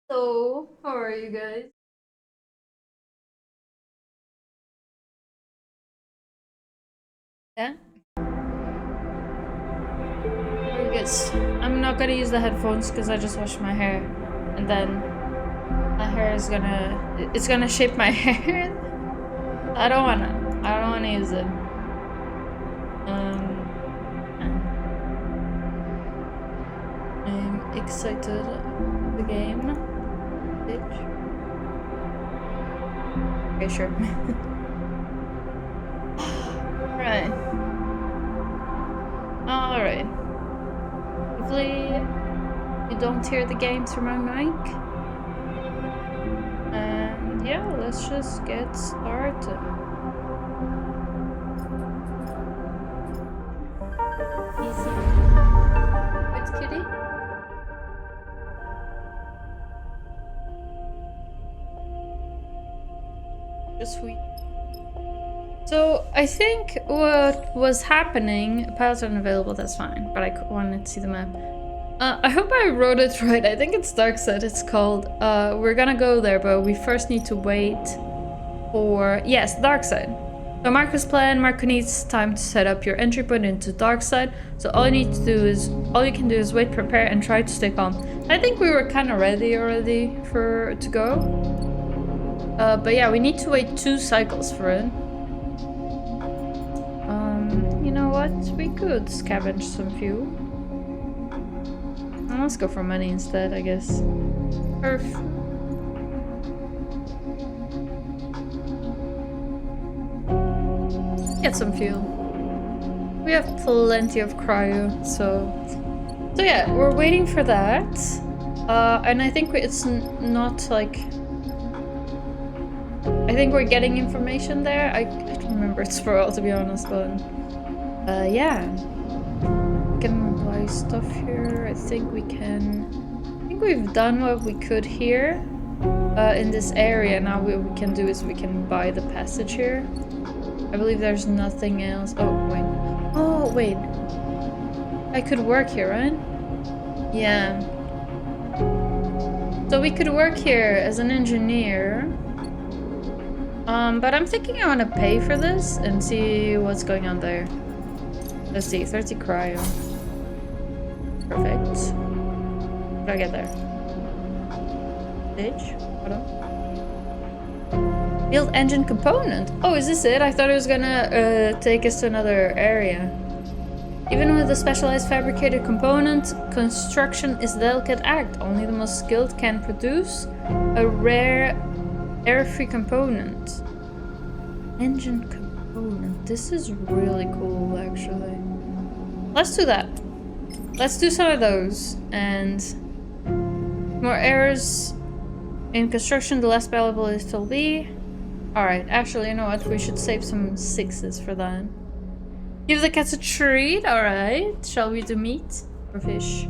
So, how are you guys? Yeah, very good. I'm not gonna use the headphones because I just washed my hair, and then my hair is it's gonna shape my hair. I don't wanna use it. Um, I'm excited for the game. Bitch. Okay, sure. Right. All right. Hopefully, you don't hear the game through my mic. And yeah, let's just get started. Easy. What's kitty? Just sweet. So I think what was happening, pilots aren't available, that's fine, but I wanted to see the map. I hope I wrote it right. I think it's Darkside it's called. We're gonna go there, but we first need to wait for, yes, Darkside. So Marko's plan, Marko needs time to set up your entry point into Darkside. So all you can do is wait, prepare, and try to stay calm. I think we were kind of ready already to go. But yeah, we need to wait 2 cycles for it. You know what? We could scavenge some fuel. Let's go for money instead, I guess. Perf. Get some fuel. We have plenty of cryo, so yeah, we're waiting for that. And I think it's not like... I think we're getting information there. I don't remember it for all, to be honest, but... yeah. We can buy stuff here. I think we can... I think we've done what we could here. In this area. Now what we can do is we can buy the passage here. I believe there's nothing else. Oh, wait. I could work here, right? Yeah. So we could work here as an engineer. But I'm thinking I want to pay for this and see what's going on there. Let's see, 30 cryo. Perfect. What do I get there? Stage? What up? Build engine component. Oh, is this it? I thought it was gonna take us to another area. Even with a specialized fabricated component, construction is a delicate act. Only the most skilled can produce a rare air-free component. Engine component. This is really cool, actually. Let's do that. Let's do some of those. And more errors in construction, the less valuable it will be. Alright, actually, you know what? We should save some 6s for that. Give the cats a treat, alright. Shall we do meat or fish?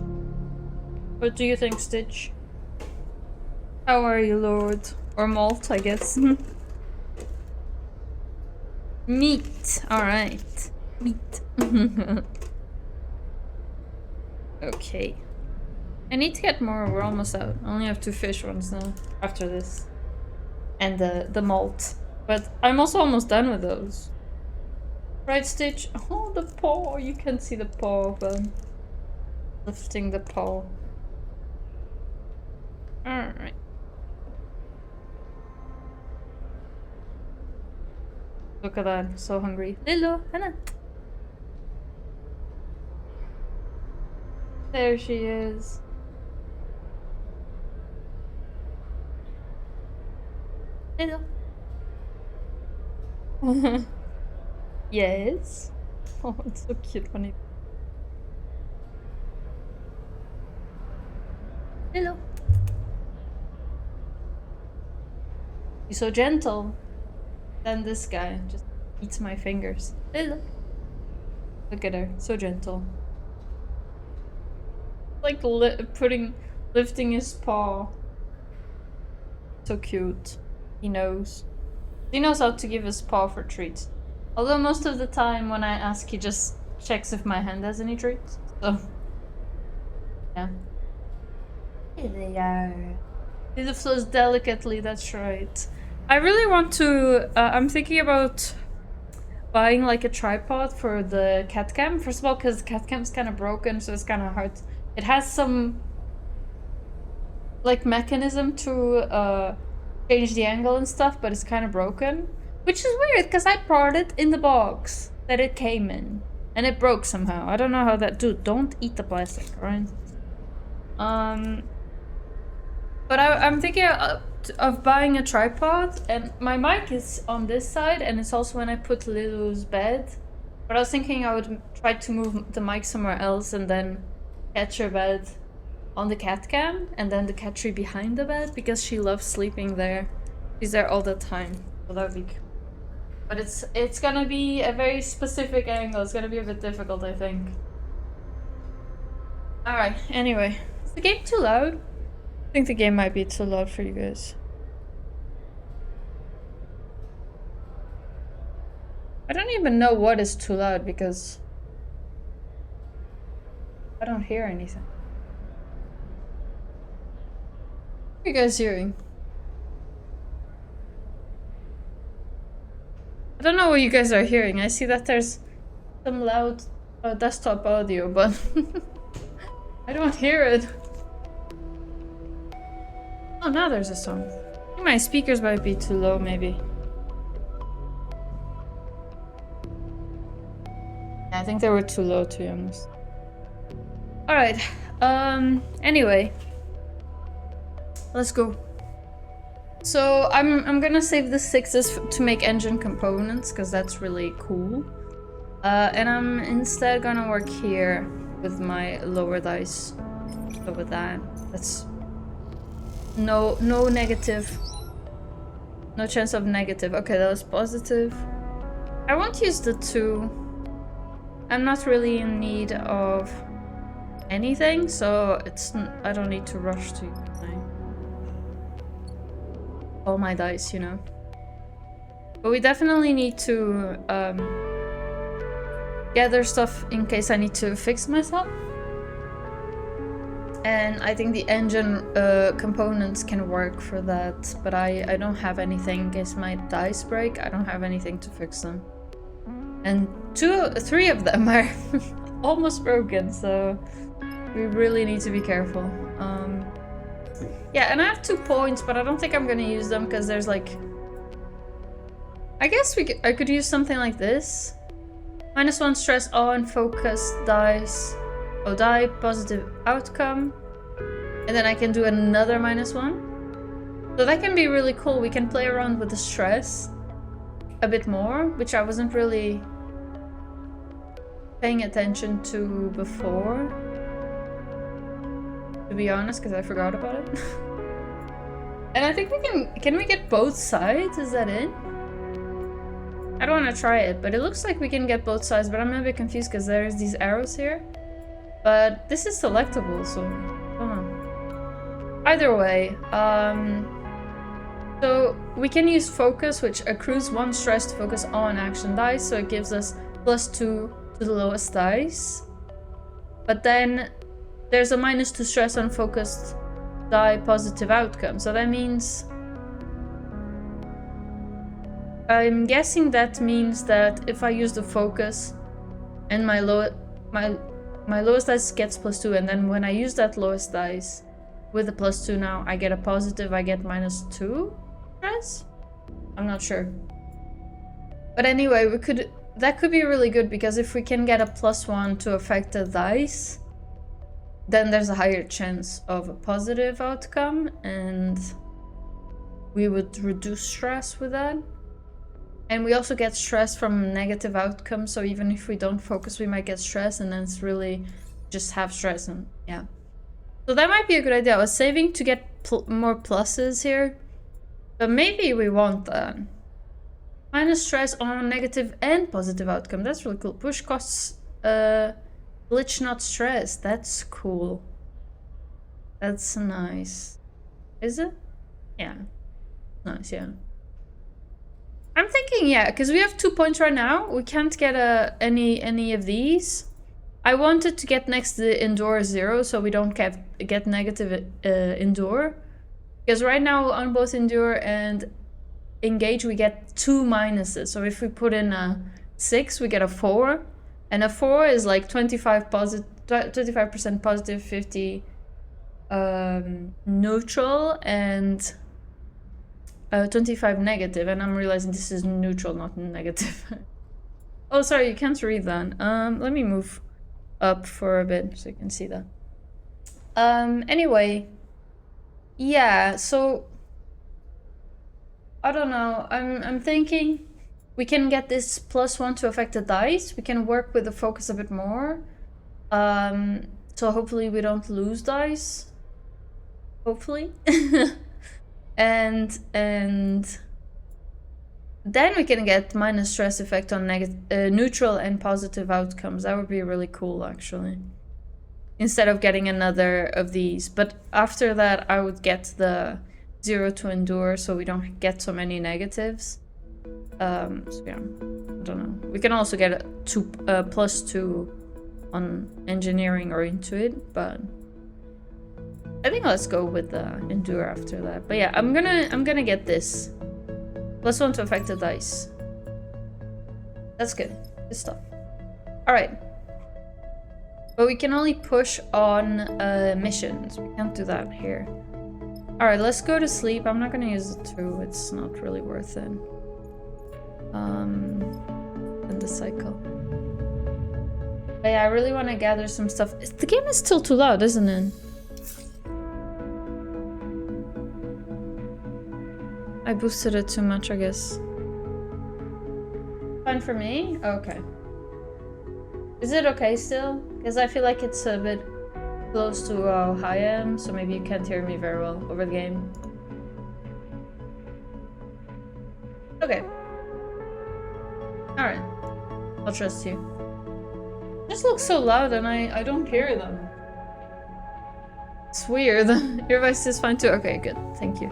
What do you think, Stitch? How are you, Lord? Or Malt, I guess. Meat, alright. Meat. Okay. I need to get more, we're almost out. I only have 2 fish ones now, after this. And the malt. But I'm also almost done with those. Right, Stitch? Oh, the paw! You can see the paw of them. Lifting the paw. Alright. Look at that, I'm so hungry. Lilo, Hannah! There she is. Lilo. Yes. Oh, it's so cute when it... Hello. You're so gentle. Then this guy just eats my fingers. Hello. Look at her, so gentle. Like lifting his paw. So cute. He knows. He knows how to give his paw for treats. Although most of the time when I ask, he just checks if my hand has any treats. So, yeah. Here they are. It flows delicately, that's right. I really want to... I'm thinking about buying like a tripod for the cat cam. First of all, because the cat cam's kind of broken, so it's kind of hard. It has some like mechanism to change the angle and stuff, but it's kind of broken. Which is weird, because I brought it in the box that it came in. And it broke somehow. I don't know how that... Dude, don't eat the plastic, alright? But I'm thinking of buying a tripod, and my mic is on this side, and it's also when I put Lilu's bed. But I was thinking I would try to move the mic somewhere else and then catch her bed on the cat cam, and then the cat tree behind the bed, because she loves sleeping there. She's there all the time, so that would be cool. But it's gonna be a very specific angle. It's gonna be a bit difficult, I think. Alright, anyway. Is the game too loud? I think the game might be too loud for you guys. I don't even know what is too loud because I don't hear anything. What are you guys hearing? I don't know what you guys are hearing. I see that there's some loud desktop audio, but I don't hear it. Oh, now there's a song. I think my speakers might be too low, maybe. Yeah, I think they were too low, to be honest. Alright, anyway. Let's go. So, I'm gonna save the 6s to make engine components, because that's really cool. And I'm instead gonna work here with my lower dice. So with that, that's... No negative. No chance of negative. Okay, that was positive. I won't use the 2. I'm not really in need of anything, so I don't need to rush to use all my dice, you know. But we definitely need to gather stuff in case I need to fix myself. And I think the engine components can work for that, but I don't have anything in case my dice break. I don't have anything to fix them. And 3 of them are almost broken, so we really need to be careful. Yeah, and I have 2 points, but I don't think I'm gonna use them because there's like... I guess I could use something like this. -1 stress on, focus, dice. Oh, die, positive outcome. And then I can do another -1. So that can be really cool. We can play around with the stress a bit more, which I wasn't really paying attention to before. To be honest, because I forgot about it. And I think we can we get both sides? Is that it? I don't want to try it, but it looks like we can get both sides, but I'm a bit confused because there's these arrows here. But this is selectable, so I don't know. Either way, so we can use focus, which accrues 1 stress to focus on action dice, so it gives us +2 to the lowest dice. But then there's a -2 stress on focused die positive outcome, so that means... I'm guessing that means that if I use the focus and my lowest dice gets +2, and then when I use that lowest dice with the +2 now, I get a positive, I get -2 stress? I'm not sure. But anyway, that could be really good, because if we can get a +1 to affect the dice, then there's a higher chance of a positive outcome, and we would reduce stress with that. And we also get stress from negative outcomes, so even if we don't focus, we might get stress, and then it's really just have stress, and yeah. So that might be a good idea. I was saving to get more pluses here, but maybe we want that. -stress on negative and positive outcome. That's really cool. Push costs, glitch not stress. That's cool. That's nice. Is it? Yeah. Nice, yeah. I'm thinking, yeah, because we have 2 points right now. We can't get any of these. I wanted to get next to the endure 0, so we don't get negative endure. Because right now on both Endure and Engage, we get 2 minuses. So if we put in a 6, we get a 4. And a 4 is like 25% positive, 50 neutral, and 25 negative. And I'm realizing this is neutral, not negative. Oh, sorry, you can't read that. Let me move up for a bit so you can see that. Anyway, yeah, so I don't know. I'm thinking we can get this +1 to affect the dice. We can work with the focus a bit more. So hopefully we don't lose dice. Hopefully. and then we can get minus stress effect on neutral and positive outcomes. That would be really cool, actually. Instead of getting another of these. But after that, I would get the 0 to endure, so we don't get so many negatives. So yeah, I don't know. We can also get a +2 on engineering or intuit, but I think let's go with the endure after that. But yeah, I'm gonna get this +1 to affect the dice. That's good. Good stuff. All right. But we can only push on missions. We can't do that here. Alright, let's go to sleep. I'm not gonna use the 2. It's not really worth it. In the cycle. But yeah, I really want to gather some stuff. The game is still too loud, isn't it? I boosted it too much, I guess. Fine for me? Okay. Is it okay still? Because I feel like it's a bit close to how high I am, so maybe you can't hear me very well over the game. Okay. Alright. I'll trust you. It just looks so loud and I don't hear them. It's weird. Your voice is fine too. Okay, good. Thank you.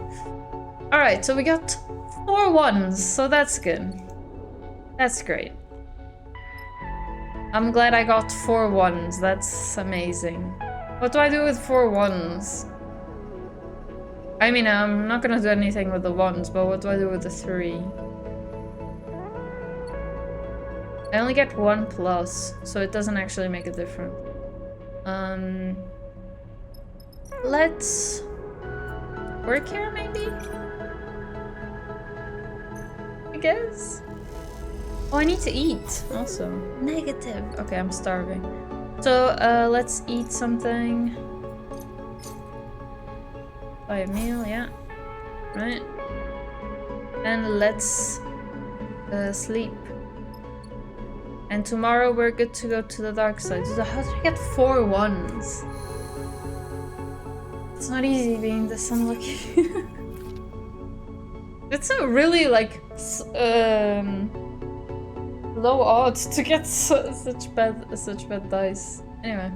Alright, so we got 4 1s, so that's good. That's great. I'm glad I got 4 1s. That's amazing. What do I do with 4 1s? I mean, I'm not gonna do anything with the 1s, but what do I do with the 3? I only get 1 plus, so it doesn't actually make a difference. Let's work here, maybe? I guess? Oh, I need to eat, also. Negative. Okay, I'm starving. So, let's eat something. Buy a meal, yeah. Right. And let's sleep. And tomorrow we're good to go to the dark side. So how did I get 4 1s? It's not easy being this unlucky. It's a really, like, low odds to get such bad dice. Anyway.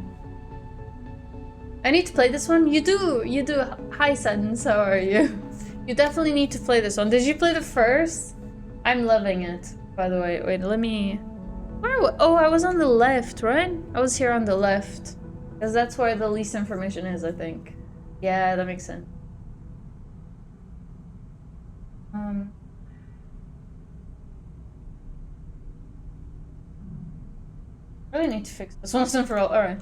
I need to play this one? You do! Hi, Sentence, how are you? You definitely need to play this one. Did you play the first? I'm loving it, by the way. Wait, let me... Oh, I was on the left, right? I was here on the left. Because that's where the least information is, I think. Yeah, that makes sense. Really need to fix this once and for all. Alright.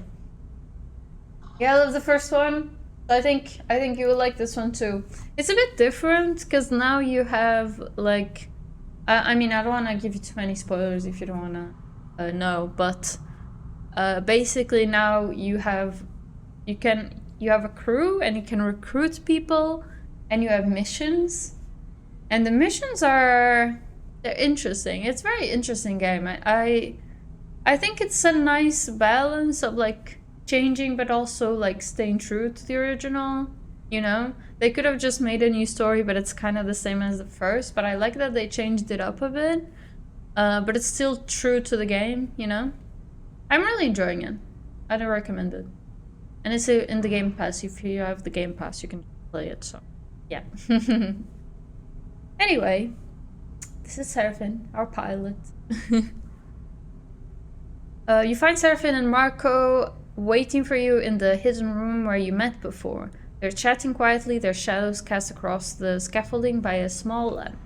Yeah, I love the first one. I think you will like this one too. It's a bit different because now you have like I mean, I don't want to give you too many spoilers if you don't want to know, but basically now you have a crew and you can recruit people and you have missions. And the missions they're interesting. It's a very interesting game. I think it's a nice balance of like changing but also like staying true to the original, you know? They could have just made a new story, but it's kind of the same as the first, but I like that they changed it up a bit. But it's still true to the game, you know? I'm really enjoying it. I'd recommend it. And it's in the Game Pass. If you have the Game Pass, you can play it, so yeah. Anyway, this is Serafin, our pilot. You find Serafin and Marko waiting for you in the hidden room where you met before. They're chatting quietly, their shadows cast across the scaffolding by a small lamp.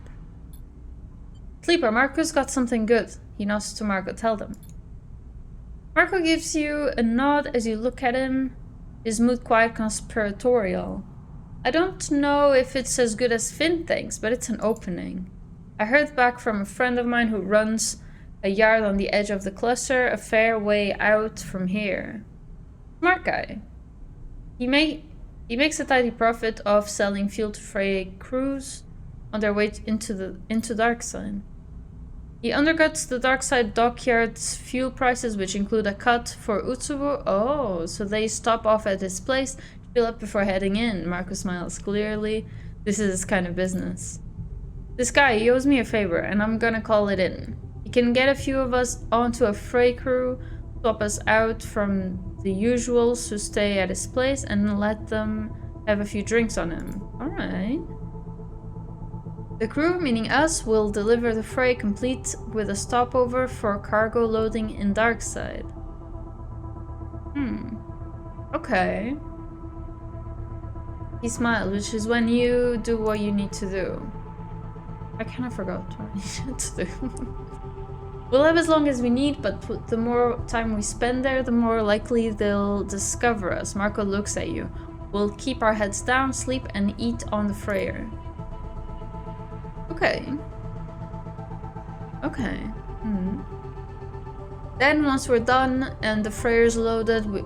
Sleeper, Marko's got something good. He nods to Marko. Tell them. Marko gives you a nod as you look at him, his mood quite conspiratorial. I don't know if it's as good as Finn thinks, but it's an opening. I heard back from a friend of mine who runs a yard on the edge of the cluster, a fair way out from here. Smart guy. He makes a tidy profit of selling fuel to Frey crews on their way into Darkside. He undercuts the Darkside dockyard's fuel prices, which include a cut for Utsubo. Oh, so they stop off at his place to fill up before heading in. Marko smiles clearly. This is his kind of business. This guy, he owes me a favor, and I'm gonna call it in. He can get a few of us onto a Frey crew, swap us out from the usuals who stay at his place, and let them have a few drinks on him. Alright. The crew, meaning us, will deliver the Frey complete with a stopover for cargo loading in Darkside. Okay. He smiled, which is when you do what you need to do. I kind of forgot what I needed to do. We'll have as long as we need, but the more time we spend there, the more likely they'll discover us. Marko looks at you. We'll keep our heads down, sleep, and eat on the Freyr. Okay. Okay. Then once we're done and the Freyr's loaded, we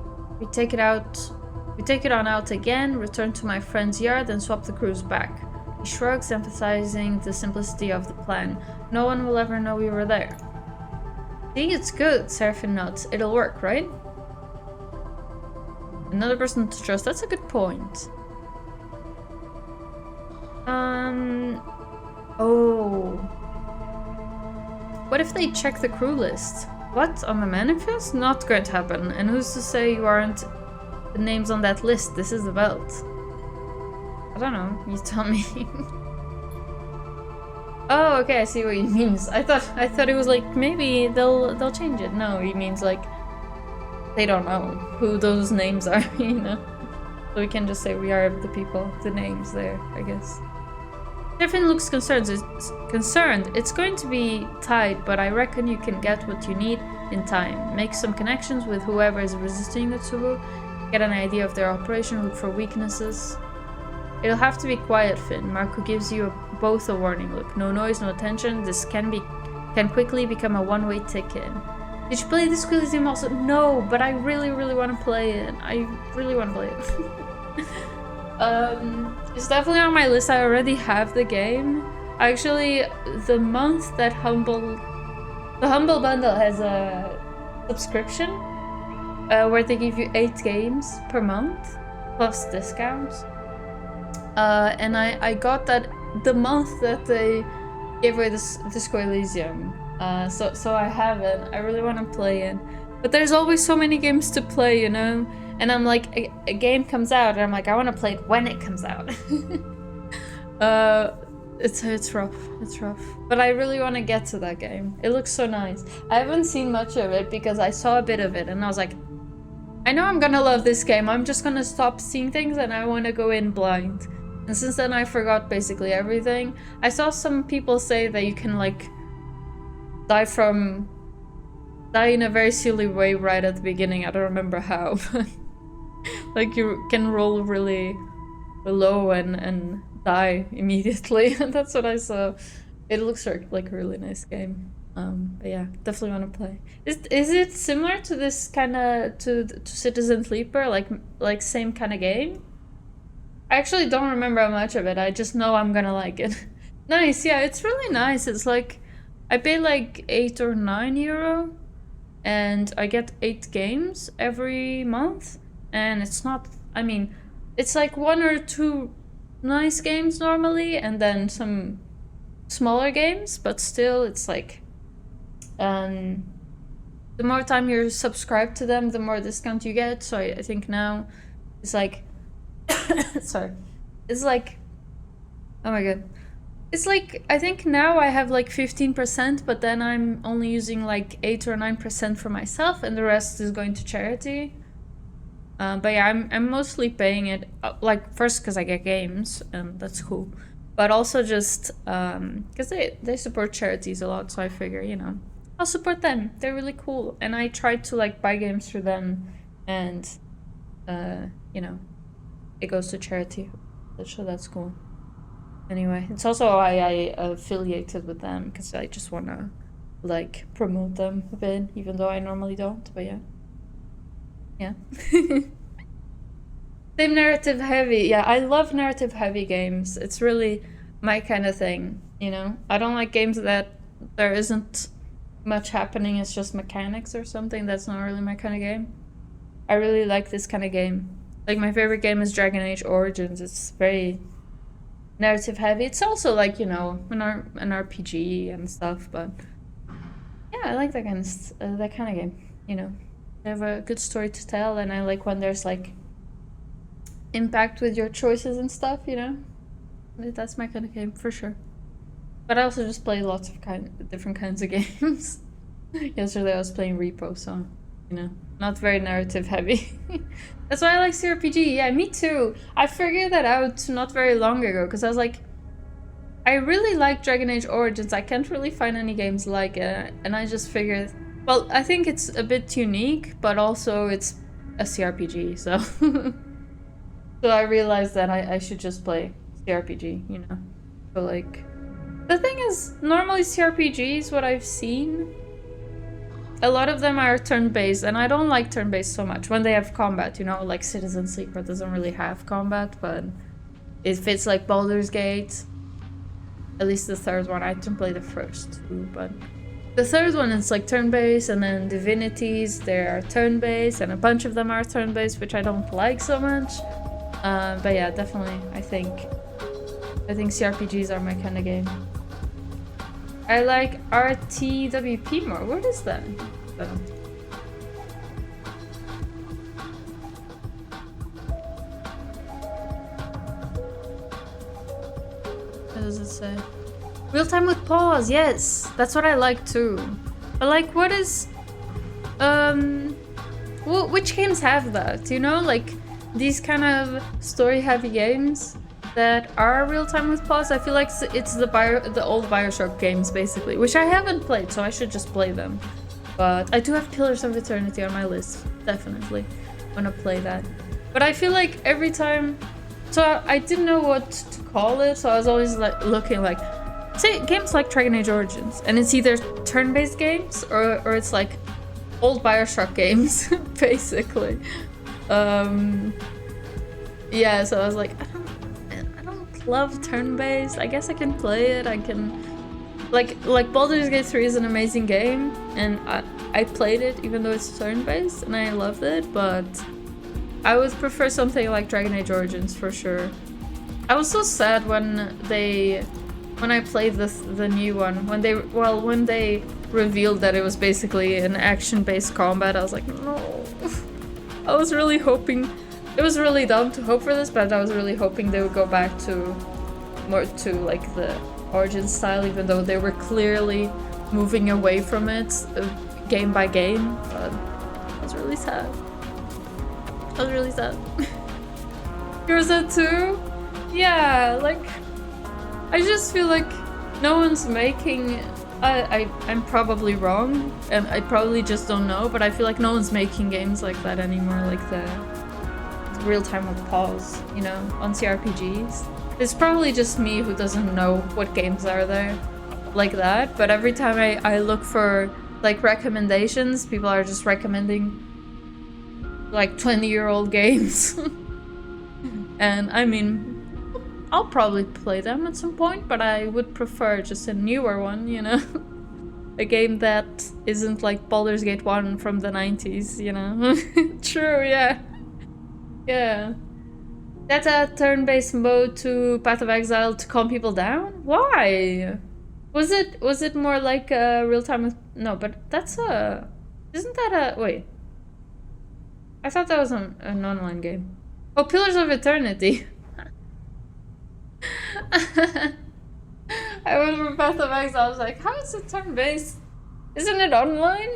take it out. We take it on out again, return to my friend's yard, and swap the crews back. He shrugs, emphasizing the simplicity of the plan. No one will ever know we were there. See, it's good, Seraphim nods. It'll work, right? Another person to trust. That's a good point. Oh. What if they check the crew list? What? On the manifest? Not going to happen. And who's to say you aren't the names on that list? This is the belt. I don't know. You tell me. Oh, okay. I see what he means. I thought it was like maybe they'll change it. No, he means like they don't know who those names are, you know. So we can just say we are the people, the names there, I guess. Stefan looks concerned. It's going to be tight, but I reckon you can get what you need in time. Make some connections with whoever is resisting Utsubo. Get an idea of their operation. Look for weaknesses. It'll have to be quiet, Finn. Marko gives you both a warning look. No noise, no attention. This can quickly become a one-way ticket. Did you play this quiz game also? No, but I really want to play it. I really want to play it. It's definitely on my list. I already have the game. Actually, the month that the Humble Bundle has a subscription where they give you 8 games per month plus discounts. And I got that the month that they gave away Disco Elysium. So I have it. I really want to play it. But there's always so many games to play, you know? And I'm like, a game comes out, and I'm like, I want to play it when it comes out. It's rough. It's rough. But I really want to get to that game. It looks so nice. I haven't seen much of it because I saw a bit of it, and I was like, I know I'm gonna love this game. I'm just gonna stop seeing things, and I want to go in blind. And since then, I forgot basically everything. I saw some people say that you can, like, die in a very silly way right at the beginning. I don't remember how. Like, you can roll really low and die immediately. That's what I saw. It looks like a really nice game. But yeah, definitely want to play. Is it similar to this kind of to Citizen Sleeper? Like same kind of game? I actually don't remember much of it. I just know I'm gonna like it. Nice, yeah, it's really nice. It's like I pay like 8 or 9 euro, and I get 8 games every month. And it's not, I mean, it's like 1 or 2 nice games normally, and then some smaller games, but still it's like, the more time you're subscribed to them, the more discount you get. So I think now it's like, sorry, it's like, oh my god. It's like, I think now I have like 15%, but then I'm only using like 8 or 9% for myself, and the rest is going to charity. But yeah, I'm mostly paying it like first because I get games and that's cool, but also just because they support charities a lot, so I figure I'll support them. They're really cool, and I try to like buy games for them, and it goes to charity, so that's cool. Anyway, it's also why I affiliated with them because I just wanna like promote them a bit, even though I normally don't. But yeah. Same narrative heavy. Yeah, I love narrative heavy games. It's really my kind of thing, I don't like games that there isn't much happening, it's just mechanics or something. That's not really my kind of game. I really like this kind of game. Like my favorite game is Dragon Age Origins. It's very narrative heavy. It's also like, an RPG and stuff, but yeah, I like that kind of game, They have a good story to tell, and I like when there's like impact with your choices and stuff, That's my kind of game for sure. But I also just play lots of different kinds of games. Yesterday I was playing Repo, so not very narrative heavy. That's why I like CRPG. Yeah, me too. I figured that out not very long ago because I was like, I really like Dragon Age Origins. I can't really find any games like it, and I just figured, well, I think it's a bit unique, but also it's a CRPG, so so I realized that I should just play CRPG, So like, the thing is, normally CRPGs, what I've seen, a lot of them are turn-based, and I don't like turn-based so much when they have combat, like Citizen Sleeper doesn't really have combat, but if it's like Baldur's Gate, at least the third one, I didn't play the first two, but the third one is like turn-based, and then Divinities, they are turn-based, and a bunch of them are turn-based, which I don't like so much. But yeah, definitely, I think CRPGs are my kind of game. I like RTWP more. What is that? What does it say? Real time with pause, yes! That's what I like too. But like, what is... which games have that? Like, these kind of story-heavy games that are real-time with pause, I feel like it's the old Bioshock games, basically, which I haven't played, so I should just play them. But I do have Pillars of Eternity on my list, definitely. I'm gonna play that. But I feel like every time... So I didn't know what to call it, so I was always like looking like... Say, games like Dragon Age Origins, and it's either turn-based games or it's like old Bioshock games, basically. Yeah, so I was like, I don't love turn-based. I guess I can play it. I can, like Baldur's Gate 3 is an amazing game, and I played it even though it's turn-based, and I loved it. But I would prefer something like Dragon Age Origins for sure. I was so sad when I played the new one, when they revealed that it was basically an action-based combat. I was like, no. I was really hoping, it was really dumb to hope for this, but I was really hoping they would go back to more to like the Origins style, even though they were clearly moving away from it game by game. But I was really sad. Yours are too? Yeah, like, I just feel like no one's making... I'm probably wrong, and I probably just don't know, but I feel like no one's making games like that anymore, like the real-time with pause, on CRPGs. It's probably just me who doesn't know what games are there like that, but every time I look for, like, recommendations, people are just recommending, like, 20-year-old games. And, I mean... I'll probably play them at some point, but I would prefer just a newer one, A game that isn't like Baldur's Gate 1 from the 90s, True, yeah. Yeah. That's a turn-based mode to Path of Exile to calm people down? Why? Was it more like a real-time with... No, but that's a... Isn't that a... Wait. I thought that was an online game. Oh, Pillars of Eternity. I went for Path of Exile. I was like, how is it turn-based? Isn't it online?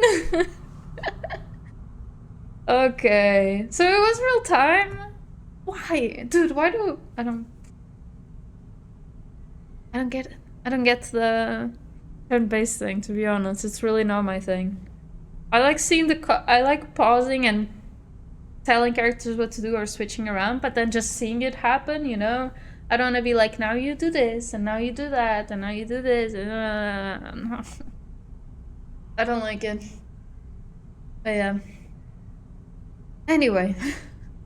Okay. So it was real time? Why? Dude, why do... I don't get it. I don't get the turn-based thing, to be honest. It's really not my thing. I like seeing I like pausing and telling characters what to do or switching around, but then just seeing it happen, you know? I don't want to be like, now you do this, and now you do that, and now you do this. I don't like it. But yeah. Anyway.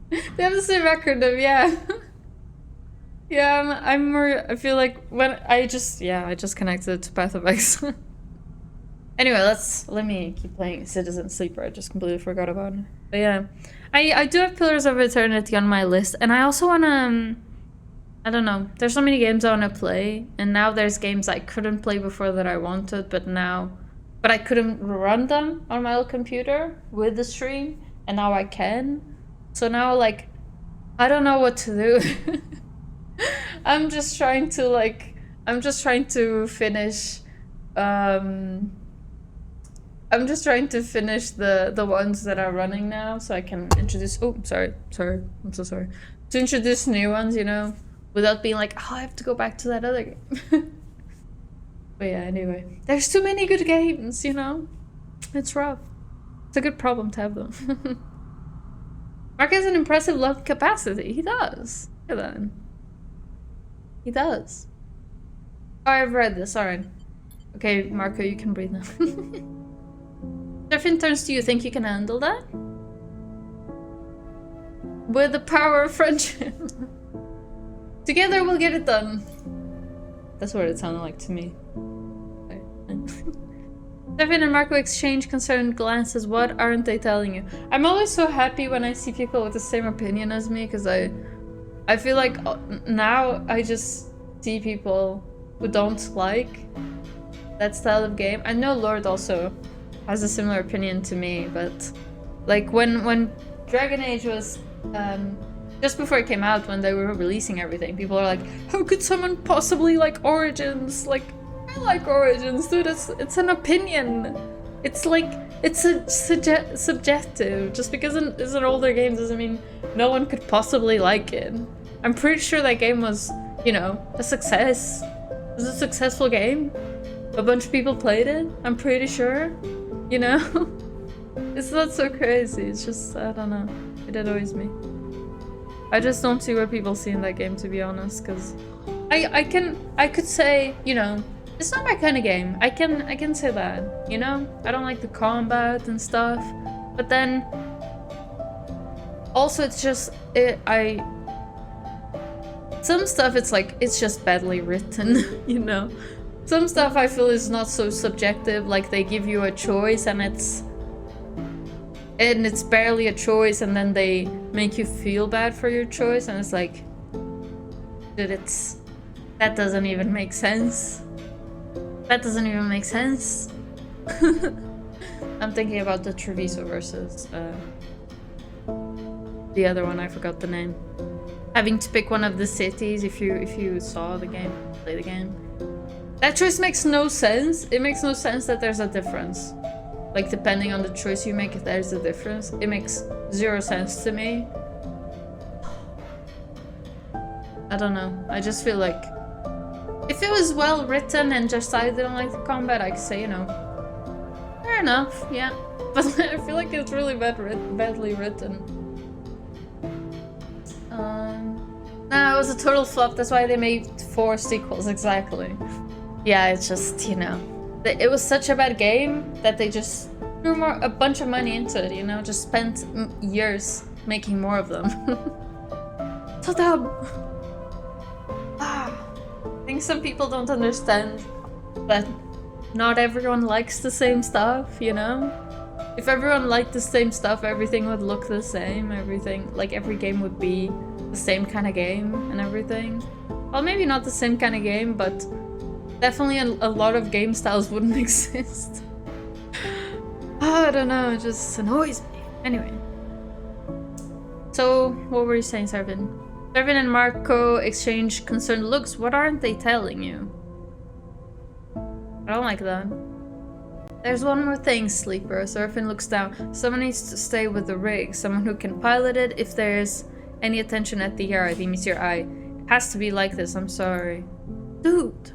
They have the same acronym, yeah. Yeah, I'm more... I feel like when I just connected it to Path of X. Anyway, let me keep playing Citizen Sleeper. I just completely forgot about it. But yeah. I do have Pillars of Eternity on my list, and I also wanna... I don't know. There's so many games I wanna play, and now there's games I couldn't play before that I wanted, but I couldn't run them on my old computer with the stream, and now I can. So now, like, I don't know what to do. I'm just trying to finish, I'm just trying to finish the ones that are running now, so I can introduce... Oh, sorry, I'm so sorry. To introduce new ones, you know, without being like, oh, I have to go back to that other game. But yeah, anyway. There's too many good games, you know? It's rough. It's a good problem to have, though. Mark has an impressive lung capacity. He does. Look at that. He does. Oh, I've read this. Alright. Okay, Marko, you can breathe now. Surfing turns to you. Think you can handle that? With the power of friendship. Together we'll get it done. That's what it sounded like to me. Stefan and Marko exchange concerned glances. What aren't they telling you? I'm always so happy when I see people with the same opinion as me, because I feel like now I just see people who don't like that style of game. I know Lord also has a similar opinion to me, but like when Dragon Age was just before it came out, when they were releasing everything, people are like, how could someone possibly like Origins? Like, I like Origins, dude. It's an opinion. It's like, it's a subjective. Just because it's an older game doesn't mean no one could possibly like it. I'm pretty sure that game was, you know, a success. It was a successful game. A bunch of people played it. I'm pretty sure. You know? It's not so crazy. It's just, I don't know. It annoys me. I just don't see what people see in that game, to be honest, because I could say, you know, it's not my kind of game. I can say that, you know? I don't like the combat and stuff. But then also it's just some stuff it's like it's just badly written, you know? Some stuff I feel is not so subjective, like they give you a choice and it's barely a choice, and then they make you feel bad for your choice, and it's like, dude, that doesn't even make sense. That doesn't even make sense. I'm thinking about the Treviso versus the other one, I forgot the name. Having to pick one of the cities if you saw the game, play the game. That choice makes no sense. It makes no sense that there's a difference. Like, depending on the choice you make, if there's a difference. It makes zero sense to me. I don't know. I just feel like if it was well written and just I didn't like the combat, I could say, you know, fair enough, yeah. But I feel like it's really badly written. No, it was a total flop. That's why they made 4 sequels, exactly. Yeah, it's just, you know, it was such a bad game that they just threw a bunch of money into it, you know, just spent years making more of them. So dumb. I think some people don't understand that not everyone likes the same stuff, you know? If everyone liked the same stuff, everything would look the same, everything, like every game would be the same kind of game and everything. Well, maybe not the same kind of game, but definitely a lot of game styles wouldn't exist. I don't know, it just annoys me. Anyway. So, what were you saying, Servin? Servin and Marko exchange concerned looks. What aren't they telling you? I don't like that. There's one more thing, Sleeper. Seraphin looks down. Someone needs to stay with the rig. Someone who can pilot it if there's any attention at the yard. He meets your eye. It has to be like this, I'm sorry. Dude.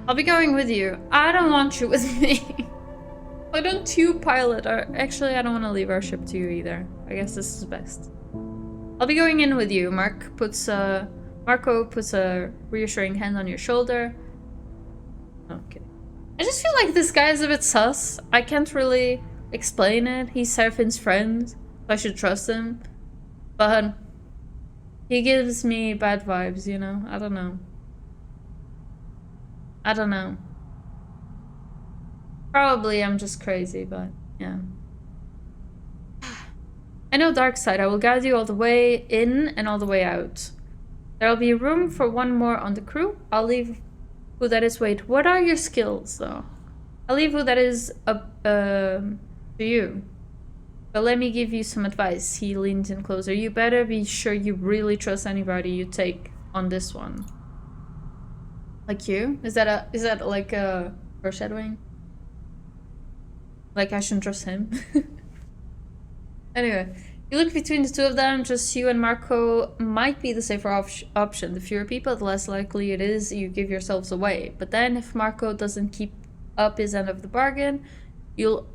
I'll be going with you. I don't want you with me. Why don't you pilot our... Actually, I don't want to leave our ship to you either. I guess this is best. I'll be going in with you. Marko puts a reassuring hand on your shoulder. Okay. I just feel like this guy is a bit sus. I can't really explain it. He's Seraphin's friend, so I should trust him. But he gives me bad vibes, you know? I don't know. I don't know. Probably I'm just crazy, but yeah. I know Darkside. I will guide you all the way in and all the way out. There'll be room for one more on the crew. I'll leave who that is. Wait, what are your skills though? I'll leave who that is up to you. But let me give you some advice. He leans in closer. You better be sure you really trust anybody you take on this one. Like you? Is that like a foreshadowing? Like I shouldn't trust him? Anyway, you look between the two of them. Just you and Marko might be the safer option. The fewer people, the less likely it is you give yourselves away. But then if Marko doesn't keep up his end of the bargain, you'll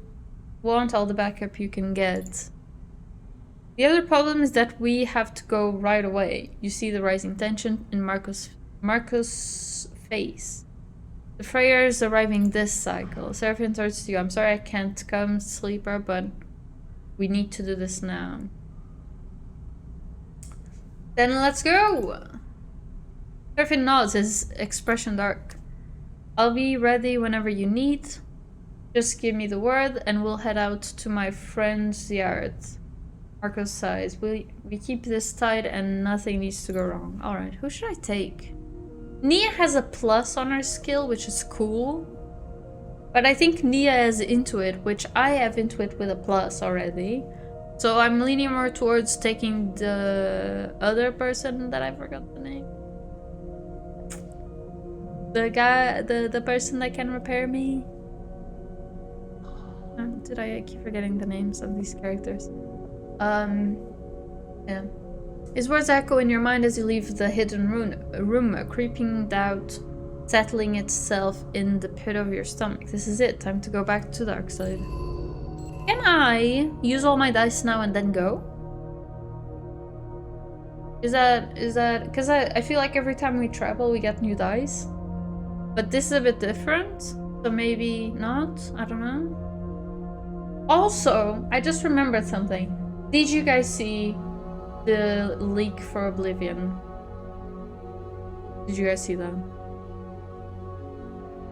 want all the backup you can get. The other problem is that we have to go right away. You see the rising tension in Marko's face. The Freyer's arriving this cycle. Seraphin turns to you. I'm sorry I can't come, Sleeper, but we need to do this now. Then let's go! Seraphin nods, his expression dark. I'll be ready whenever you need. Just give me the word and we'll head out to my friend's yard. Marko sighs. We keep this tight and nothing needs to go wrong. Alright, who should I take? Nia has a plus on her skill, which is cool. But I think Nia has Intuit, which I have Intuit with a plus already. So I'm leaning more towards taking the other person that I forgot the name. The guy, the person that can repair me. I keep forgetting the names of these characters. Yeah. His words echo in your mind as you leave the hidden room, a creeping doubt settling itself in the pit of your stomach. This is it. Time to go back to Darkside. Can I use all my dice now and then go? Is that because I feel like every time we travel we get new dice, but this is a bit different, so maybe not. I don't know. Also, I just remembered something. Did you guys see the leak for Oblivion? Did you guys see that?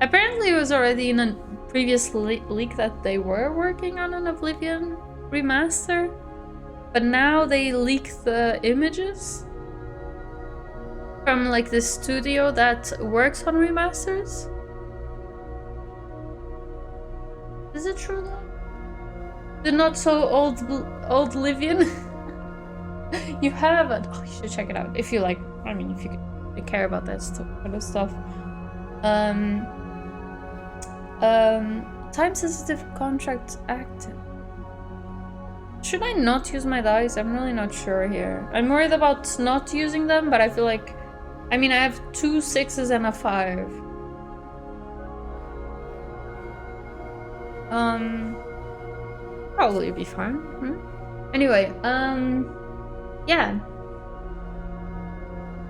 Apparently it was already in a previous leak that they were working on an Oblivion remaster, but now they leaked the images from like this studio that works on remasters. Is it true though? The not so old Oblivion. You haven't. Oh, you should check it out if you like. I mean, if you care about that kind of stuff. Time-sensitive contract active. Should I not use my dice? I'm really not sure here. I'm worried about not using them, but I feel like... I mean, I have 2 6s and a 5. Probably be fine. Anyway, yeah.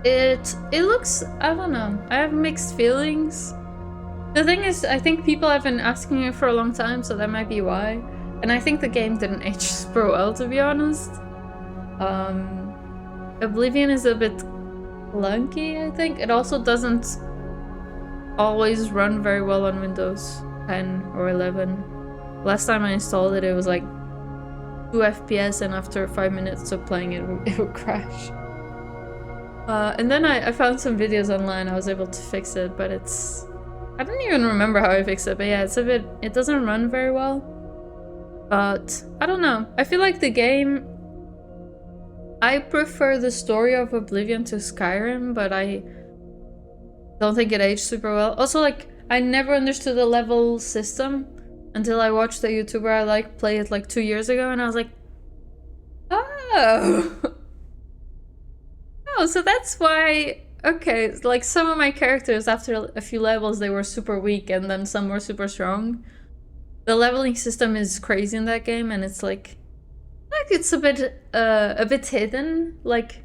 It looks... I don't know. I have mixed feelings. The thing is, I think people have been asking me for a long time, so that might be why. And I think the game didn't age super well, to be honest. Oblivion is a bit clunky, I think. It also doesn't always run very well on Windows 10 or 11. Last time I installed it, it was like 2 FPS, and after 5 minutes of playing it, it would crash. And then I found some videos online. I was able to fix it, but it's... I don't even remember how I fixed it, but yeah, it's a bit... It doesn't run very well. But, I don't know. I feel like the game... I prefer the story of Oblivion to Skyrim, but I don't think it aged super well. Also, like, I never understood the level system. until I watched a YouTuber I like play it like 2 years ago, and I was like, oh. Oh, so that's why. Okay, like some of my characters after a few levels they were super weak and then some were super strong. The leveling system is crazy in that game, and it's like it's a bit hidden, like,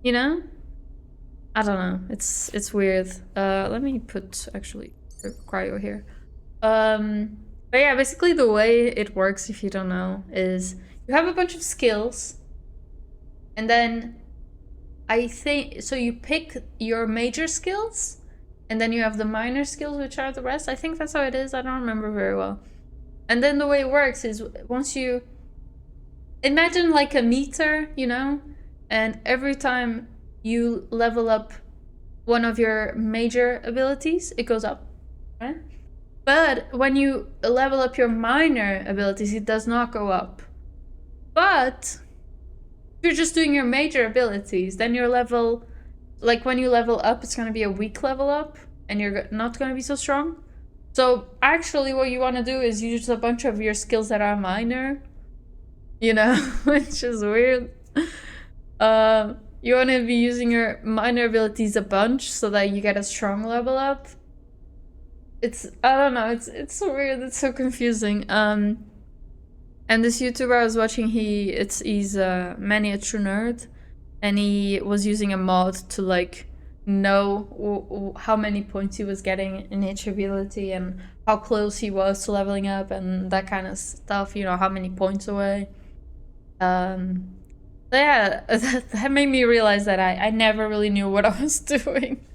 you know? I don't know. It's weird. Let me put actually cryo here. But yeah, basically the way it works, if you don't know, is you have a bunch of skills, and then I think so you pick your major skills, and then you have the minor skills, which are the rest. I think that's how it is. I don't remember very well. And then the way it works is once you imagine like a meter, you know, and every time you level up one of your major abilities, it goes up, right? But when you level up your minor abilities, it does not go up. But if you're just doing your major abilities, then your level, like when you level up, it's gonna be a weak level up, and you're not gonna be so strong. So actually what you want to do is use a bunch of your skills that are minor, you know, which is weird. You want to be using your minor abilities a bunch so that you get a strong level up. I don't know, it's so weird, it's so confusing. And this YouTuber I was watching, he's a miniature nerd, and he was using a mod to like know how many points he was getting in each ability and how close he was to leveling up and that kind of stuff, you know, how many points away. Yeah, that made me realize that I never really knew what I was doing.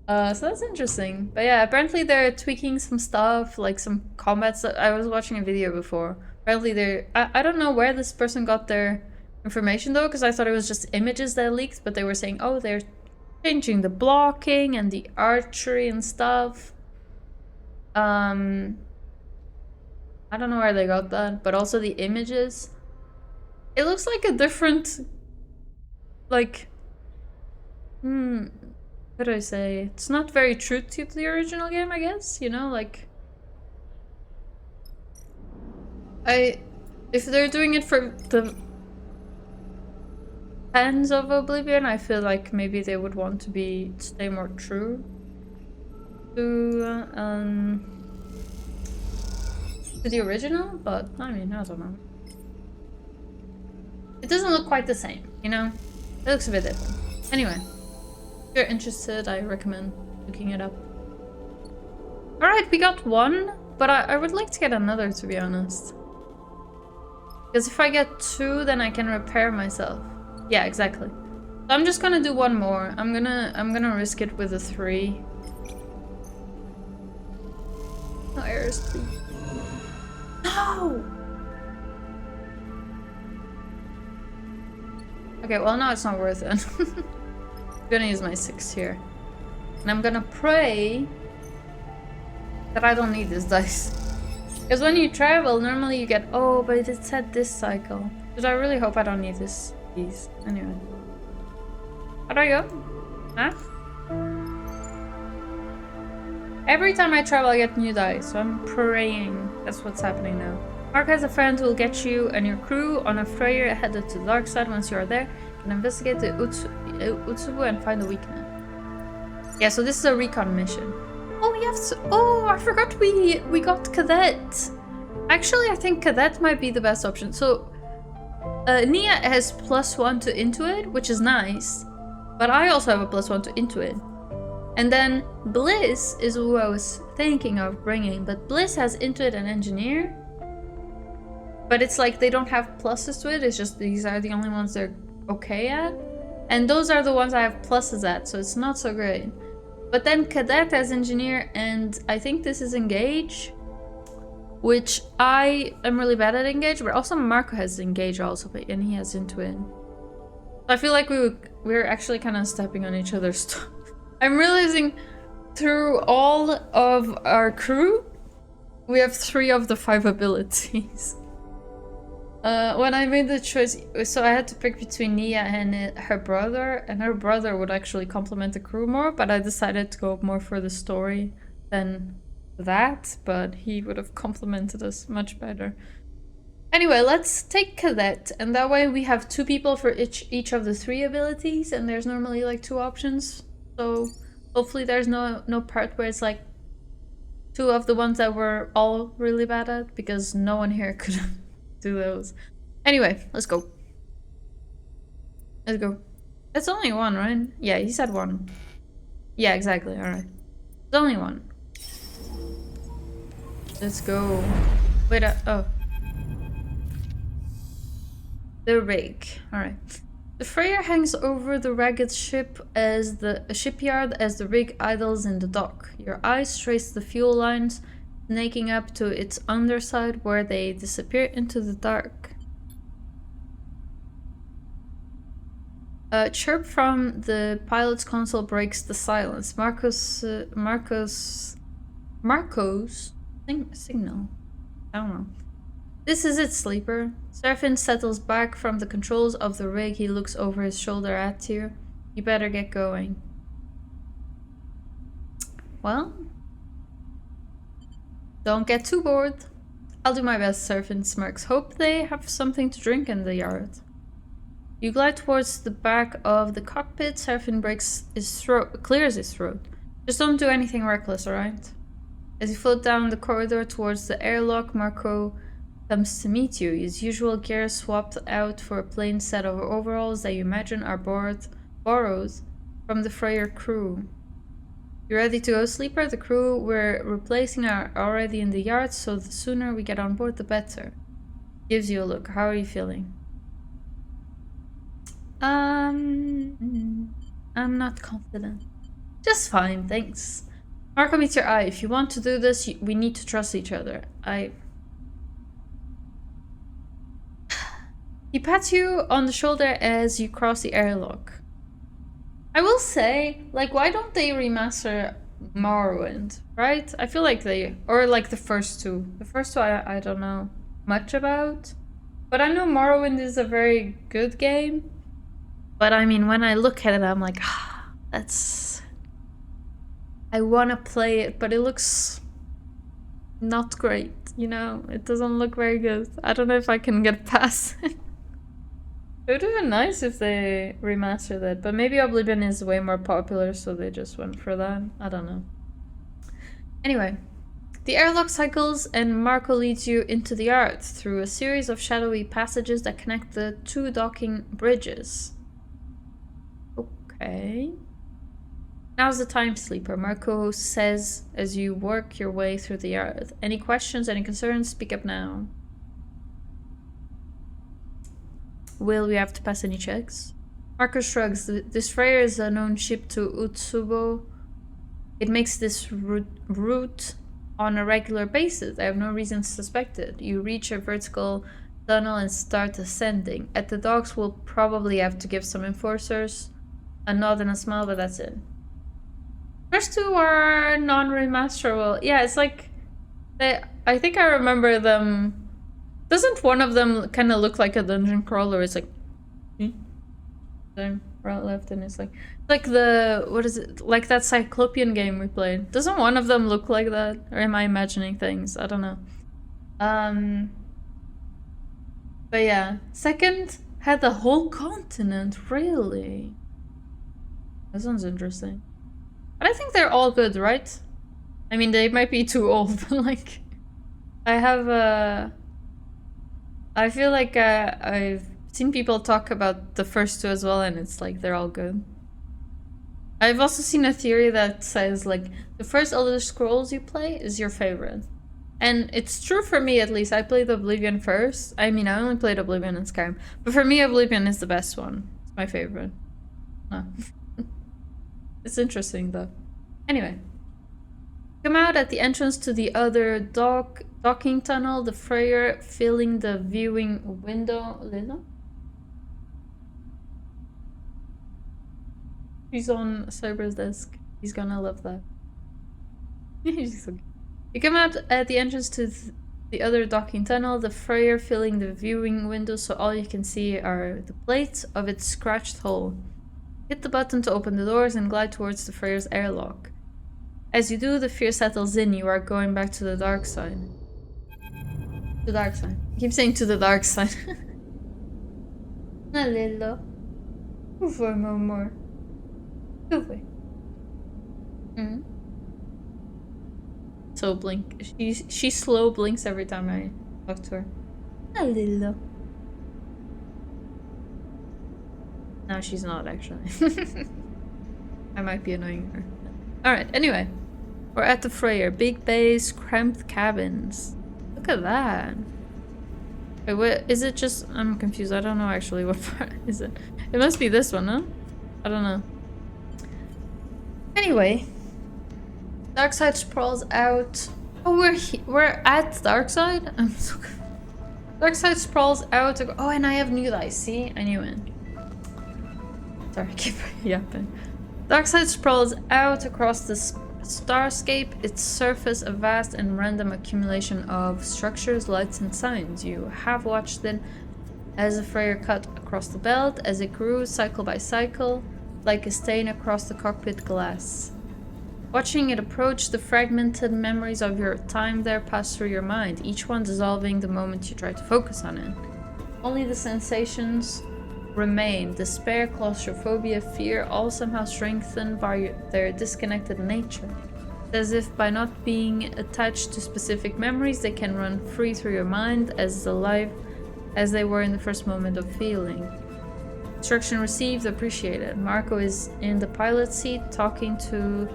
So that's interesting. But yeah, apparently they're tweaking some stuff, like some combats. I was watching a video before. Apparently I don't know where this person got their information though, because I thought it was just images that leaked, but they were saying, oh, they're changing the blocking and the archery and stuff. I don't know where they got that, but also the images. It looks like a different, like, what do I say? It's not very true to the original game, I guess, you know, like, if they're doing it for the fans of Oblivion, I feel like maybe they would want to stay more true to the original, but I mean, I don't know. It doesn't look quite the same, you know? It looks a bit different. Anyway, if you're interested, I recommend looking it up. Alright, we got one, but I would like to get another, to be honest. Because if I get 2, then I can repair myself. Yeah, exactly. So I'm just gonna do one more. I'm gonna risk it with a 3. No errors, please. No! Okay, well now it's not worth it. I'm gonna use my 6 here. And I'm gonna pray that I don't need this dice. Because when you travel, normally you get, oh, but it said this cycle. But I really hope I don't need these. Anyway. How do I go? Huh? Every time I travel, I get new dice, so I'm praying that's what's happening now. Marko has a friend who will get you and your crew on a Freyr headed to the dark side. Once you are there, you can investigate the Utsubu and find the weakness. Yeah, so this is a recon mission. Oh, we have to... Oh, I forgot we got Cadet. Actually, I think Cadet might be the best option. So, Nia has +1 to Intuit, which is nice. But I also have a +1 to Intuit. And then Bliss is who I was thinking of bringing. But Bliss has Intuit and Engineer. But it's like they don't have pluses to it. It's just these are the only ones they're okay at. And those are the ones I have pluses at. So it's not so great. But then Cadet has Engineer, and I think this is Engage, which I am really bad at Engage, but also Marko has Engage also, and he has Intuit. So I feel like we're actually kind of stepping on each other's stuff. I'm realizing through all of our crew, we have 3 of the 5 abilities. When I made the choice, so I had to pick between Nia and her brother, and her brother would actually complement the crew more, but I decided to go more for the story than that, but he would have complimented us much better. Anyway, let's take Cadet, and that way we have 2 people for each of the 3 abilities, and there's normally like 2 options. So hopefully there's no part where it's like 2 of the ones that we're all really bad at, because no one here could do those. Anyway, let's go. Let's go. It's only 1, right? Yeah, he said 1. Yeah, exactly. Alright. It's only 1. Let's go. Wait, oh. The rig. Alright. The Freyr hangs over the ragged ship as the shipyard as the rig idles in the dock. Your eyes trace the fuel lines, snaking up to its underside where they disappear into the dark. A chirp from the pilot's console breaks the silence. Marko's signal. I don't know. This is it, sleeper. Serafin settles back from the controls of the rig. He looks over his shoulder at you. You better get going. Well, don't get too bored. I'll do my best, Serafin smirks. Hope they have something to drink in the yard. You glide towards the back of the cockpit. Serafin clears his throat. Just don't do anything reckless, alright? As you float down the corridor towards the airlock, Marko comes to meet you. His usual gear swapped out for a plain set of overalls that you imagine are borrowed from the Freyr crew. You ready to go, sleeper? The crew we're replacing are already in the yard, so the sooner we get on board, the better. Gives you a look. How are you feeling? I'm not confident. Just fine, thanks. Marko meets your eye. If you want to do this, we need to trust each other. He pats you on the shoulder as you cross the airlock. I will say, like, why don't they remaster Morrowind, right? I feel like they, or like the first 2. The first 2 I don't know much about. But I know Morrowind is a very good game. But I mean, when I look at it, I'm like, that's... I want to play it, but it looks not great, you know? It doesn't look very good. I don't know if I can get past it. It would have been nice if they remastered it, but maybe Oblivion is way more popular, so they just went for that. I don't know. Anyway, the airlock cycles and Marko leads you into the yard through a series of shadowy passages that connect the 2 docking bridges. Okay. Now's the time, sleeper, Marko says as you work your way through the yard. Any questions, any concerns? Speak up now. Will we have to pass any checks? Marko shrugs. This Freyr is a known ship to Utsubo. It makes this route on a regular basis. I have no reason to suspect it. You reach a vertical tunnel and start ascending. At the docks, we'll probably have to give some enforcers a nod and a smile, but that's it. First 2 are non-remasterable. Yeah, it's like... I think I remember them... Doesn't one of them kind of look like a dungeon crawler? It's like... Then right, left, and it's like the... What is it? Like that Cyclopean game we played. Doesn't one of them look like that? Or am I imagining things? I don't know. But yeah. Second had the whole continent. Really? That sounds interesting. But I think they're all good, right? I mean, they might be too old, but like... I feel like I've seen people talk about the first 2 as well, and it's like they're all good. I've also seen a theory that says like the first Elder Scrolls you play is your favorite. And it's true for me, at least. I played Oblivion first. I mean, I only played Oblivion and Skyrim. But for me, Oblivion is the best one. It's my favorite. No. It's interesting, though. Anyway. Come out at the entrance to the other docking tunnel, the Freyr filling the viewing window. Lila? She's on Cyber's desk. He's gonna love that. She's okay. You come out at the entrance to the other docking tunnel, the Freyr filling the viewing window, so all you can see are the plates of its scratched hull. Hit the button to open the doors and glide towards the Freyr's airlock. As you do, the fear settles in. You are going back to the dark side. The dark side. I keep saying to the dark side. A little. For more. So blink. She slow blinks every time I talk to her. A little. No, she's not actually. I might be annoying her. Alright, anyway. We're at the Freyr. Big bays, cramped cabins. Look at that. Wait, what is it? Just I'm confused. I don't know actually what part is it. It must be this one, no? I don't know. Anyway, Darkside sprawls out. Oh, we're at Darkside. I'm so confused. Darkside sprawls out. Oh, and I have new dice. See, I knew it. Sorry, I keep yapping. Darkside sprawls out across the starscape, its surface a vast and random accumulation of structures, lights, and signs. You have watched it as a Freyr cut across the belt, as it grew cycle by cycle, like a stain across the cockpit glass. Watching it approach, the fragmented memories of your time there pass through your mind, each one dissolving the moment you try to focus on it. Only the sensations remain: despair, claustrophobia, fear, all somehow strengthened by their disconnected nature. It's as if by not being attached to specific memories, they can run free through your mind, as alive as they were in the first moment of feeling. Instruction received, appreciated. Marko is in the pilot seat, talking to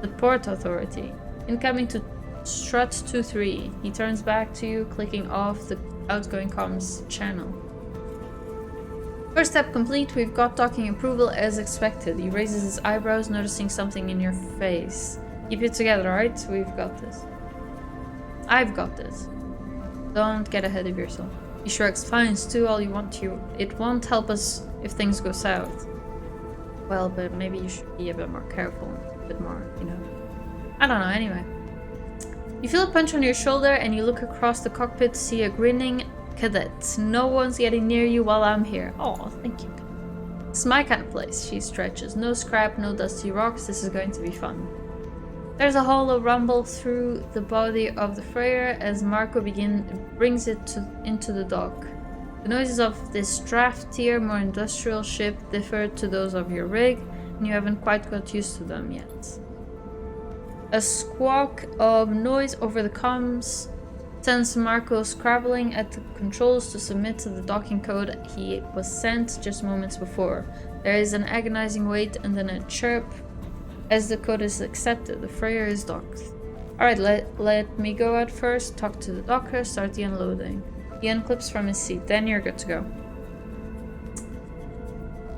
the port authority. Incoming to strut 23. He turns back to you, clicking off the outgoing comms channel. First step complete, we've got docking approval as expected. He raises his eyebrows, noticing something in your face. Keep it together, right? We've got this. I've got this. Don't get ahead of yourself. He shrugs. Fine, do all you want to. It won't help us if things go south. Well, but maybe you should be a bit more careful. A bit more, you know. I don't know, anyway. You feel a punch on your shoulder and you look across the cockpit to see a grinning cadet. No one's getting near you while I'm here. Oh, thank you. It's my kind of place. She stretches. No scrap, no dusty rocks. This is going to be fun. There's a hollow rumble through the body of the Freyr as Marko brings it into the dock. The noises of this draftier, more industrial ship differ to those of your rig, and you haven't quite got used to them yet. A squawk of noise over the comms sends Marko scrabbling at the controls to submit to the docking code he was sent just moments before. There is an agonizing wait and then a chirp as the code is accepted. The Freyr is docked. Alright, let me go out first, talk to the docker, start the unloading. He unclips from his seat, then you're good to go.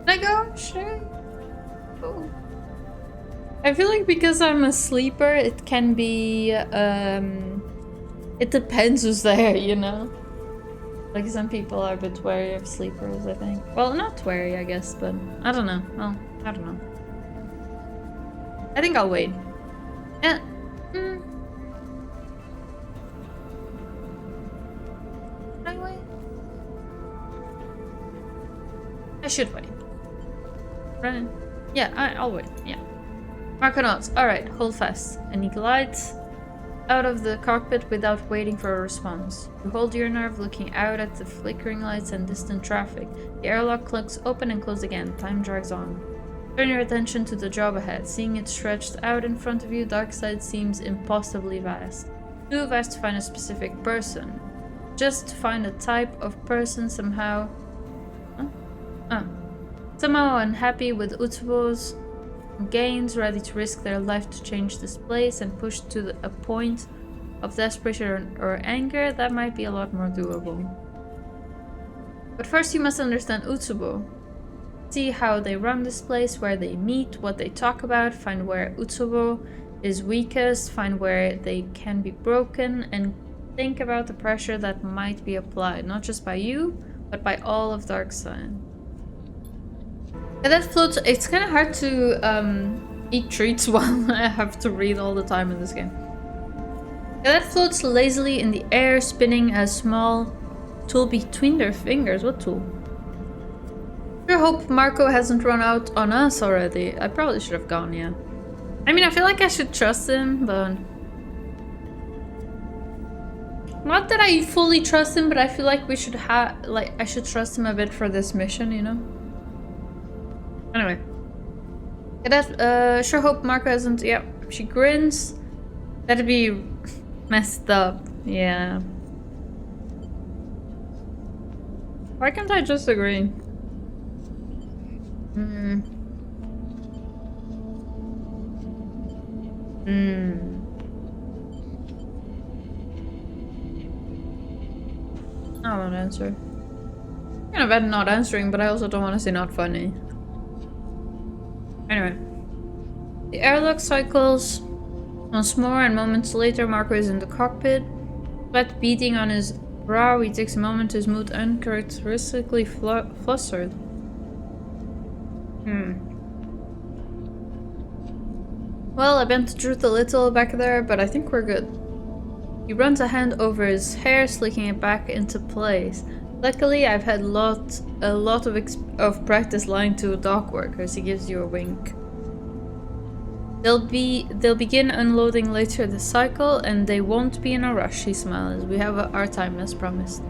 Can I go? Sure. Oh. I feel like because I'm a sleeper, it can be, it depends who's there, you know? Like some people are a bit wary of sleepers, I think. Well, not wary, I guess, but I don't know. Well, I don't know. I think I'll wait. Yeah. Can I wait? I should wait. Right? Yeah, I'll wait. Yeah. Marko nods. Alright, hold fast. And he glides out of the cockpit without waiting for a response. You hold your nerve, looking out at the flickering lights and distant traffic. The airlock clicks open and closed again. Time drags on. Turn your attention to the job ahead. Seeing it stretched out in front of you, Darkside seems impossibly vast. Too vast to find a specific person. Just to find a type of person somehow... Somehow unhappy with Utsubo's gains, ready to risk their life to change this place and push to a point of desperation or anger, that might be a lot more doable. But first you must understand Utsubo. See how they run this place, where they meet, what they talk about, find where Utsubo is weakest, find where they can be broken, and think about the pressure that might be applied, not just by you, but by all of Darkside. Yeah, that floats. It's kind of hard to eat treats while I have to read all the time in this game. Yeah, that floats lazily in the air, spinning a small tool between their fingers. What tool? I hope Marko hasn't run out on us already. I probably should have gone, yeah. I mean, I feel like I should trust him, but... Not that I fully trust him, but I feel like we should have... Like, I should trust him a bit for this mission, you know? Anyway. Sure hope Marko hasn't... Yeah, she grins. That'd be messed up. Yeah. Why can't I just agree? Hmm. I won't answer. I'm kind of bad at not answering, but I also don't want to say not funny. Anyway. The airlock cycles once more, and moments later Marko is in the cockpit. Sweat beating on his brow, he takes a moment, his mood uncharacteristically flustered. Well, I bent the truth a little back there, but I think we're good. He runs a hand over his hair, slicking it back into place. Luckily, I've had a lot of practice lying to dock workers. He gives you a wink. They'll begin unloading later this cycle, and they won't be in a rush, he smiles. We have our time as promised.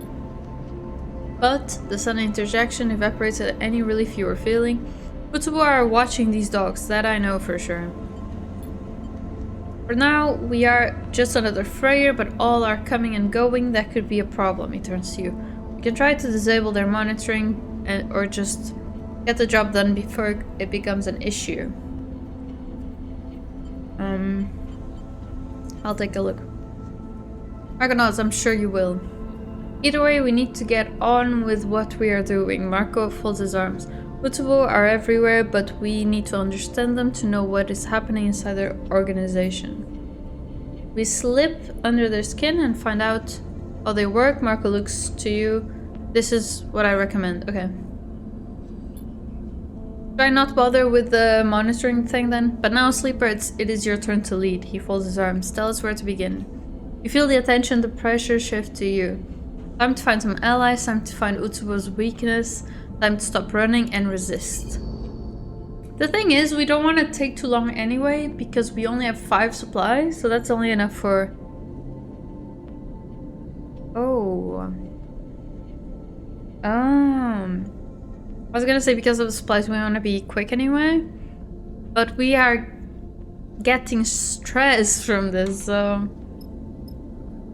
But the sudden interjection evaporated any relief you were feeling. Utsubo are watching these dogs, that I know for sure. For now, we are just another Freyr, but all are coming and going. That could be a problem, he turns to you. We can try to disable their monitoring, or just get the job done before it becomes an issue. I'll take a look. Marko nods, I'm sure you will. Either way, we need to get on with what we are doing. Marko folds his arms. Utsubo are everywhere, but we need to understand them to know what is happening inside their organization. We slip under their skin and find out how they work. Marko looks to you. This is what I recommend. Okay. Try not bother with the monitoring thing then. But now, Sleeper, it is your turn to lead. He folds his arms. Tell us where to begin. You feel the attention, the pressure shift to you. Time to find some allies, time to find Utsubo's weakness, time to stop running and resist. The thing is, we don't want to take too long anyway, because we only have 5 supplies, so that's only enough for... Oh. I was gonna say because of the supplies we want to be quick anyway, but we are getting stress from this, so...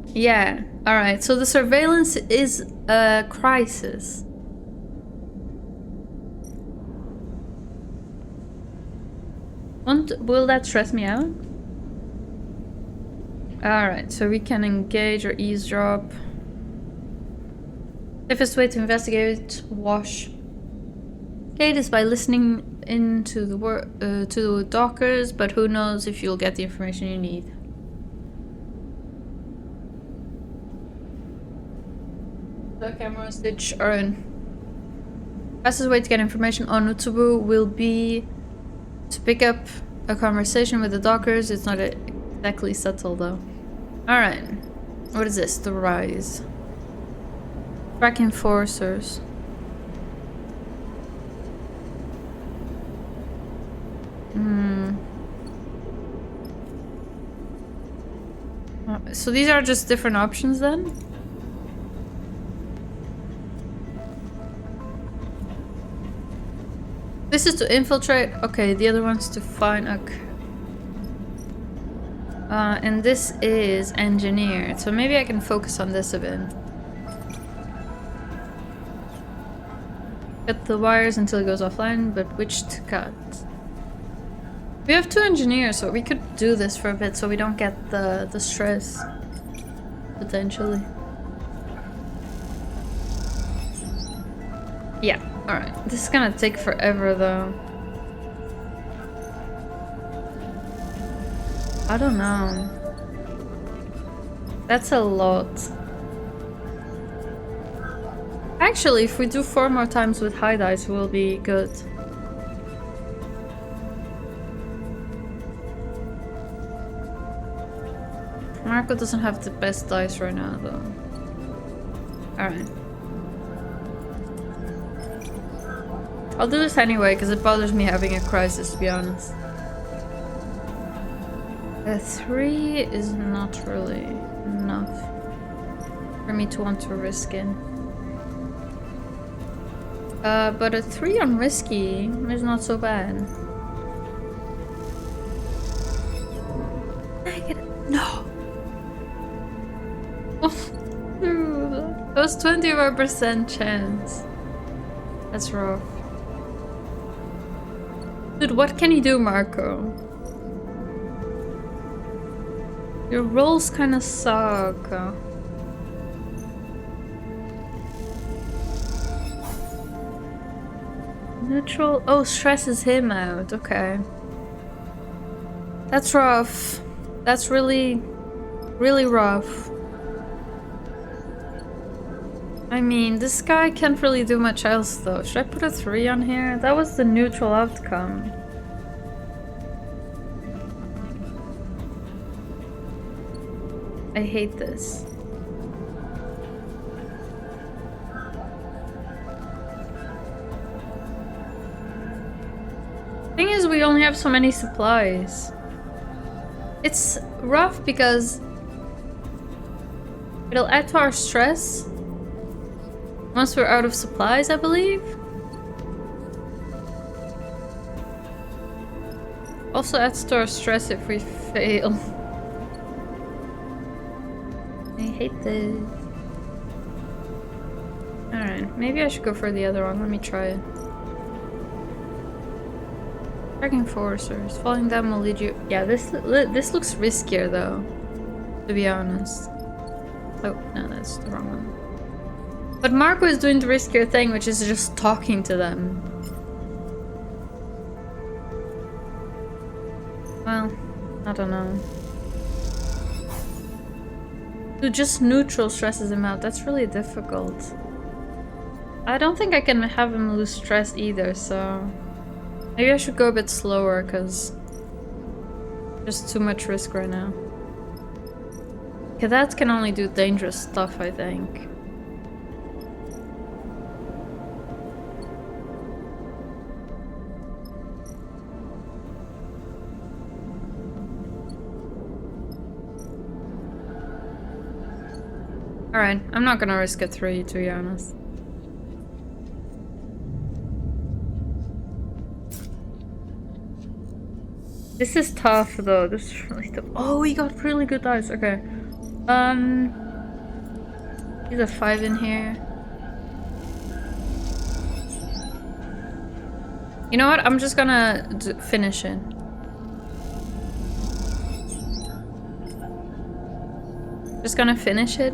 Yeah, alright, so the surveillance is a crisis. Will that stress me out? Alright, so we can engage or eavesdrop. Safest way to investigate wash gate is by listening into the dockers, but who knows if you'll get the information you need. The camera stitch are in. Fastest way to get information on Utsubo will be to pick up a conversation with the dockers. It's not exactly subtle though. Alright. What is this? The Rise. Track enforcers. So these are just different options then? This is to infiltrate. Okay, the other one's to find. Okay. And this is engineered. So maybe I can focus on this a bit. Cut the wires until it goes offline, but which to cut? We have 2 engineers, so we could do this for a bit so we don't get the stress. Potentially. Yeah, alright. This is gonna take forever though. I don't know. That's a lot. Actually, if we do 4 more times with high dice, we'll be good. Marko doesn't have the best dice right now, though. Alright. I'll do this anyway, because it bothers me having a crisis, to be honest. A 3 is not really enough for me to want to risk it. But a 3 on risky is not so bad. Negative. No! Dude, that was 25% chance. That's rough. Dude, what can you do, Marko? Your rolls kinda suck. Neutral. Oh, stresses him out. Okay. That's rough. That's really, really rough. I mean, this guy can't really do much else though. Should I put a 3 on here? That was the neutral outcome. I hate this. Thing is, we only have so many supplies. It's rough because it'll add to our stress once we're out of supplies, I believe. Also adds to our stress if we fail. I hate this. Alright, maybe I should go for the other one. Let me try it. Tracking forcers. Falling down will lead you... Yeah, this looks riskier though, to be honest. Oh, no, that's the wrong one. But Marko is doing the riskier thing, which is just talking to them. Well, I don't know. Dude, just neutral stresses him out. That's really difficult. I don't think I can have him lose stress either, so... Maybe I should go a bit slower, because... There's too much risk right now. Cadets can only do dangerous stuff, I think. Alright, I'm not gonna risk a 3, to be honest. This is tough though, this is really tough. Oh, we got really good dice, okay. There's a 5 in here. You know what, I'm just gonna finish it. Just gonna finish it.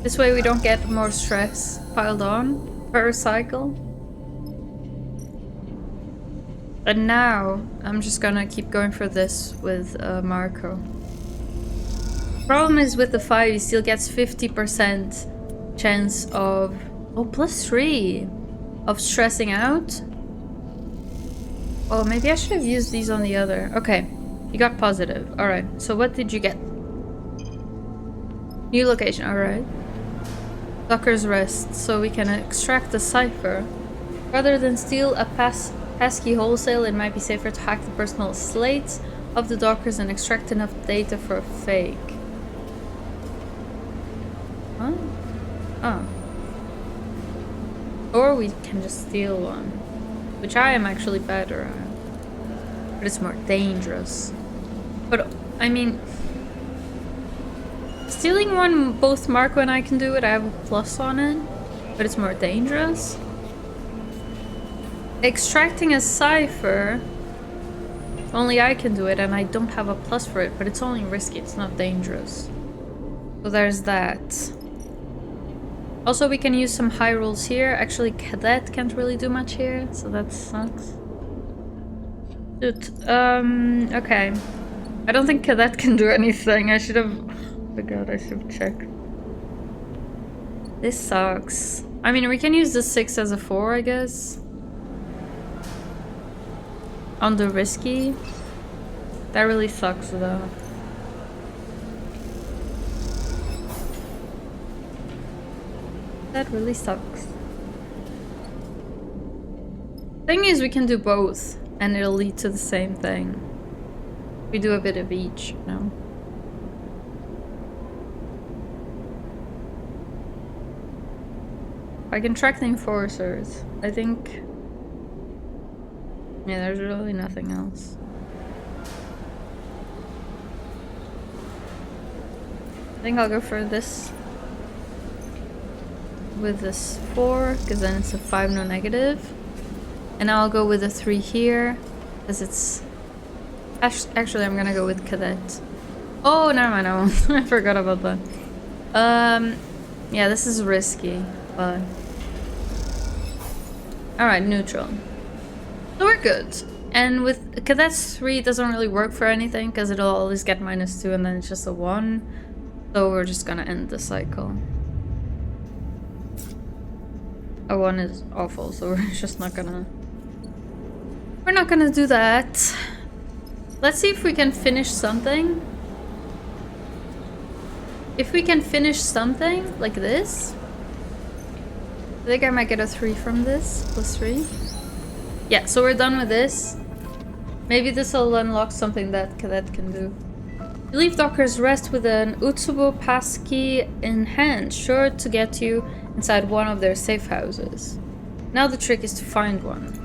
This way we don't get more stress piled on per cycle. And now I'm just gonna keep going for this with Marko. Problem is with the 5 he still gets 50% chance of... Oh, +3 of stressing out. Oh, maybe I should have used these on the other. Okay, you got positive. Alright, so what did you get? New location, alright. Docker's Rest, so we can extract the cipher. Rather than steal a pesky wholesale, it might be safer to hack the personal slates of the dockers and extract enough data for a fake. Huh? Oh. Or we can just steal one. Which I am actually better at. But it's more dangerous. But, I mean... Stealing one, both Marko and I can do it. I have a plus on it. But it's more dangerous. Extracting a cipher... Only I can do it and I don't have a plus for it. But it's only risky, it's not dangerous. So there's that. Also, we can use some high rolls here. Actually, Cadet can't really do much here, so that sucks. Dude, okay. I don't think Cadet can do anything. I should have... Oh my god, I should have checked. This sucks. I mean, we can use the 6 as a 4, I guess. On the risky. That really sucks, though. That really sucks. Thing is, we can do both, and it'll lead to the same thing. We do a bit of each, you know. I can track the enforcers. I think... Yeah, there's really nothing else. I think I'll go for this. With this 4, because then it's a 5 no negative. And now I'll go with a 3 here, because it's... Actually, I'm gonna go with cadet. Oh, never mind, I won't. I forgot about that. Yeah, this is risky, but... Alright, neutral. So we're good. And with cadets 3, it doesn't really work for anything, because it'll always get -2 and then it's just a 1. So we're just gonna end the cycle. A 1 is awful, so we're just not gonna... We're not gonna do that. Let's see if we can finish something. If we can finish something like this. I think I might get a 3 from this. +3. Yeah, so we're done with this. Maybe this will unlock something that cadet can do. You leave Docker's Rest with an Utsubo passkey in hand, sure to get you inside one of their safe houses. Now the trick is to find one.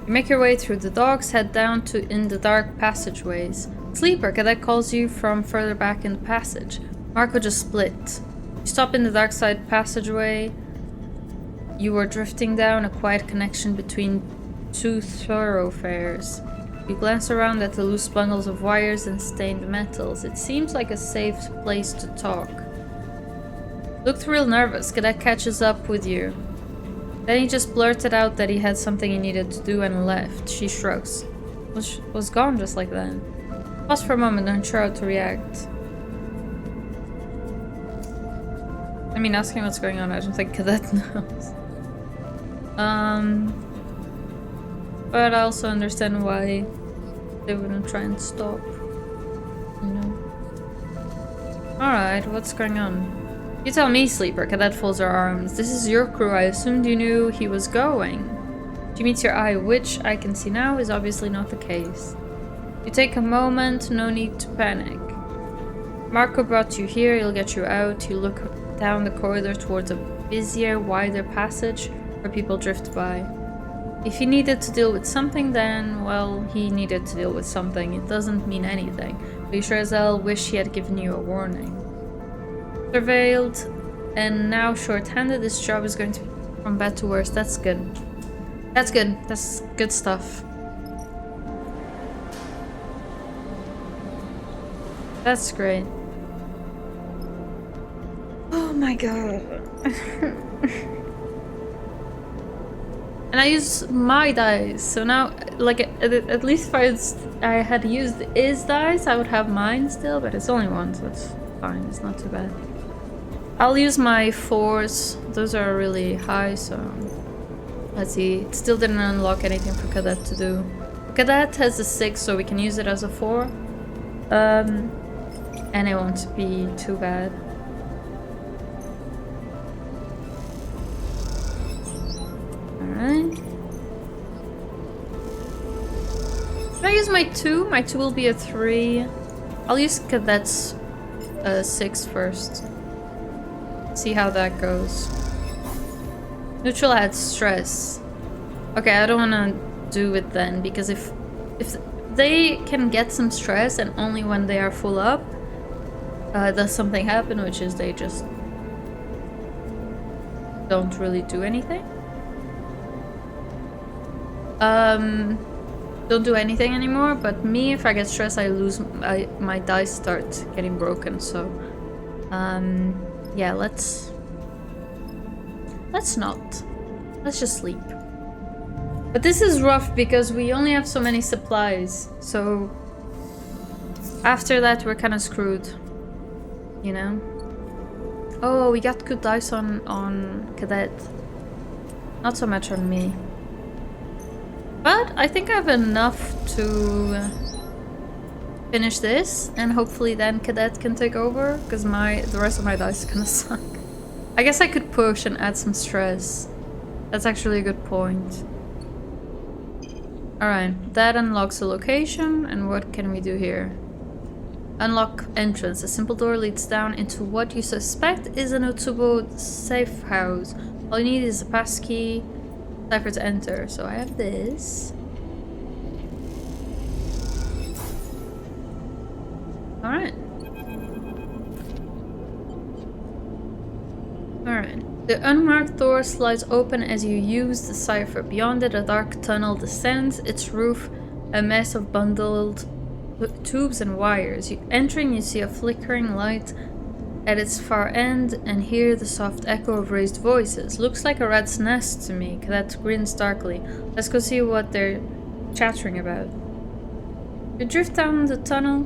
You make your way through the docks, head down to in the dark passageways. Sleeper, cadet calls you from further back in the passage. Marko just split. You stop in the dark side passageway. You were drifting down a quiet connection between 2 thoroughfares. You glance around at the loose bundles of wires and stained metals. It seems like a safe place to talk. Looked real nervous. Cadet catches up with you. Then he just blurted out that he had something he needed to do and left. She shrugs. Was gone just like that. Pause for a moment, unsure how to react. I mean, asking what's going on, I don't think Cadet knows. But I also understand why they wouldn't try and stop. You know. Alright, what's going on? You tell me, Sleeper. Cadet folds her arms. This is your crew. I assumed you knew he was going. She meets your eye, which I can see now is obviously not the case. You take a moment, no need to panic. Marko brought you here, he'll get you out. You look down the corridor towards a busier, wider passage where people drift by. If he needed to deal with something then, well, he needed to deal with something. It doesn't mean anything. But you sure as hell wish he had given you a warning. Surveilled, and now short-handed, this job is going to be from bad to worse. That's good. That's good. That's good stuff. That's great. Oh my god. And I use my dice, so now, like, at least if I had used his dice, I would have mine still, but it's only one, so it's fine, it's not too bad. I'll use my 4s, those are really high, so... Let's see, it still didn't unlock anything for Cadet to do. Cadet has a 6, so we can use it as a 4. And it won't be too bad. Alright. Can I use my 2? My 2 will be a 3. I'll use Cadet's 6 first. See how that goes. Neutral adds stress. Okay, I don't want to do it then, because if they can get some stress and only when they are full up, does something happen, which is they just don't really do anything. Don't do anything anymore, but me, if I get stressed, I lose my dice start getting broken, so yeah, let's not. Let's just sleep. But this is rough because we only have so many supplies, so after that we're kind of screwed, you know? Oh, we got good dice on Cadet. Not so much on me. But I think I have enough to finish this, and hopefully then Cadet can take over, because the rest of my dice kind of suck. I guess I could push and add some stress. That's actually a good point. Alright, that unlocks a location, and what can we do here? Unlock entrance. A simple door leads down into what you suspect is an Utsubo safe house. All you need is a passkey cipher to enter. So I have this. Alright. Alright. The unmarked door slides open as you use the cipher. Beyond it, a dark tunnel descends, its roof a mess of bundled tubes and wires. Entering, you see a flickering light at its far end and hear the soft echo of raised voices. Looks like a rat's nest to me. Cadet grins darkly. Let's go see what they're chattering about. You drift down the tunnel,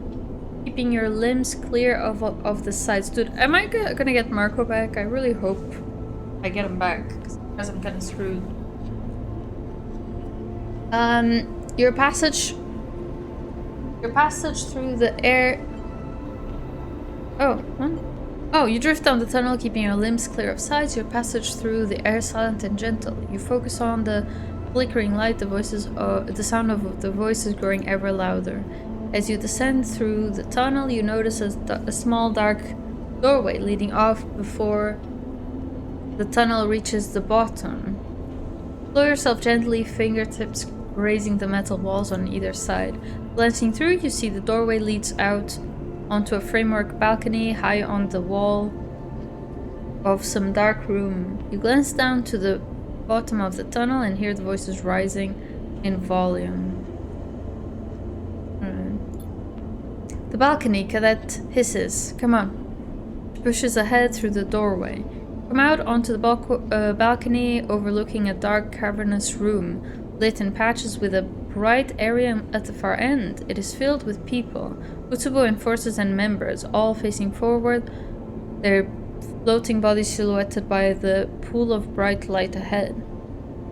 keeping your limbs clear of the sides. Dude, am I gonna get Marko back? I really hope I get him back, because I'm kind of screwed. Your passage through the air... Oh, what? Oh, you drift down the tunnel, keeping your limbs clear of sides. Your passage through the air silent and gentle. You focus on the flickering light, the sound of the voices growing ever louder. As you descend through the tunnel, you notice a small dark doorway leading off before the tunnel reaches the bottom. Slow yourself gently, fingertips grazing the metal walls on either side. Glancing through, you see the doorway leads out onto a framework balcony high on the wall of some dark room. You glance down to the bottom of the tunnel and hear the voices rising in volume. The balcony, Cadet hisses. Come on. She pushes ahead through the doorway. Come out onto the balcony overlooking a dark cavernous room, lit in patches with a bright area at the far end. It is filled with people, Utsubo enforcers and members, all facing forward, their floating bodies silhouetted by the pool of bright light ahead.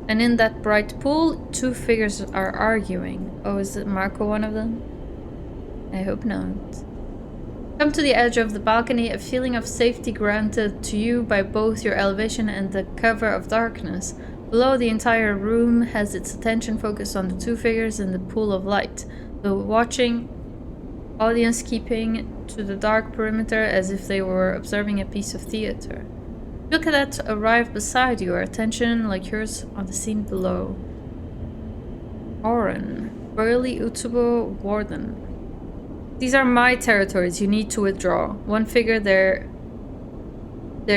And in that bright pool, two figures are arguing. Oh, is it Marko one of them? I hope not. Come to the edge of the balcony, a feeling of safety granted to you by both your elevation and the cover of darkness. Below, the entire room has its attention focused on the two figures in the pool of light, the watching audience keeping to the dark perimeter as if they were observing a piece of theater. Look at that arrive beside you, our attention like yours on the scene below. Oren, burly Utsubo warden. These are my territories, you need to withdraw. One figure, their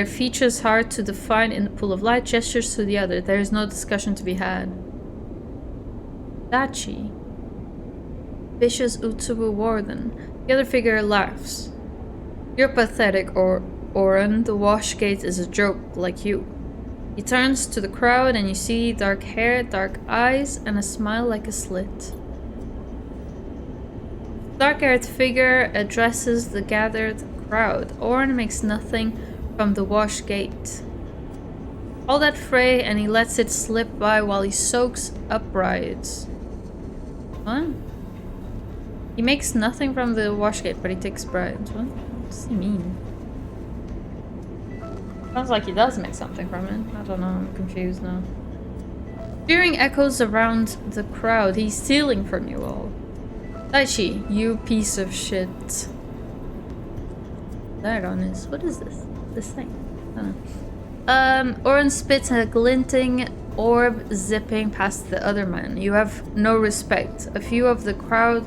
features hard to define in the pool of light, gestures to the other. There is no discussion to be had. Dachi. Vicious Utsubo warden. The other figure laughs. You're pathetic, Oren. The wash gate is a joke, like you. He turns to the crowd and you see dark hair, dark eyes, and a smile like a slit. Dark-haired figure addresses the gathered crowd. Oren makes nothing from the wash gate. All that fray and he lets it slip by while he soaks up rides. What? He makes nothing from the wash gate, but he takes brides. What does he mean? Sounds like he does make something from it. I don't know, I'm confused now. Cheering echoes around the crowd. He's stealing from you all. Daichi, you piece of shit. Dragon is... What is this? This thing? I don't know. Oren spits a glinting orb zipping past the other man. You have no respect. A few of the crowd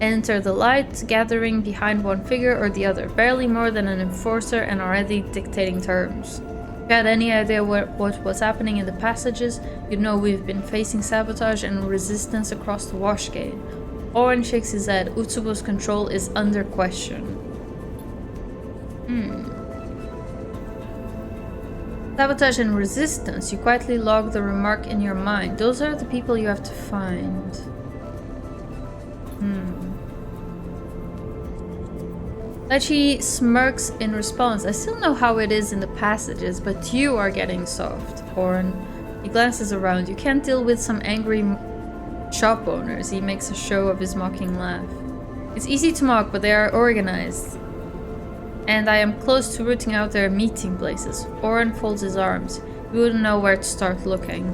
enter the light, gathering behind one figure or the other. Barely more than an enforcer and already dictating terms. If you had any idea what was happening in the passages, you'd know we've been facing sabotage and resistance across the wash gate. Oren shakes his head. Utsubo's control is under question. Sabotage and resistance. You quietly log the remark in your mind. Those are the people you have to find. Daichi smirks in response. I still know how it is in the passages, but you are getting soft, Oren. He glances around. You can't deal with some angry shop owners. He makes a show of his mocking laugh. It's easy to mock, but they are organized. And I am close to rooting out their meeting places. Oren folds his arms. You wouldn't know where to start looking.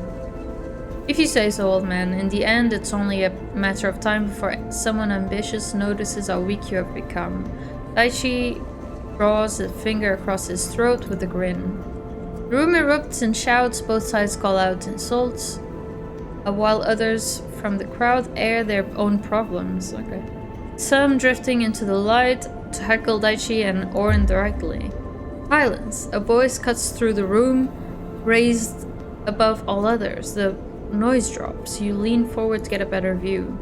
If you say so, old man. In the end, it's only a matter of time before someone ambitious notices how weak you have become. Daichi draws a finger across his throat with a grin. The room erupts in shouts, both sides call out insults, while others from the crowd air their own problems. Okay. Some drifting into the light to heckle Daichi and Orin directly. Silence. A voice cuts through the room, raised above all others. The noise drops. You lean forward to get a better view.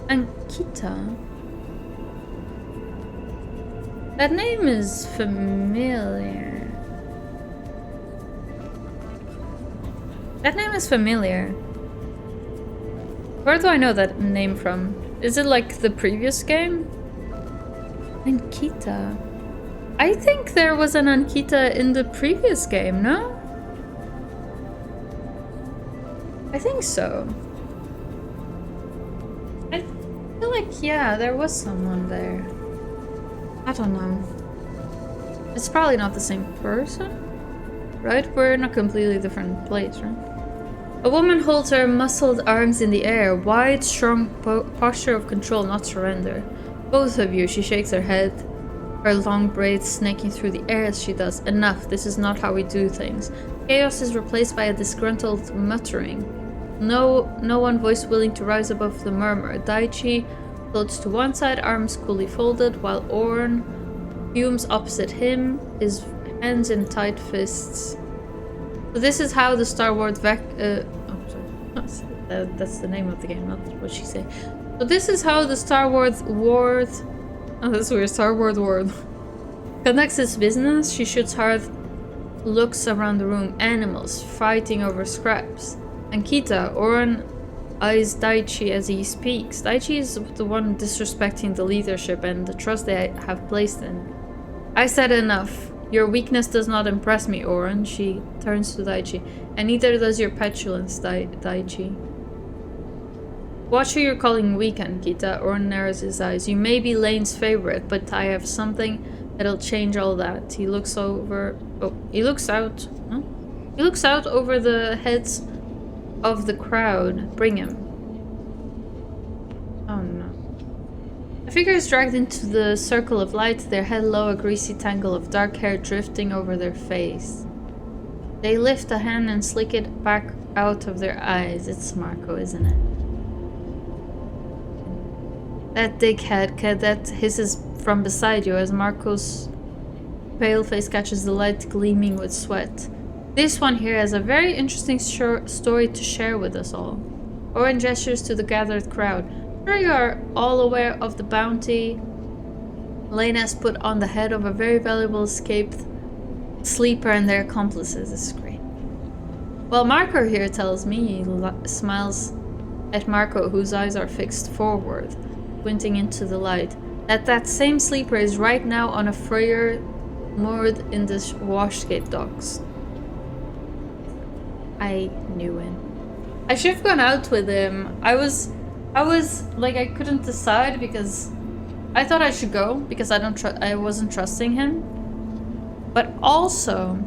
Ankita? That name is familiar. That name is familiar. Where do I know that name from? Is it like the previous game? Ankita. I think there was an Ankita in the previous game, no? I think so. I feel like, yeah, there was someone there. I don't know. It's probably not the same person, right? We're in a completely different place, right? A woman holds her muscled arms in the air, wide, strong posture of control, not surrender. Both of you, she shakes her head, her long braids snaking through the air as she does. Enough, this is not how we do things. Chaos is replaced by a disgruntled muttering. No one voice willing to rise above the murmur. Daichi floats to one side, arms coolly folded, while Orin fumes opposite him, his hands in tight fists. So this is how the Starward Vector... that's the name of the game, not what she say. So this is how the Starward Ward... Oh, that's weird. Starward Ward conducts its business. She shoots hard looks around the room. Animals fighting over scraps. Ankita, Orin eyes Daichi as he speaks. Daichi is the one disrespecting the leadership and the trust they have placed in. I said enough. Your weakness does not impress me, Orin. She turns to Daichi. And neither does your petulance, Daichi. Watch who you're calling weak, Ankita. Orin narrows his eyes. You may be Lane's favorite, but I have something that'll change all that. He looks over... Oh, he looks out. Huh? He looks out over the heads of the crowd. Bring him. Oh no. A figure is dragged into the circle of light, their head low, a greasy tangle of dark hair drifting over their face. They lift a hand and slick it back out of their eyes. It's Marko, isn't it? That dickhead cadet hisses from beside you as Marko's pale face catches the light gleaming with sweat. This one here has a very interesting story to share with us all. Orin gestures to the gathered crowd. Sure, you are all aware of the bounty Lane has put on the head of a very valuable escaped sleeper and their accomplices. This is great. Well, Marko here tells me, he smiles at Marko, whose eyes are fixed forward, squinting into the light, that same sleeper is right now on a freighter moored in the Washgate docks. I knew it. I should have gone out with him. I was like, I couldn't decide because I thought I should go because I wasn't trusting him. But also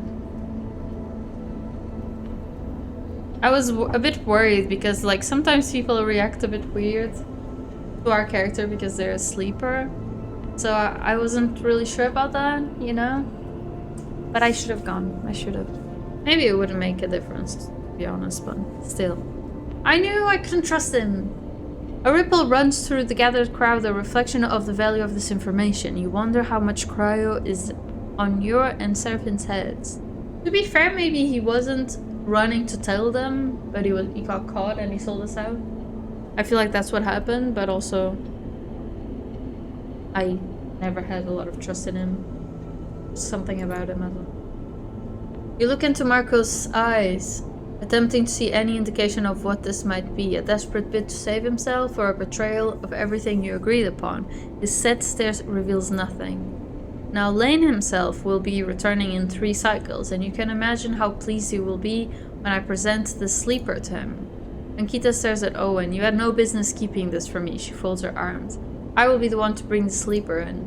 I was a bit worried because like sometimes people react a bit weird to our character because they're a sleeper. So I wasn't really sure about that, you know? But I should have gone. I should have. Maybe it wouldn't make a difference, to be honest, but still. I knew I couldn't trust him. A ripple runs through the gathered crowd, a reflection of the value of this information. You wonder how much cryo is on your and Seraphine's heads. To be fair, maybe he wasn't running to tell them, but he got caught and he sold us out. I feel like that's what happened, but also I never had a lot of trust in him. Something about him, I don't know. You look into Marko's eyes, attempting to see any indication of what this might be. A desperate bid to save himself or a betrayal of everything you agreed upon. His set stare reveals nothing. Now Lane himself will be returning in 3 cycles, and you can imagine how pleased he will be when I present the sleeper to him. Ankita stares at Owen. You had no business keeping this from me. She folds her arms. I will be the one to bring the sleeper in.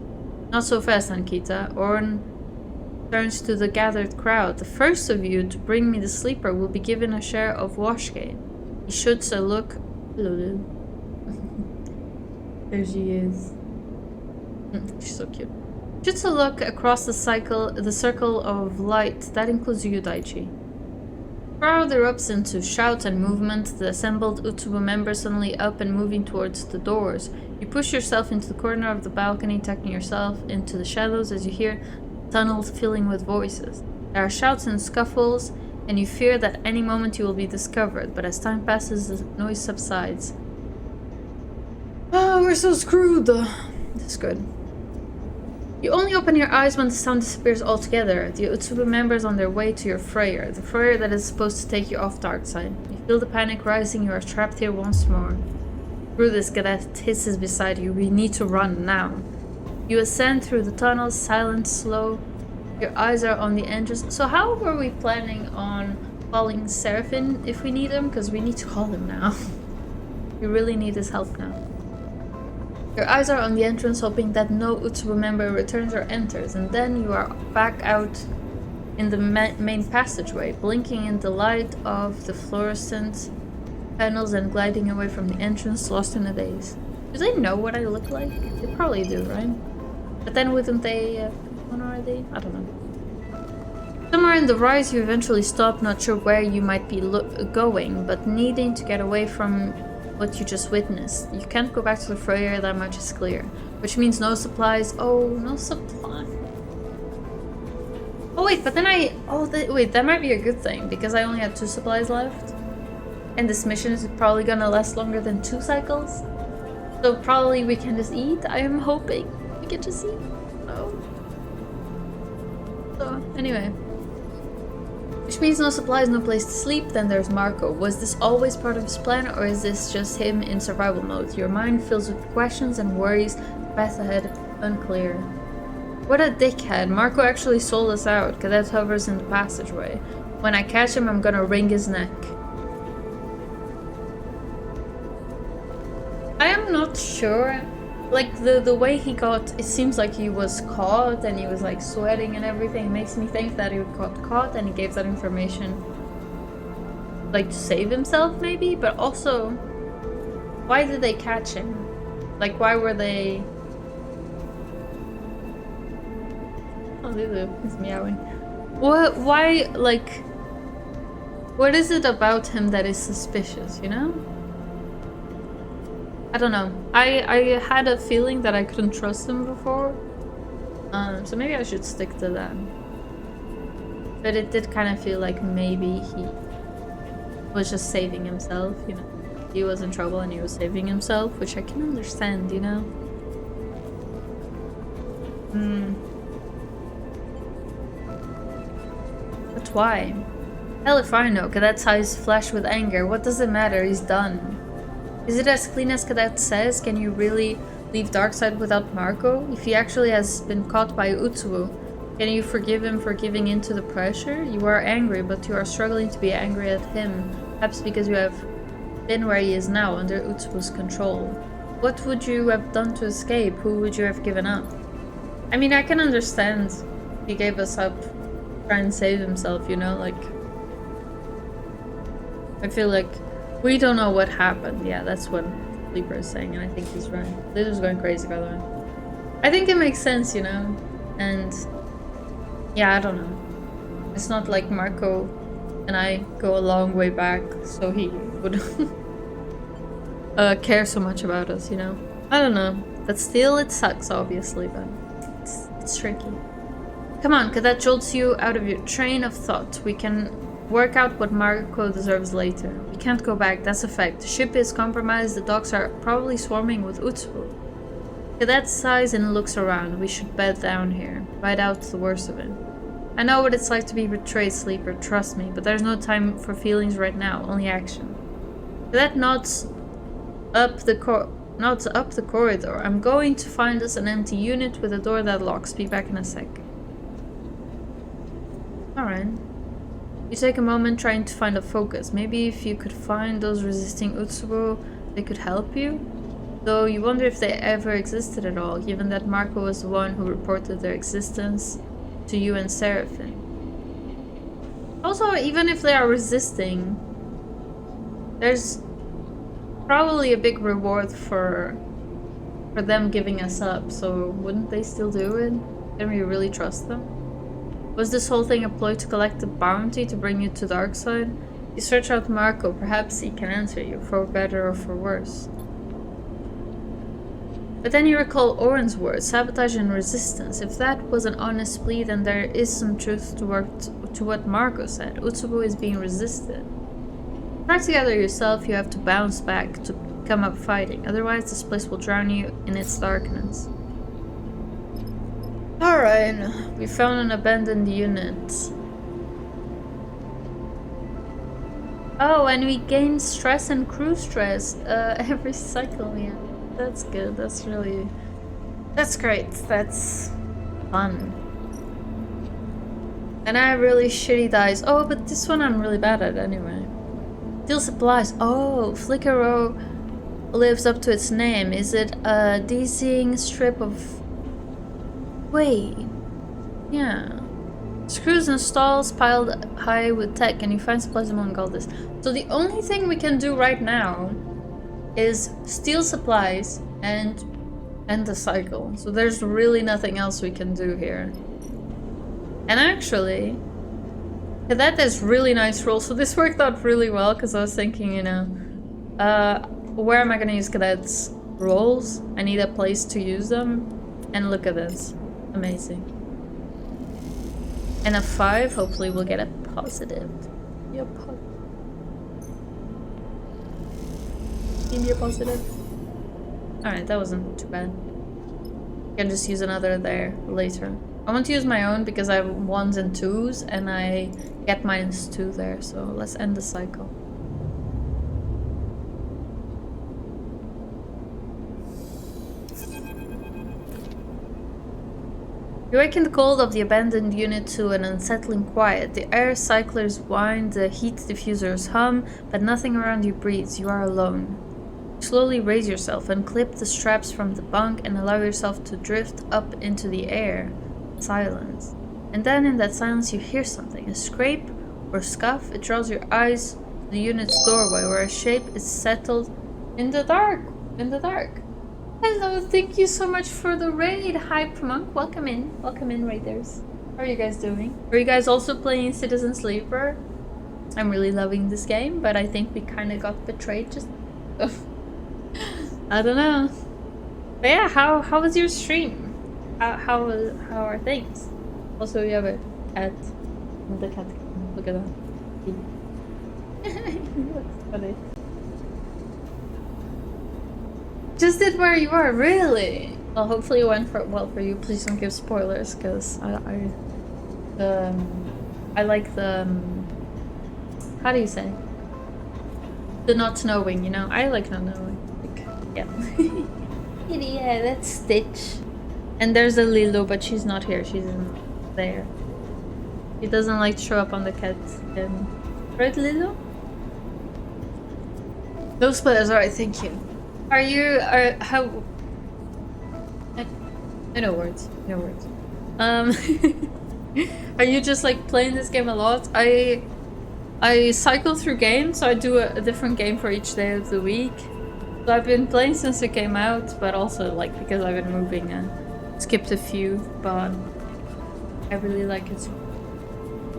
Not so fast, Ankita. Orin turns to the gathered crowd. The first of you to bring me the sleeper will be given a share of Washgate. He shoots a look. Hello. There she is. She's so cute. Shoots a look across the circle of light. That includes you, Daichi. Crowd erupts into shout and movement. The assembled Utsubo members suddenly up and moving towards the doors. You push yourself into the corner of the balcony, tucking yourself into the shadows as you hear tunnels filling with voices. There are shouts and scuffles, and you fear that any moment you will be discovered, but as time passes, the noise subsides. Oh, we're so screwed. That's good. You only open your eyes when the sound disappears altogether. The Utsubo members on their way to your Freyr, the Freyr that is supposed to take you off dark side. You feel the panic rising, you are trapped here once more. Through this, cadet hisses beside you. We need to run now. You ascend through the tunnels, silent, slow. Your eyes are on the entrance. So how were we planning on calling Seraphim if we need him? Because we need to call him now. We really need his help now. Your eyes are on the entrance, hoping that no Utsubo member returns or enters, and then you are back out in the main passageway, blinking in the light of the fluorescent panels and gliding away from the entrance, lost in a daze. Do they know what I look like? They probably do, right? But then wouldn't they know already? I don't know. Somewhere in the rise you eventually stop, not sure where you might be going, but needing to get away from what you just witnessed. You can't go back to the Freyr, that much is clear. Which means no supplies. Oh, no supply. Oh wait, but then wait, that might be a good thing, because I only had 2 supplies left. And this mission is probably gonna last longer than 2 cycles. So probably we can just eat. I am hoping we can just eat. Oh. So, anyway. Which means no supplies, no place to sleep. Then there's Marko. Was this always part of his plan, or is this just him in survival mode? Your mind fills with questions and worries. The path ahead, unclear. What a dickhead. Marko actually sold us out. Cadet hovers in the passageway. When I catch him, I'm gonna wring his neck. I am not sure. Like, the way he got, it seems like he was caught and he was like sweating and everything. It makes me think that he got caught and he gave that information like to save himself maybe, but also why did they catch him? Like, why were they... Oh, Lulu is meowing. Why, like, what is it about him that is suspicious, you know? I don't know. I had a feeling that I couldn't trust him before. So maybe I should stick to that. But it did kind of feel like maybe he was just saving himself, you know. He was in trouble and he was saving himself, which I can understand, you know. But why? Hell if I know. Cadet's eyes flash with anger. What does it matter? He's done. Is it as clean as Cadet says? Can you really leave Darkside without Marko? If he actually has been caught by Utsubo, can you forgive him for giving in to the pressure? You are angry, but you are struggling to be angry at him. Perhaps because you have been where he is now, under Utsubo's control. What would you have done to escape? Who would you have given up? I mean, I can understand he gave us up trying to save himself, you know, like... I feel like we don't know what happened. Yeah, that's what Sleeper is saying, and I think he's right. Lulu's going crazy, by the way. I think it makes sense, you know? And... yeah, I don't know. It's not like Marko and I go a long way back, so he would care so much about us, you know? I don't know. But still, it sucks, obviously, but it's tricky. Come on, Cadet jolts you out of your train of thought. We can work out what Marko deserves later. We can't go back, that's a fact. The ship is compromised, the docks are probably swarming with Utsubo. Cadet sighs and looks around. We should bed down here. Ride out the worst of it. I know what it's like to be betrayed, Sleeper, trust me, but there's no time for feelings right now, only action. Cadet nods up the corridor. I'm going to find us an empty unit with a door that locks. Be back in a sec. Alright. You take a moment trying to find a focus. Maybe if you could find those resisting Utsubo, they could help you? Though you wonder if they ever existed at all, given that Marko was the one who reported their existence to you and Seraphim. Also, even if they are resisting, There's probably a big reward for them giving us up, so wouldn't they still do it? Can we really trust them? Was this whole thing a ploy to collect the bounty to bring you to Darkside? You search out Marko, perhaps he can answer you, for better or for worse. But then you recall Oren's words, sabotage and resistance. If that was an honest plea, then there is some truth to what Marko said. Utsubo is being resisted. Try together yourself, you have to bounce back to come up fighting, otherwise this place will drown you in its darkness. Alright, we found an abandoned unit. Oh, and we gain stress and crew stress every cycle, yeah. That's good, that's great, that's fun. And I have really shitty dice. Oh, but this one I'm really bad at anyway. Steal supplies. Oh, Flickero lives up to its name. Is it a dizzying strip of... Wait. Yeah. Screws and stalls piled high with tech, and you find supplies among all this. So the only thing we can do right now is steal supplies and end the cycle. So there's really nothing else we can do here. And actually, that is really nice roll. So this worked out really well because I was thinking, you know, where am I going to use cadets rolls? I need a place to use them. And look at this. Amazing. And a 5, hopefully we'll get a positive. Yep. Give me a positive. Alright, that wasn't too bad. I can just use another there later. I want to use my own because I have 1s and 2s and I get -2 there, so let's end the cycle. You wake in the cold of the abandoned unit to an unsettling quiet. The air cyclers whine, the heat diffusers hum, but nothing around you breathes. You are alone. Slowly raise yourself, unclip the straps from the bunk and allow yourself to drift up into the air. Silence. And then in that silence you hear something. A scrape or scuff. It draws your eyes to the unit's doorway where a shape is settled in the dark. Hello, thank you so much for the raid, Hype Monk. Welcome in, raiders. How are you guys doing? Are you guys also playing Citizen Sleeper? I'm really loving this game, but I think we kind of got betrayed. Just, I don't know. But yeah, how was your stream? How are things? Also, you have a cat. The cat. Look at that. That's funny. Just did where you are, really? Well, hopefully it went well for you. Please don't give spoilers, because I like the how do you say? The not knowing, you know? I like not knowing. Like, yeah. Yeah, that's Stitch. And there's a Lilo, but she's not here. She's in there. She doesn't like to show up on the cat. Right, Lilo? No spoilers, alright, thank you. How... No words. Are you just like playing this game a lot? I cycle through games, so I do a different game for each day of the week. So I've been playing since it came out, but also like because I've been moving and skipped a few, but I really like it.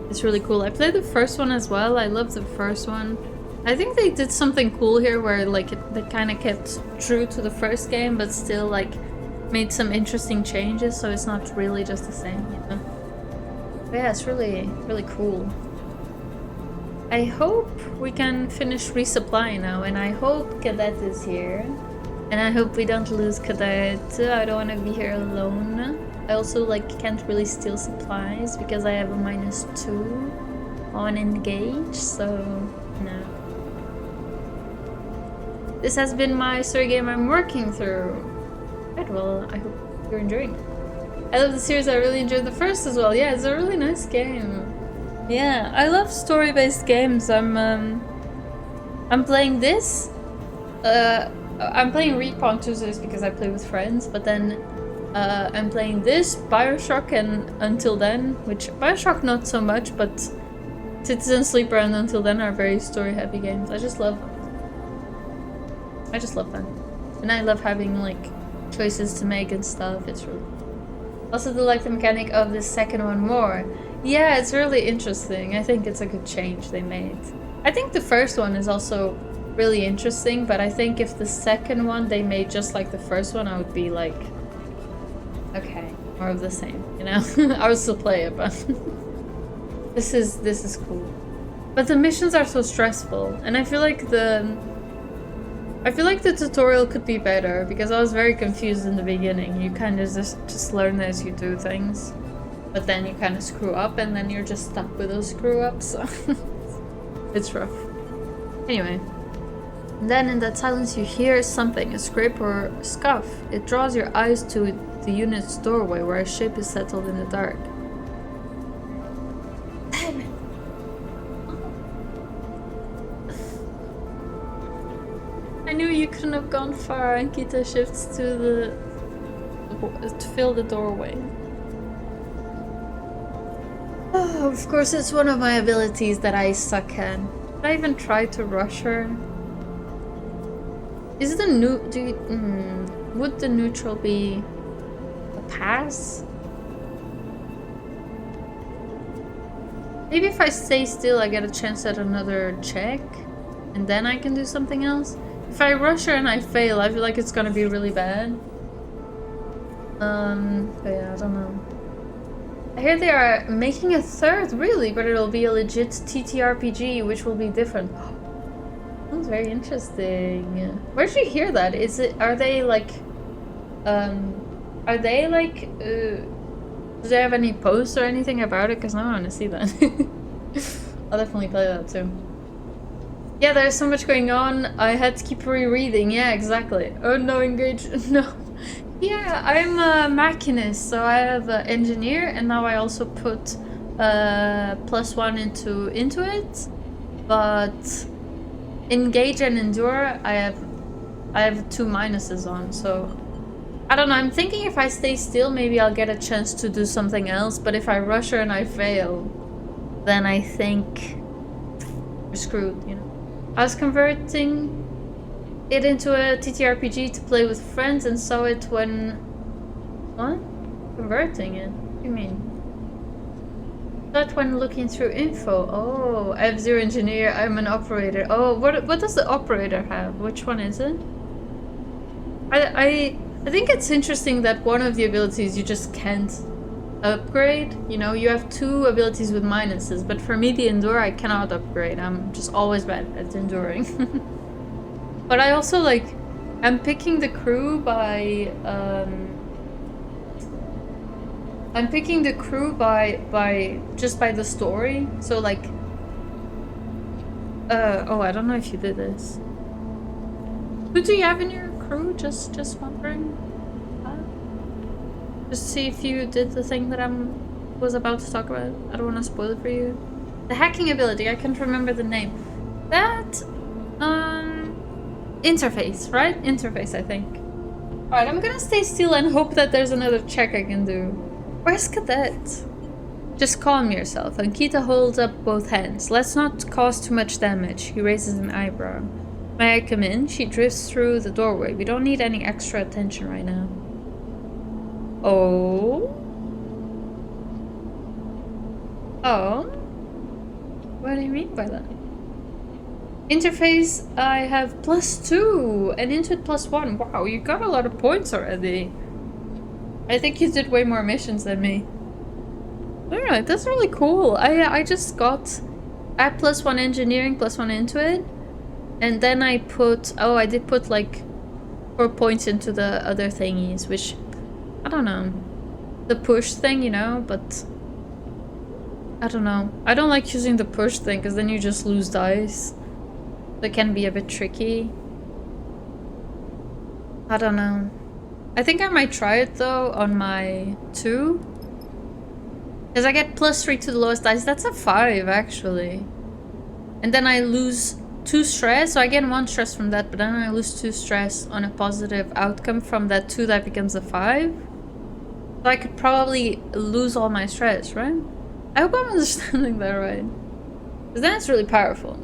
It's really cool. I played the first one as well. I love the first one. I think they did something cool here where like they kind of kept true to the first game, but still like made some interesting changes, so it's not really just the same, you know? But yeah, it's really cool. I hope we can finish resupply now, and I hope Cadet is here. And I hope we don't lose Cadet. I don't want to be here alone. I also like can't really steal supplies because I have a -2 on engage, so no. This has been my story game I'm working through. Right, well, I hope you're enjoying it. I love the series, I really enjoyed the first as well. Yeah, it's a really nice game. Yeah, I love story-based games. I'm playing this. I'm playing Respawn Tuesdays because I play with friends, but then I'm playing this, Bioshock, and Until Then, which Bioshock not so much, but Citizen Sleeper and Until Then are very story-heavy games. I just love them. I just love that. And I love having like choices to make and stuff. It's really... Also do like the mechanic of the second one more. Yeah, it's really interesting. I think it's a good change they made. I think the first one is also really interesting, but I think if the second one they made just like the first one, I would be like, okay, more of the same, you know? I would still play it, but this is cool. But the missions are so stressful, and I feel like the tutorial could be better because I was very confused in the beginning. You kind of just learn as you do things, but then you kind of screw up, and then you're just stuck with those screw ups. So it's rough. Anyway, and then in that silence you hear something, a scrape or scuff. It draws your eyes to the unit's doorway where a ship is settled in the dark. Damn it. I knew you couldn't have gone far, and Kita shifts to fill the doorway. Oh, of course, it's one of my abilities that I suck at. Did I even try to rush her? Is it a new? Would the neutral be a pass? Maybe if I stay still, I get a chance at another check, and then I can do something else. If I rush her and I fail, I feel like it's gonna be really bad. But yeah, I don't know. I hear they are making a third, really, but it'll be a legit TTRPG, which will be different. Sounds very interesting. Where'd you hear that? Are they like, do they have any posts or anything about it? Because now I want to see that. I'll definitely play that too. Yeah, there's so much going on. I had to keep rereading. Yeah, exactly. Oh no, engage. No. Yeah, I'm a machinist, so I have an engineer, and now I also put +1 into it. But engage and endure, I have 2 minuses on. So I don't know. I'm thinking if I stay still, maybe I'll get a chance to do something else. But if I rush her and I fail, then I think we're screwed. You know. I was converting it into a TTRPG to play with friends and saw it when... What? Converting it? What do you mean? Saw it when looking through info. Oh, I have 0 engineer, I'm an operator. Oh, what does the operator have? Which one is it? I think it's interesting that one of the abilities you just can't upgrade. You know, you have 2 abilities with minuses, but for me the endure I cannot upgrade. I'm just always bad at enduring. But I also like, I'm picking the crew by just by the story. So like, oh, I don't know if you did this. Who do you have in your crew? Just wondering. Just see if you did the thing that I was about to talk about. I don't want to spoil it for you. The hacking ability, I can't remember the name. That, interface, right? Interface, I think. Alright, I'm gonna stay still and hope that there's another check I can do. Where's Cadet? Just calm yourself. And Kita holds up both hands. Let's not cause too much damage. He raises an eyebrow. May I come in? She drifts through the doorway. We don't need any extra attention right now. Oh? Oh? What do you mean by that? Interface, I have +2 and Intuit +1. Wow, you got a lot of points already. I think you did way more missions than me. Alright, that's really cool. I just got... I have +1 engineering, +1 Intuit. And then I put... Oh, I did put like 4 points into the other thingies, which... I don't know. The push thing, you know, but... I don't know. I don't like using the push thing, because then you just lose dice. That can be a bit tricky. I don't know. I think I might try it though on my 2. Because I get +3 to the lowest dice. That's a 5 actually. And then I lose 2 stress. So I get 1 stress from that, but then I lose 2 stress on a positive outcome from that 2 that becomes a 5. So I could probably lose all my stress, right? I hope I'm understanding that right. Because then it's really powerful.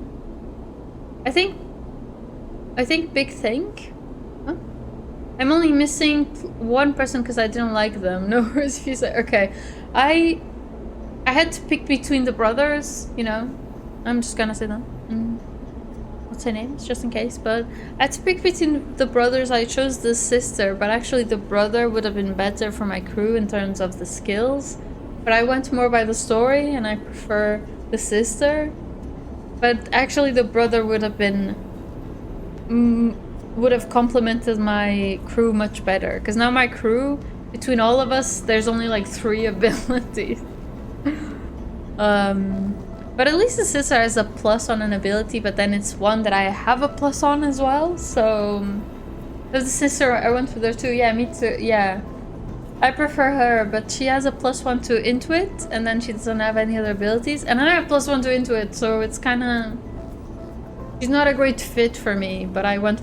I think I think big thing. Huh? I'm only missing one person because I didn't like them. No worries if you say. Okay, I had to pick between the brothers. You know, I'm just gonna say that. What's her name? Just in case. But I had to pick between the brothers. I chose the sister, but actually the brother would have been better for my crew in terms of the skills. But I went more by the story, and I prefer the sister. But actually, the brother would have been would have complemented my crew much better. Because now my crew, between all of us, there's only like 3 abilities. But at least the sister has a plus on an ability, but then it's one that I have a plus on as well. So there's the sister, I went for there too. Yeah, me too. Yeah, I prefer her, but she has a +1 to Intuit, and then she doesn't have any other abilities, and I have +1 to Intuit, so it's kind of, she's not a great fit for me. But I went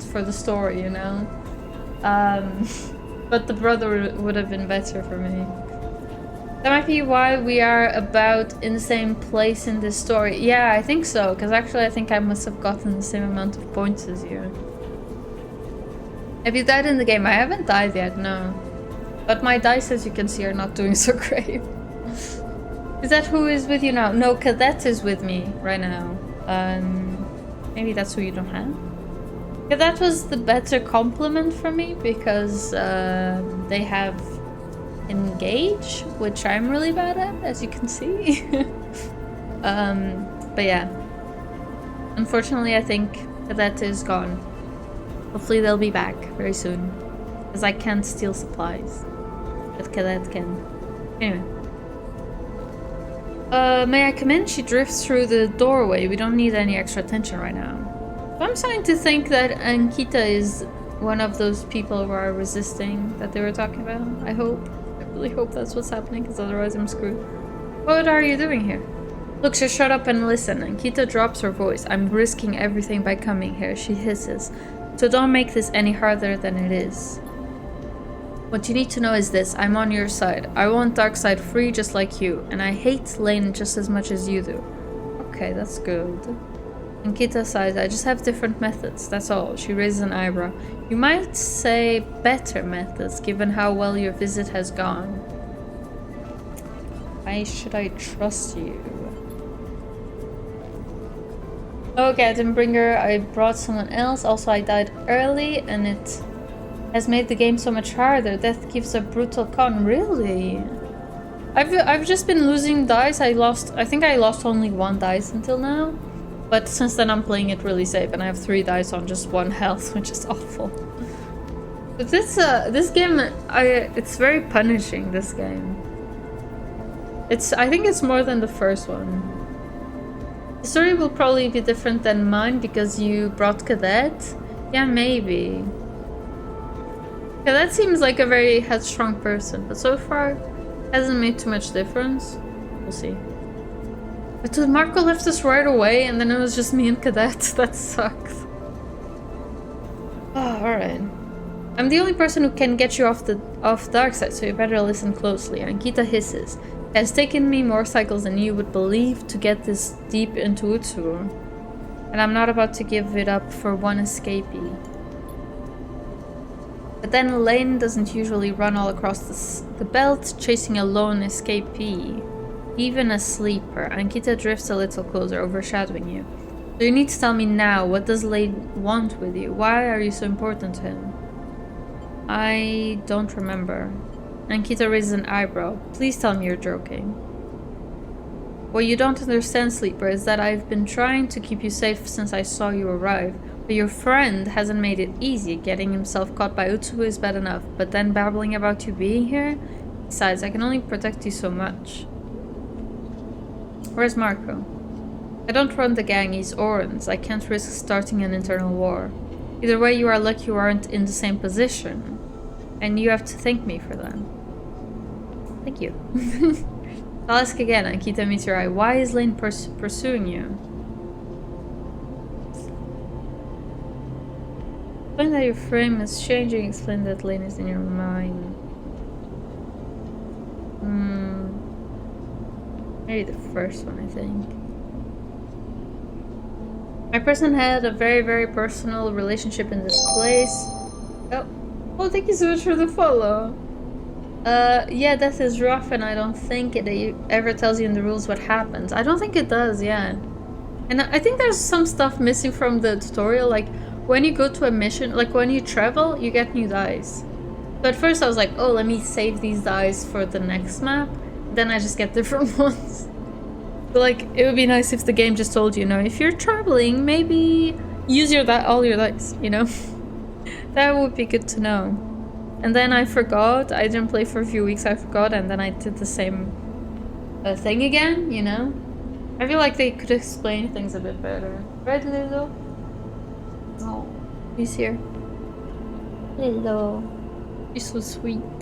for the story, you know. But the brother would have been better for me. That might be why we are about in the same place in this story. Yeah, I think so, because actually I think I must have gotten the same amount of points as you. Have you died in the game? I haven't died yet, no. But my dice, as you can see, are not doing so great. Is that who is with you now? No, Cadet is with me right now. Maybe that's who you don't have? Cadet was the better compliment for me, because they have Engage, which I'm really bad at, as you can see. But yeah, unfortunately I think Cadet is gone. Hopefully they'll be back very soon, because I can't steal supplies, but Cadet can. Anyway, may I come in? She drifts through the doorway. We don't need any extra attention right now. So I'm starting to think that Ankita is one of those people who are resisting that they were talking about. I hope. I really hope that's what's happening, because otherwise I'm screwed. What are you doing here? Look, just shut up and listen. Ankita drops her voice. I'm risking everything by coming here, she hisses. So don't make this any harder than it is. What you need to know is this. I'm on your side. I want Darkseid free just like you. And I hate Lane just as much as you do. Okay, that's good. Ankita sighs. I just have different methods, that's all. She raises an eyebrow. You might say better methods, given how well your visit has gone. Why should I trust you? Okay, I didn't bring her. I brought someone else. Also, I died early, and it has made the game so much harder. Death gives a brutal con. Really? I've just been losing dice. I think I lost only 1 dice until now. But since then I'm playing it really safe, and I have 3 dice on just 1 health, which is awful. But this game, it's very punishing, this game. I think it's more than the first one. The story will probably be different than mine because you brought Cadet. Yeah, maybe. Cadet seems like a very headstrong person, but so far hasn't made too much difference. We'll see. But dude, Marko left us right away, and then it was just me and Cadet. That sucks. Oh, alright. I'm the only person who can get you off Darkseid, so you better listen closely. Ankita hisses. It has taken me more cycles than you would believe to get this deep into Utsuru. And I'm not about to give it up for one escapee. But then Lane doesn't usually run all across the belt, chasing a lone escapee. Even a sleeper. Ankita drifts a little closer, overshadowing you. So you need to tell me now, what does Lane want with you? Why are you so important to him? I don't remember. Ankita raises an eyebrow. Please tell me you're joking. What you don't understand, Sleeper, is that I've been trying to keep you safe since I saw you arrive. But your friend hasn't made it easy. Getting himself caught by Utsuhu is bad enough. But then babbling about you being here? Besides, I can only protect you so much. Where's Marko? I don't run the gang, he's Oren's. I can't risk starting an internal war. Either way, you are lucky you aren't in the same position. And you have to thank me for that. Thank you. I'll ask again, Ankita meets your eye. Why is Lane pursuing you? Explain that your frame is changing. Explain that Lane is in your mind. Maybe the first one, I think. My person had a very, very personal relationship in this place. Oh, oh, thank you so much for the follow. Yeah, death is rough, and I don't think it ever tells you in the rules what happens. I don't think it does, yeah. And I think there's some stuff missing from the tutorial, like when you go to a mission, like when you travel, you get new dice. So at first I was like, oh, let me save these dice for the next map. Then I just get different ones. So like, it would be nice if the game just told you, if you're traveling, maybe use all your dice, That would be good to know. And then I forgot, I didn't play for a few weeks, I forgot, and then I did the same thing again, I feel like they could explain things a bit better. Right, Lilo? Oh, he's here. Hello. She's so sweet.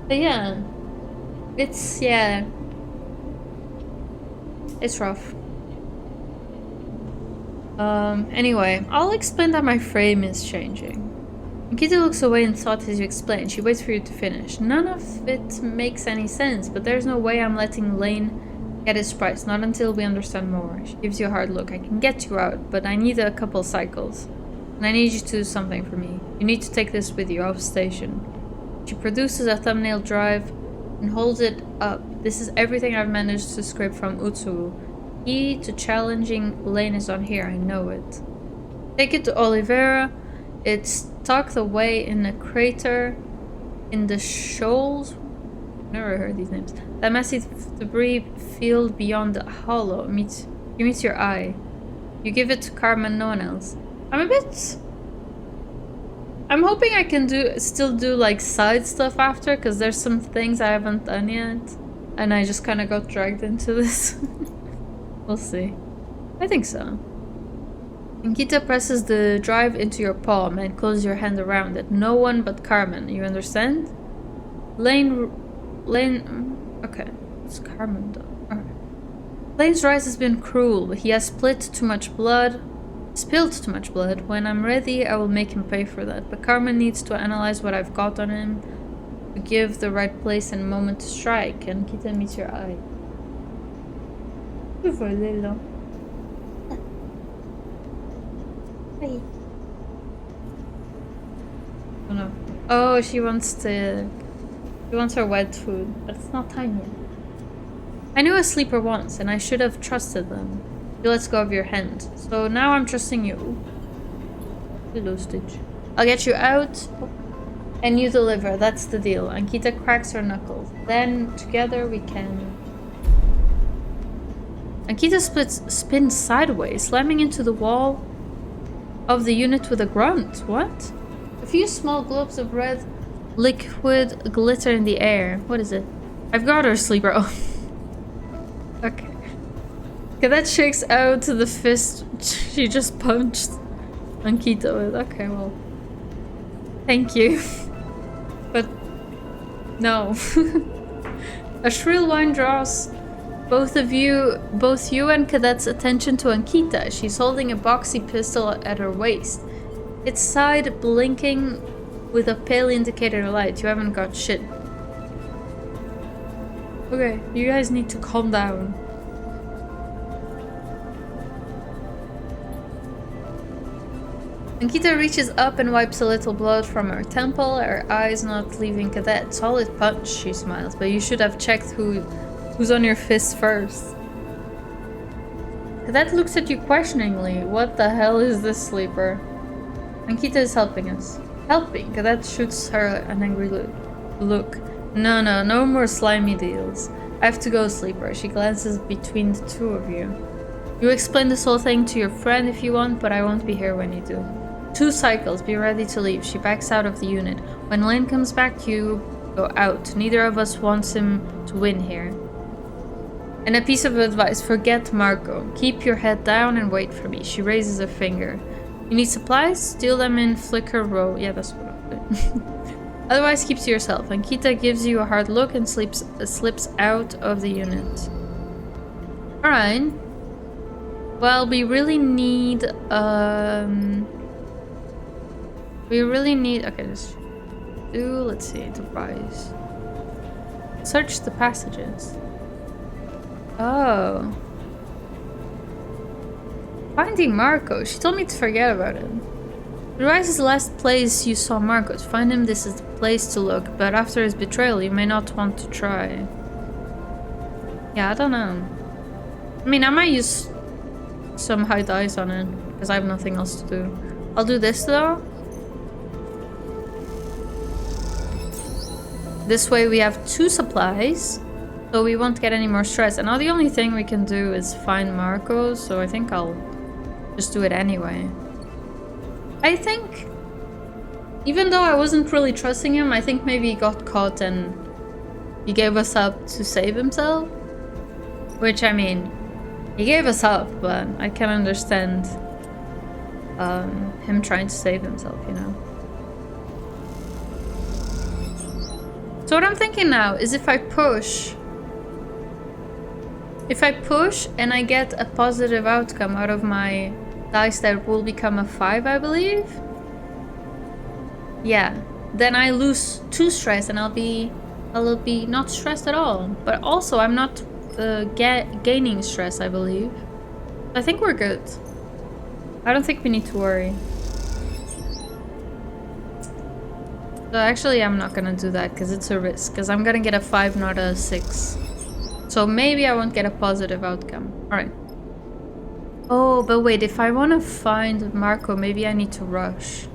But yeah. It's rough. Anyway, I'll explain that my frame is changing. Nikita looks away in thought as you explain. She waits for you to finish. None of it makes any sense, but there's no way I'm letting Lane get his price. Not until we understand more. She gives you a hard look. I can get you out, but I need a couple cycles. And I need you to do something for me. You need to take this with you off station. She produces a thumbnail drive and holds it up. This is everything I've managed to scrape from Utsu. Key to challenging Lane is on here, I know it. Take it to Oliveira. It's tucked away in a crater in the shoals. Never heard these names. That messy debris field beyond the hollow meets your eye. You give it to Carmen, no one else. I'm hoping I can still do like side stuff after, because there's some things I haven't done yet. And I just kind of got dragged into this. We'll see. I think so. Nikita presses the drive into your palm and closes your hand around it. No one but Carmen, you understand? Lane... Okay. What's Carmen though? Alright. Lane's rise has been cruel, but he has spilled too much blood. When I'm ready, I will make him pay for that. But Carmen needs to analyze what I've got on him to give the right place and moment to strike. And Nikita meets your eye. Beautiful little. Hey. Oh no. Oh, she wants her wet food, but it's not time yet. I knew a sleeper once, and I should have trusted them. You let go of your hand. So now I'm trusting you. Hello, Stitch. I'll get you out, and you deliver. That's the deal. Ankita cracks her knuckles. Then, together, we can... Ankita spins sideways, slamming into the wall of the unit with a grunt. What? A few small globes of red liquid glitter in the air. What is it? I've got her, sleeper. Oh. Okay. Okay, that shakes out the fist she just punched Ankita with. Okay, well. Thank you. But no. A shrill whine draws both you and Cadet's attention to Ankita. She's holding a boxy pistol at her waist. Its side blinking with a pale indicator light. You haven't got shit. Okay, you guys need to calm down. Ankita reaches up and wipes a little blood from her temple, her eyes not leaving Cadet. Solid punch, she smiles, but you should have checked who's on your fist first. Cadet looks at you questioningly. What the hell is this, sleeper? Ankita is helping us. Helping? Cadet shoots her an angry look. No more slimy deals. I have to go, sleeper. She glances between the two of you. You explain this whole thing to your friend if you want, but I won't be here when you do. 2 cycles, be ready to leave. She backs out of the unit. When Lane comes back, you go out. Neither of us wants him to win here. And a piece of advice, forget Marko. Keep your head down and wait for me. She raises a finger. You need supplies? Steal them in Flicker Row. Yeah, that's what I'm doing. Otherwise, keep to yourself. Ankita gives you a hard look and slips out of the unit. Alright. Well, we really need, okay, let's see, device. Search the passages. Oh. Finding Marko. She told me to forget about it. The rise is the last place you saw Marko. To find him, this is the place to look. But after his betrayal, you may not want to try. Yeah, I don't know. I mean, I might use some high dice on it. Because I have nothing else to do. I'll do this though. This way we have 2 supplies. So we won't get any more stress. And now the only thing we can do is find Marko. So I think I'll just do it anyway. I think, even though I wasn't really trusting him, I think maybe he got caught and he gave us up to save himself. Which, I mean, he gave us up, but I can understand him trying to save himself, you know. So what I'm thinking now is if I push and I get a positive outcome out of my dice that will become a 5, I believe. Yeah, then I lose 2 stress and I'll be not stressed at all. But also I'm not gaining stress, I believe. I think we're good. I don't think we need to worry. So actually I'm not gonna do that because it's a risk. Because I'm gonna get a 5, not a 6. So maybe I won't get a positive outcome. Alright. Oh, but wait, if I want to find Marko, maybe I need to rush.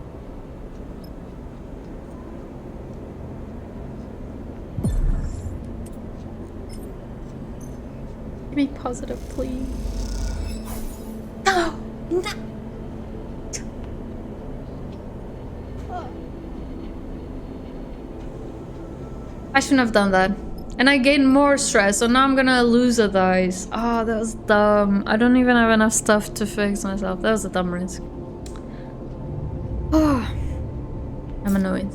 Give me positive, please. No! No! I shouldn't have done that. And I gained more stress, so now I'm gonna lose a dice. Oh, that was dumb. I don't even have enough stuff to fix myself. That was a dumb risk. Oh, I'm annoyed.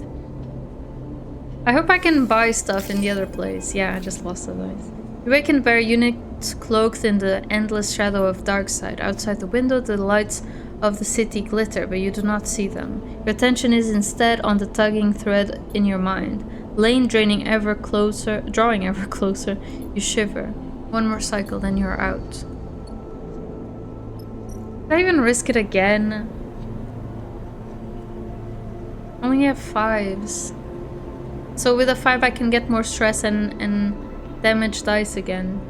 I hope I can buy stuff in the other place. Yeah, I just lost a dice. You awaken bare units cloaked in the endless shadow of Darkside. Outside the window, the lights of the city glitter, but you do not see them. Your attention is instead on the tugging thread in your mind. Lane drawing ever closer, you shiver. One more cycle, then you're out. Did I even risk it again? Only have 5s. So with a 5 I can get more stress and damage dice again.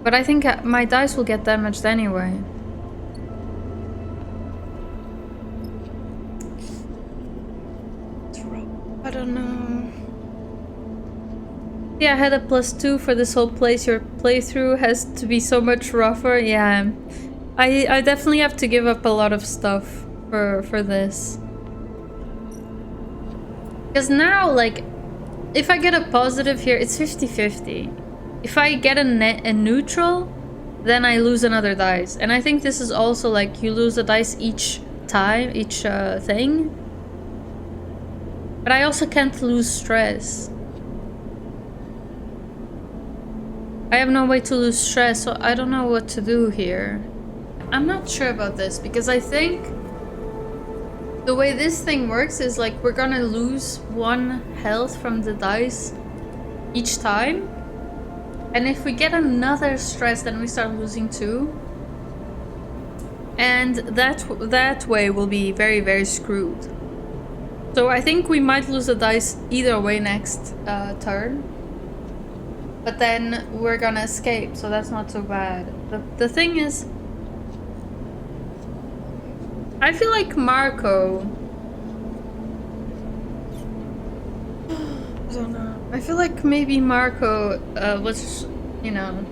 But I think my dice will get damaged anyway. I don't know. Yeah, I had a +2 for this whole place. Your playthrough has to be so much rougher. Yeah, I definitely have to give up a lot of stuff for this. Because now, like, if I get a positive here, it's 50-50. If I get a neutral, then I lose another dice. And I think this is also like you lose a dice each time, each thing. But I also can't lose stress. I have no way to lose stress, so I don't know what to do here. I'm not sure about this, because I think the way this thing works is like we're gonna lose 1 health from the dice each time. And if we get another stress, then we start losing 2. And that way we'll be very, very screwed. So I think we might lose a dice either way next turn. But then we're gonna escape, so that's not so bad. The thing is, I feel like Marko... I don't know. I feel like maybe Marko was, you know...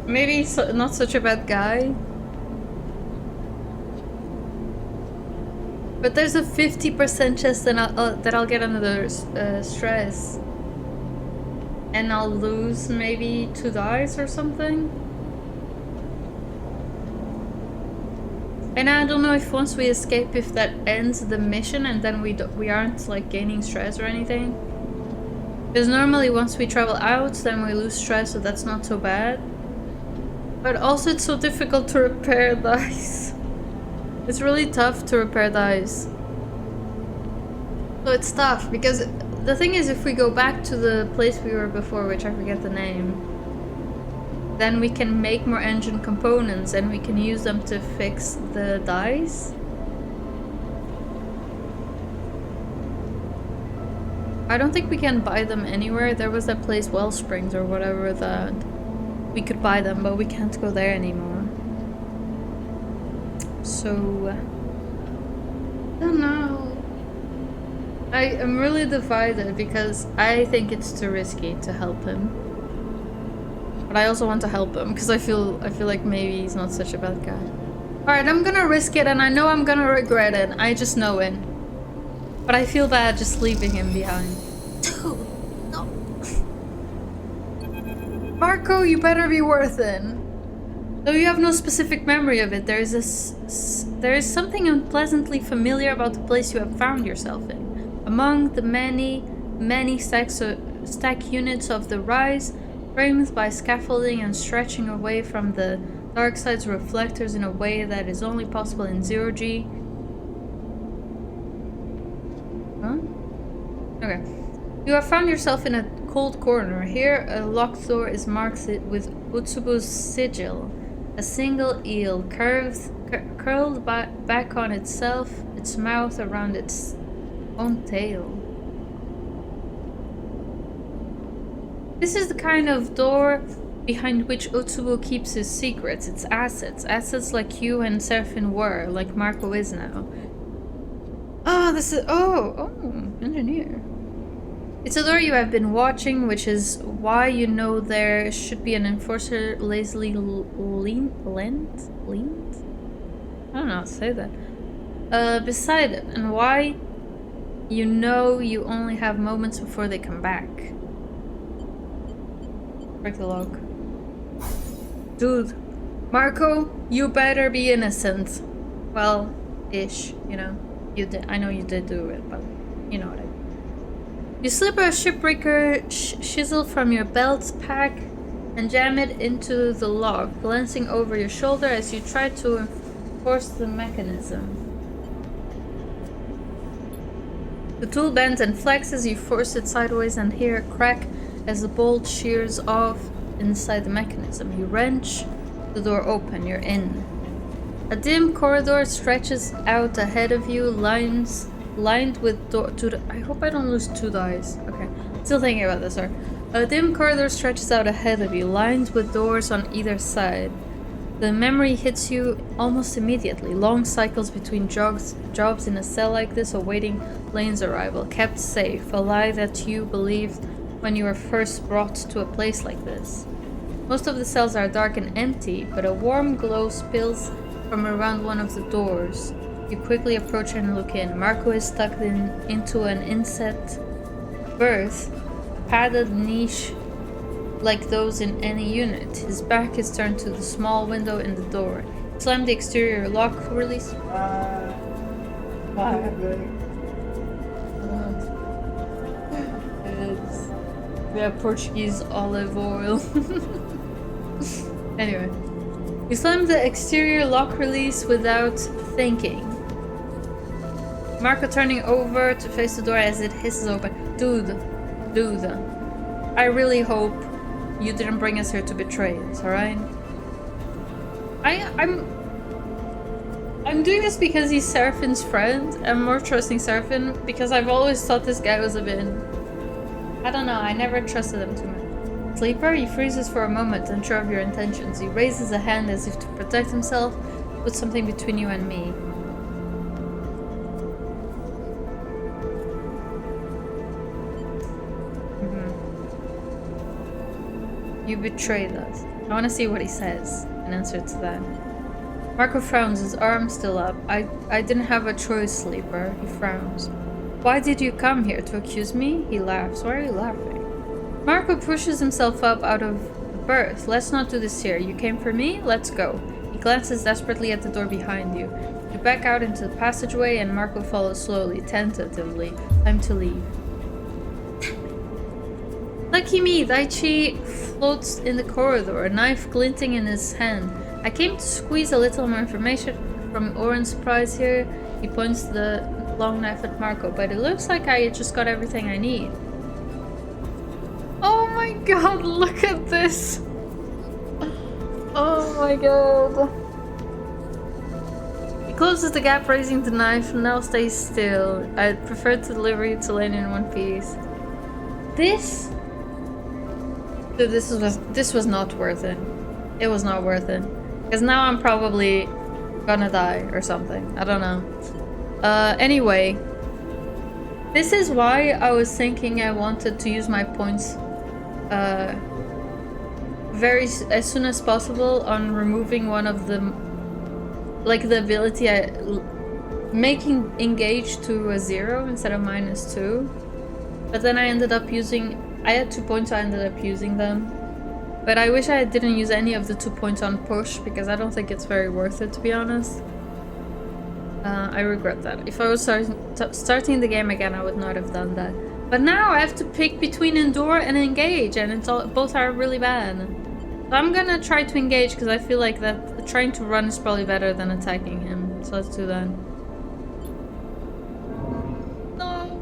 maybe not such a bad guy. But there's a 50% chance that I'll get another stress. And I'll lose maybe 2 dice or something. And I don't know if once we escape, if that ends the mission and then we aren't like gaining stress or anything. Because normally once we travel out, then we lose stress, so that's not so bad. But also it's so difficult to repair dice. It's really tough to repair dice. So it's tough, because the thing is, if we go back to the place we were before, which I forget the name, then we can make more engine components and we can use them to fix the dies. I don't think we can buy them anywhere. There was that place, Wellsprings or whatever, that we could buy them, but we can't go there anymore. So, I don't know. I am really divided because I think it's too risky to help him. But I also want to help him because I feel like maybe he's not such a bad guy. Alright, I'm gonna risk it and I know I'm gonna regret it. I just know it. But I feel bad just leaving him behind. Dude, no. Marko, you better be worth it. Though you have no specific memory of it, there is something unpleasantly familiar about the place you have found yourself in. Among the many stack units of the Rise, framed by scaffolding and stretching away from the dark side's reflectors in a way that is only possible in 0G. Huh? Okay. You have found yourself in a cold corner. Here, a locked door is marked with Utsubu's sigil. A single eel, curled back on itself, its mouth around its own tail. This is the kind of door behind which Utsubu keeps his secrets, its assets. Assets like you and Serafin were, like Marko is now. Oh, this is... Oh, engineer. It's a door you have been watching, which is why you know there should be an enforcer lazily leaned? I don't know how to say that. Beside it, and why you know you only have moments before they come back. Break the lock. Dude, Marko, you better be innocent. Well, ish, you know. You did. I know you did do it, but you know what I mean. You slip a shipbreaker chisel from your belt pack and jam it into the lock, glancing over your shoulder as you try to enforce the mechanism. The tool bends and flexes, you force it sideways and hear a crack as the bolt shears off inside the mechanism. You wrench the door open, you're in. A dim corridor stretches out ahead of you, lined with I hope I don't lose 2 dice. Okay, still thinking about this, sorry. A dim corridor stretches out ahead of you, lined with doors on either side. The memory hits you almost immediately. Long cycles between jobs in a cell like this, awaiting Lane's arrival. Kept safe, a lie that you believed when you were first brought to a place like this. Most of the cells are dark and empty, but a warm glow spills from around one of the doors. You quickly approach and look in. Marko is tucked into an inset berth, a padded niche like those in any unit. His back is turned to the small window in the door. Slam the exterior lock release. We have Portuguese olive oil. Anyway. You slam the exterior lock release without thinking. Marko turning over to face the door as it hisses open. Dude. I really hope you didn't bring us here to betray us, alright? I'm doing this because he's Serafin's friend. I'm more trusting Serafin because I've always thought this guy was a bit... I don't know, I never trusted him too much. Sleeper, he freezes for a moment, unsure of your intentions. He raises a hand as if to protect himself, put something between you and me. You betrayed us. I want to see what he says in answer to that. Marko frowns, his arm still up. I didn't have a choice, Sleeper. He frowns. Why did you come here? To accuse me? He laughs. Why are you laughing? Marko pushes himself up out of the berth. Let's not do this here. You came for me? Let's go. He glances desperately at the door behind you. You back out into the passageway and Marko follows slowly, tentatively. Time to leave. Lucky me, Daichi floats in the corridor, a knife glinting in his hand. I came to squeeze a little more information from Oren's prize here. He points the long knife at Marko, but it looks like I just got everything I need. Oh my god, look at this! Oh my god. He closes the gap, raising the knife. Now stay still. I'd prefer to deliver you to Lane in one piece. This? Dude, this was not worth it. It was not worth it. Because now I'm probably gonna die or something. I don't know. Anyway. This is why I was thinking I wanted to use my points as soon as possible on removing one of the, like the ability making engage to a 0 instead of -2. But then I ended up I had 2 points, so I ended up using them. But I wish I didn't use any of the 2 points on push, because I don't think it's very worth it, to be honest. I regret that. If I was starting the game again, I would not have done that. But now I have to pick between endure and engage, and both are really bad. So I'm gonna try to engage, because I feel like that trying to run is probably better than attacking him. So let's do that. No!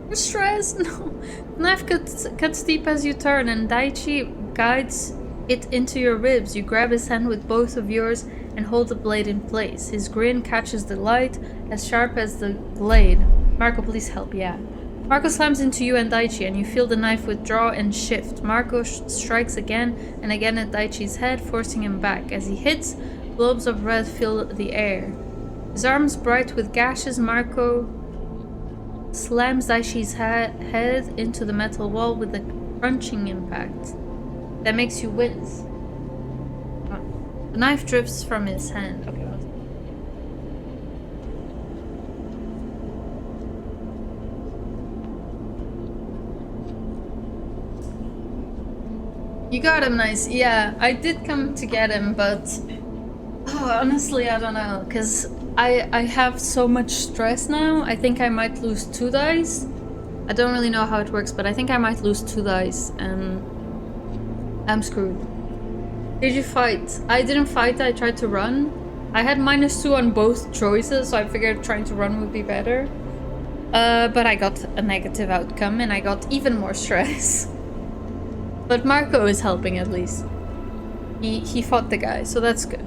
You're stressed! No! Knife cuts deep as you turn, and Daichi guides it into your ribs. You grab his hand with both of yours and hold the blade in place. His grin catches the light, as sharp as the blade. Marko, please help, yeah. Marko slams into you and Daichi, and you feel the knife withdraw and shift. Marko strikes again and again at Daichi's head, forcing him back. As he hits, globes of red fill the air. His arms bright with gashes, Marko slams Daichi's head into the metal wall with a crunching impact that makes you wince. The knife drifts from his hand. Okay. You got him, nice. Yeah, I did come to get him, but honestly, I don't know, because I have so much stress now. I think I might lose 2 dice. I don't really know how it works, but I think I might lose 2 dice, and I'm screwed. Did you fight? I didn't fight, I tried to run. I had -2 on both choices, so I figured trying to run would be better. But I got a negative outcome, and I got even more stress. But Marko is helping at least. He fought the guy, so that's good.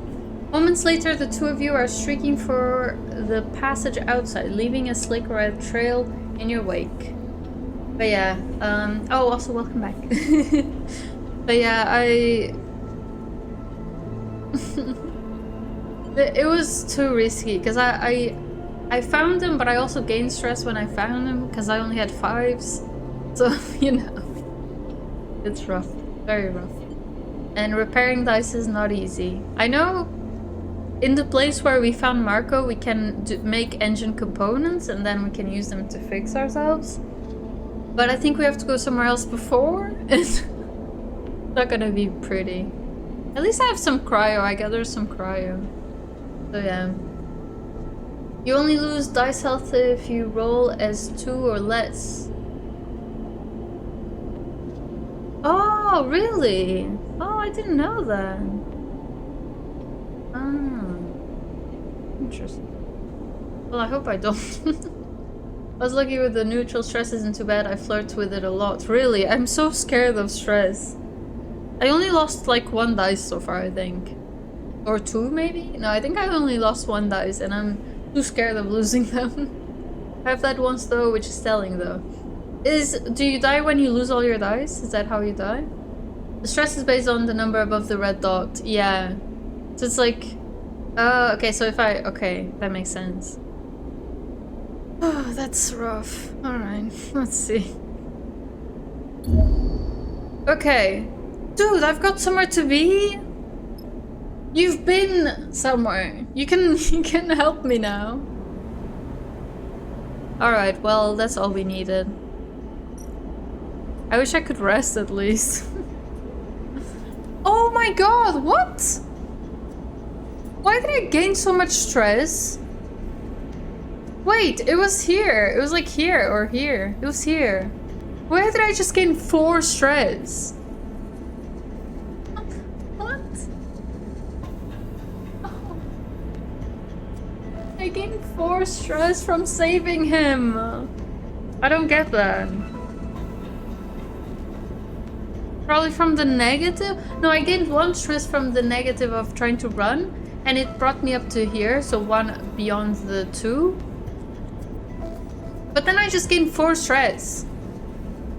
Moments later, the two of you are streaking for the passage outside, leaving a slick red trail in your wake. But yeah, oh, also welcome back. But yeah, it was too risky, because I found him, but I also gained stress when I found him, because I only had 5s. So, you know, it's rough, very rough. And repairing dice is not easy. I know in the place where we found Marko, we can make engine components, and then we can use them to fix ourselves. But I think we have to go somewhere else before. It's not gonna be pretty. At least I have some cryo. I gather some cryo. So yeah. You only lose dice health if you roll as 2 or less. Oh, really? Oh, I didn't know that. Ah. Interesting. Well, I hope I don't. I was lucky with the neutral. Stress isn't too bad. I flirt with it a lot. Really? I'm so scared of stress. I only lost like 1 dice so far, I think. Or 2 maybe? No, I think I only lost 1 dice and I'm too scared of losing them. I have that once though, which is telling though. Do you die when you lose all your dice? Is that how you die? The stress is based on the number above the red dot. Yeah. So it's like... okay, so if I... Okay, that makes sense. Oh, that's rough. Alright, let's see. Okay. Dude, I've got somewhere to be? You've been somewhere. You can help me now. Alright, well, that's all we needed. I wish I could rest at least. Oh my god, what? Why did I gain so much stress? Wait, it was here. It was like here or here. It was here. Why did I just gain 4 stress? What? Oh. I gained 4 stress from saving him. I don't get that. Probably from the negative? No, I gained 1 stress from the negative of trying to run, and it brought me up to here, so 1 beyond the 2. But then I just gained 4 stress.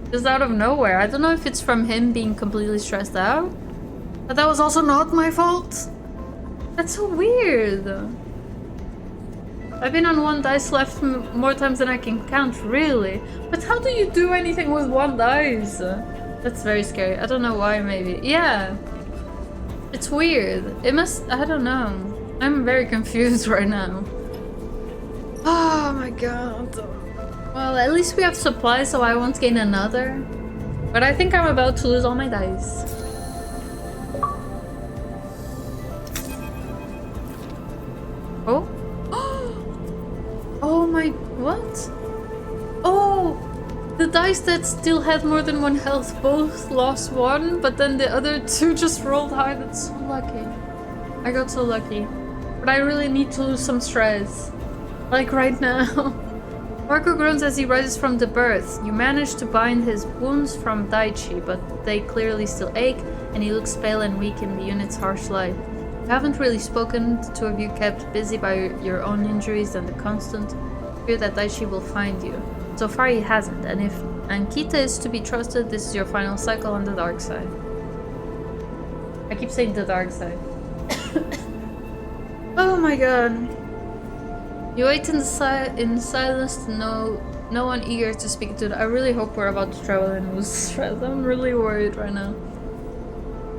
Just out of nowhere. I don't know if it's from him being completely stressed out, but that was also not my fault. That's so weird. I've been on 1 dice left more times than I can count, really. But how do you do anything with 1 dice? That's very scary. I don't know why, maybe. Yeah. It's weird. It must... I don't know. I'm very confused right now. Oh my god. Well, at least we have supplies, so I won't gain another. But I think I'm about to lose all my dice. Oh? Oh my... What? Oh! The dice that still had more than 1 health both lost 1, but then the other 2 just rolled high. That's so lucky. I got so lucky. But I really need to lose some stress. Like right now. Marko groans as he rises from the berth. You manage to bind his wounds from Daichi, but they clearly still ache, and he looks pale and weak in the unit's harsh light. You haven't really spoken, the 2 of you kept busy by your own injuries and the constant fear that Daichi will find you. So far he hasn't, and if Ankita is to be trusted, this is your final cycle on the dark side. I keep saying the dark side. Oh my god. You wait in silence to know no one eager to speak to. I really hope we're about to travel and lose stress. I'm really worried right now.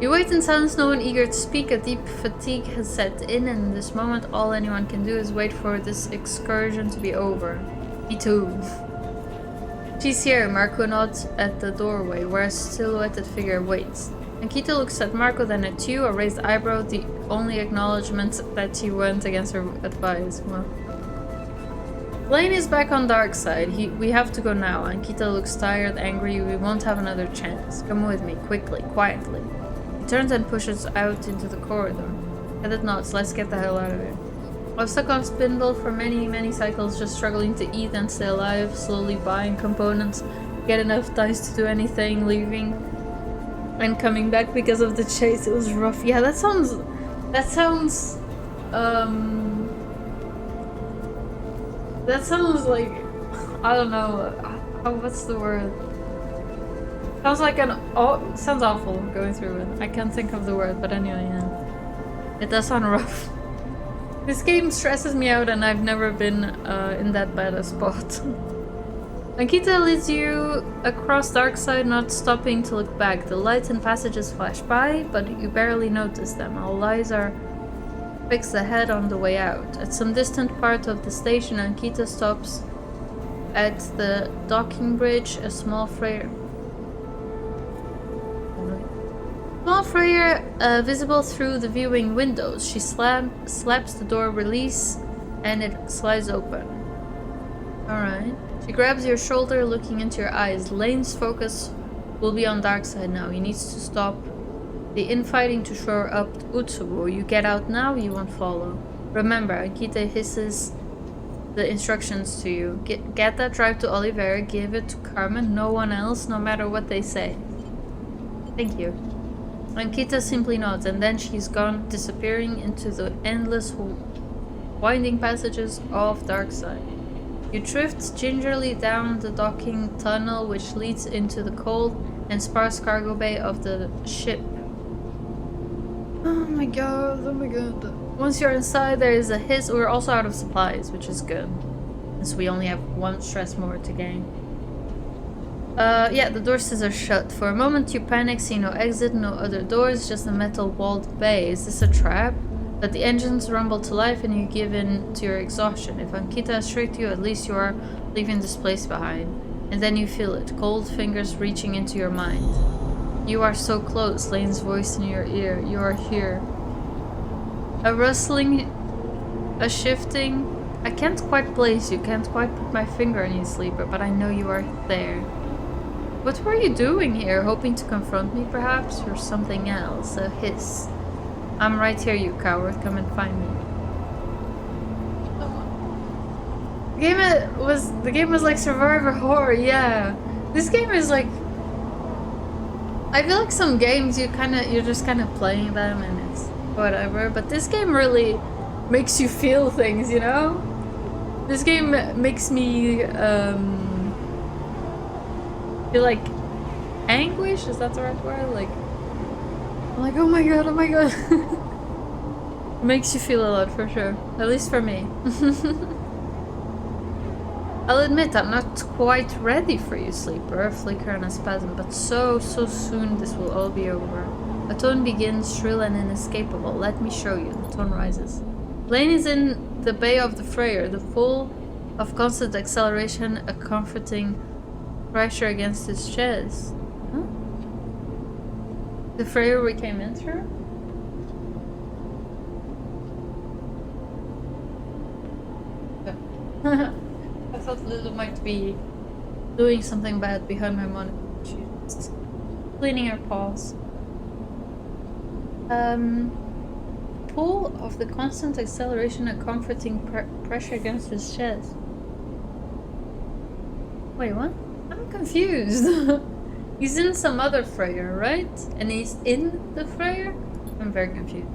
You wait in silence, no one eager to speak. A deep fatigue has set in, and in this moment all anyone can do is wait for this excursion to be over. Me too. She's here. Marko nods at the doorway, where a silhouetted figure waits. Ankita looks at Marko, then at you, a raised eyebrow, the only acknowledgement that you went against her advice. Well. Lane is back on dark side. We have to go now. Ankita looks tired, angry. We won't have another chance. Come with me, quickly, quietly. He turns and pushes out into the corridor. Headed nods. Let's get the hell out of here. I've stuck on spindle for many cycles, just struggling to eat and stay alive, slowly buying components, get enough dice to do anything, leaving and coming back because of the chase. It was rough. Yeah, that sounds like, I don't know, what's the word? Sounds like sounds awful going through it. I can't think of the word, but anyway, yeah. It does sound rough. This game stresses me out, and I've never been in that bad a spot. Ankita leads you across Darkside, not stopping to look back. The lights and passages flash by, but you barely notice them. All eyes are fixed ahead on the way out. At some distant part of the station, Ankita stops at the docking bridge. A small freighter visible through the viewing windows. She slaps the door release and it slides open. Alright. She grabs your shoulder, looking into your eyes. Lane's focus will be on Darkside now. He needs to stop the infighting to shore up Utsubo. You get out now, you won't follow. Remember, Ankita hisses the instructions to you. Get that drive to Oliveira, give it to Carmen, no one else, no matter what they say. Thank you. Ankita simply nods, and then she's gone, disappearing into the endless winding passages of Darkside. You drift gingerly down the docking tunnel, which leads into the cold and sparse cargo bay of the ship. Oh my god, oh my god. Once you're inside, there is a hiss. We're also out of supplies, which is good, since we only have 1 stress more to gain. Yeah, the doors are shut. For a moment you panic, see no exit, no other doors, just a metal walled bay. Is this a trap? But the engines rumble to life and you give in to your exhaustion. If Ankita has tricked you, at least you are leaving this place behind. And then you feel it, cold fingers reaching into your mind. You are so close, Lane's voice in your ear. You are here. A rustling, a shifting. I can't quite place you, can't quite put my finger on you, sleeper, but I know you are there. What were you doing here? Hoping to confront me, perhaps? Or something else? A hiss. I'm right here, you coward. Come and find me. The game was like Survivor Horror, yeah. This game is like... I feel like some games you're just kind of playing them and it's whatever, but this game really makes you feel things, you know? This game makes me feel like anguish, is that the right word? Like I'm like, oh my god, oh my god. It makes you feel a lot for sure. At least for me. I'll admit I'm not quite ready for you, sleeper, a flicker and a spasm, but so soon this will all be over. A tone begins, shrill and inescapable. Let me show you. The tone rises. Lane is in the bay of the Freyr, the full of constant acceleration, a comforting pressure against his chest. Huh? The Freyr we came in through? Yeah. I thought Lulu might be doing something bad behind my monitor. She's cleaning her paws. Pull of the constant acceleration, a comforting pressure against his chest. Wait, what? I'm confused. He's in some other Freyr, right? And he's in the Freyr? I'm very confused.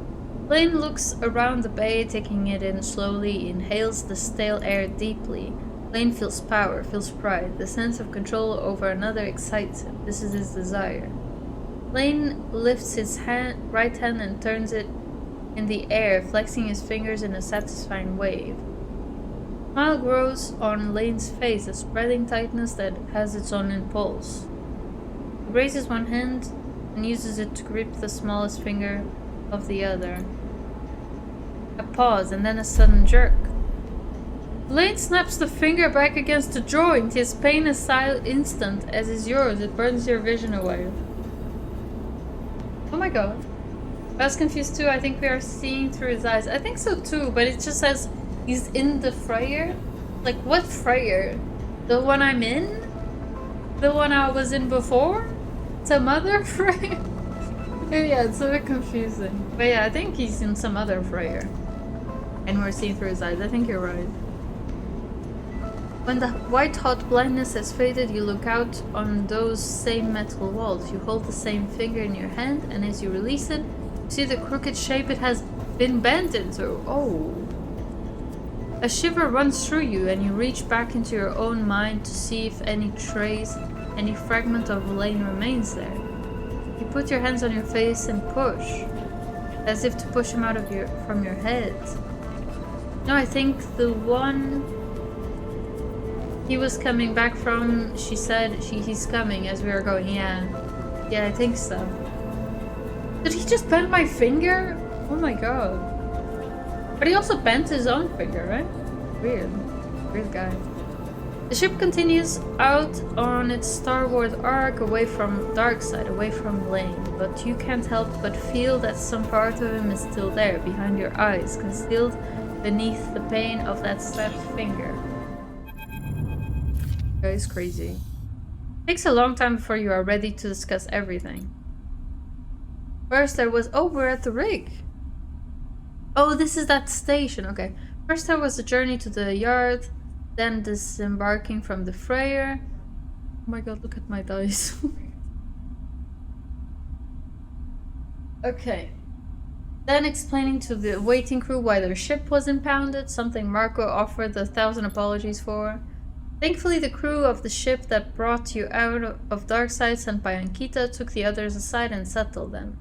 Lane looks around the bay, taking it in slowly, inhales the stale air deeply. Lane feels power, feels pride. The sense of control over another excites him. This is his desire. Lane lifts his right hand and turns it in the air, flexing his fingers in a satisfying wave. A smile grows on Lane's face, a spreading tightness that has its own impulse. He raises one hand and uses it to grip the smallest finger of the other. A pause and then a sudden jerk. Lane snaps the finger back against the joint. His pain is instant, as is yours. It burns your vision away. Oh my god. I was confused too. I think we are seeing through his eyes. I think so too, but it just says he's in the Freyr. Like, what Freyr? The one I'm in? The one I was in before? Some other Freyr? Yeah, it's a bit confusing. But yeah, I think he's in some other Freyr. And we're seeing through his eyes. I think you're right. When the white-hot blindness has faded, you look out on those same metal walls. You hold the same finger in your hand, and as you release it, you see the crooked shape it has been bent into. Oh. A shiver runs through you, and you reach back into your own mind to see if any trace, any fragment of Lane remains there. You put your hands on your face and push, as if to push him out of from your head. No, I think the one he was coming back from, she said he's coming as we were going. Yeah, I think so. Did he just bend my finger? Oh my god. But he also bent his own finger, right? Weird guy. The ship continues out on its starward arc, away from Darkside, away from Lane, but you can't help but feel that some part of him is still there, behind your eyes, concealed beneath the pain of that stabbed finger. That is crazy. It takes a long time before you are ready to discuss everything. First there was... Oh, we're at the rig! Oh, this is that station, okay. First there was the journey to the yard, then disembarking from the Freyr. Oh my god, look at my dice. Okay. Then explaining to the waiting crew why their ship was impounded, something Marko offered 1,000 apologies for. Thankfully, the crew of the ship that brought you out of Darkside, sent by Ankita, took the others aside and settled them.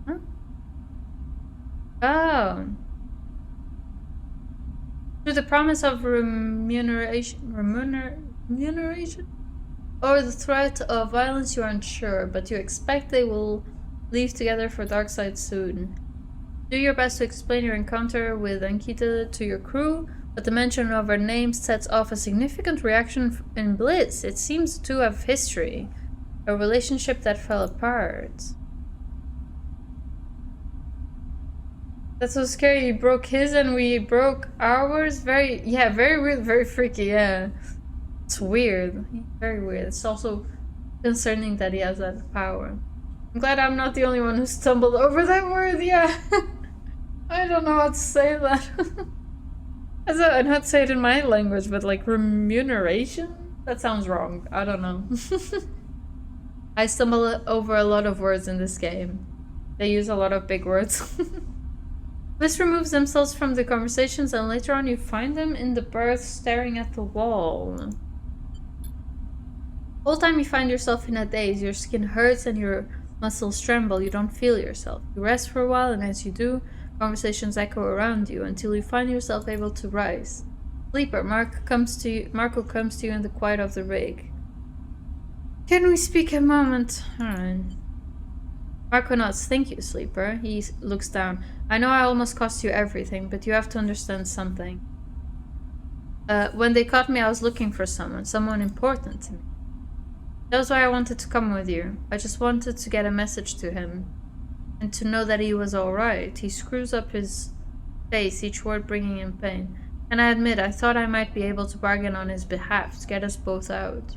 Huh? Oh. Through the promise of remuneration? Or the threat of violence, you aren't sure, but you expect they will leave together for Darkside soon. Do your best to explain your encounter with Ankita to your crew, but the mention of her name sets off a significant reaction in Blitz. It seems to have history, a relationship that fell apart. That's so scary. You broke his and we broke ours. Very weird, very freaky, yeah. It's weird. Very weird. It's also concerning that he has that power. I'm glad I'm not the only one who stumbled over that word, yeah. I don't know how to say that. I know how to say it in my language, but like remuneration? That sounds wrong. I don't know. I stumble over a lot of words in this game. They use a lot of big words. This removes themselves from the conversations, and later on you find them in the berth staring at the wall. All time you find yourself in a daze. Your skin hurts and your muscles tremble. You don't feel yourself. You rest for a while, and as you do, conversations echo around you until you find yourself able to rise. Sleeper, Marko comes to you in the quiet of the rig. Can we speak a moment? Alright. Marko nods. Thank you, Sleeper. He looks down. I know I almost cost you everything, but you have to understand something. When they caught me, I was looking for someone important to me. That was why I wanted to come with you. I just wanted to get a message to him. And to know that he was alright. He screws up his face, each word bringing him pain. And I admit, I thought I might be able to bargain on his behalf to get us both out.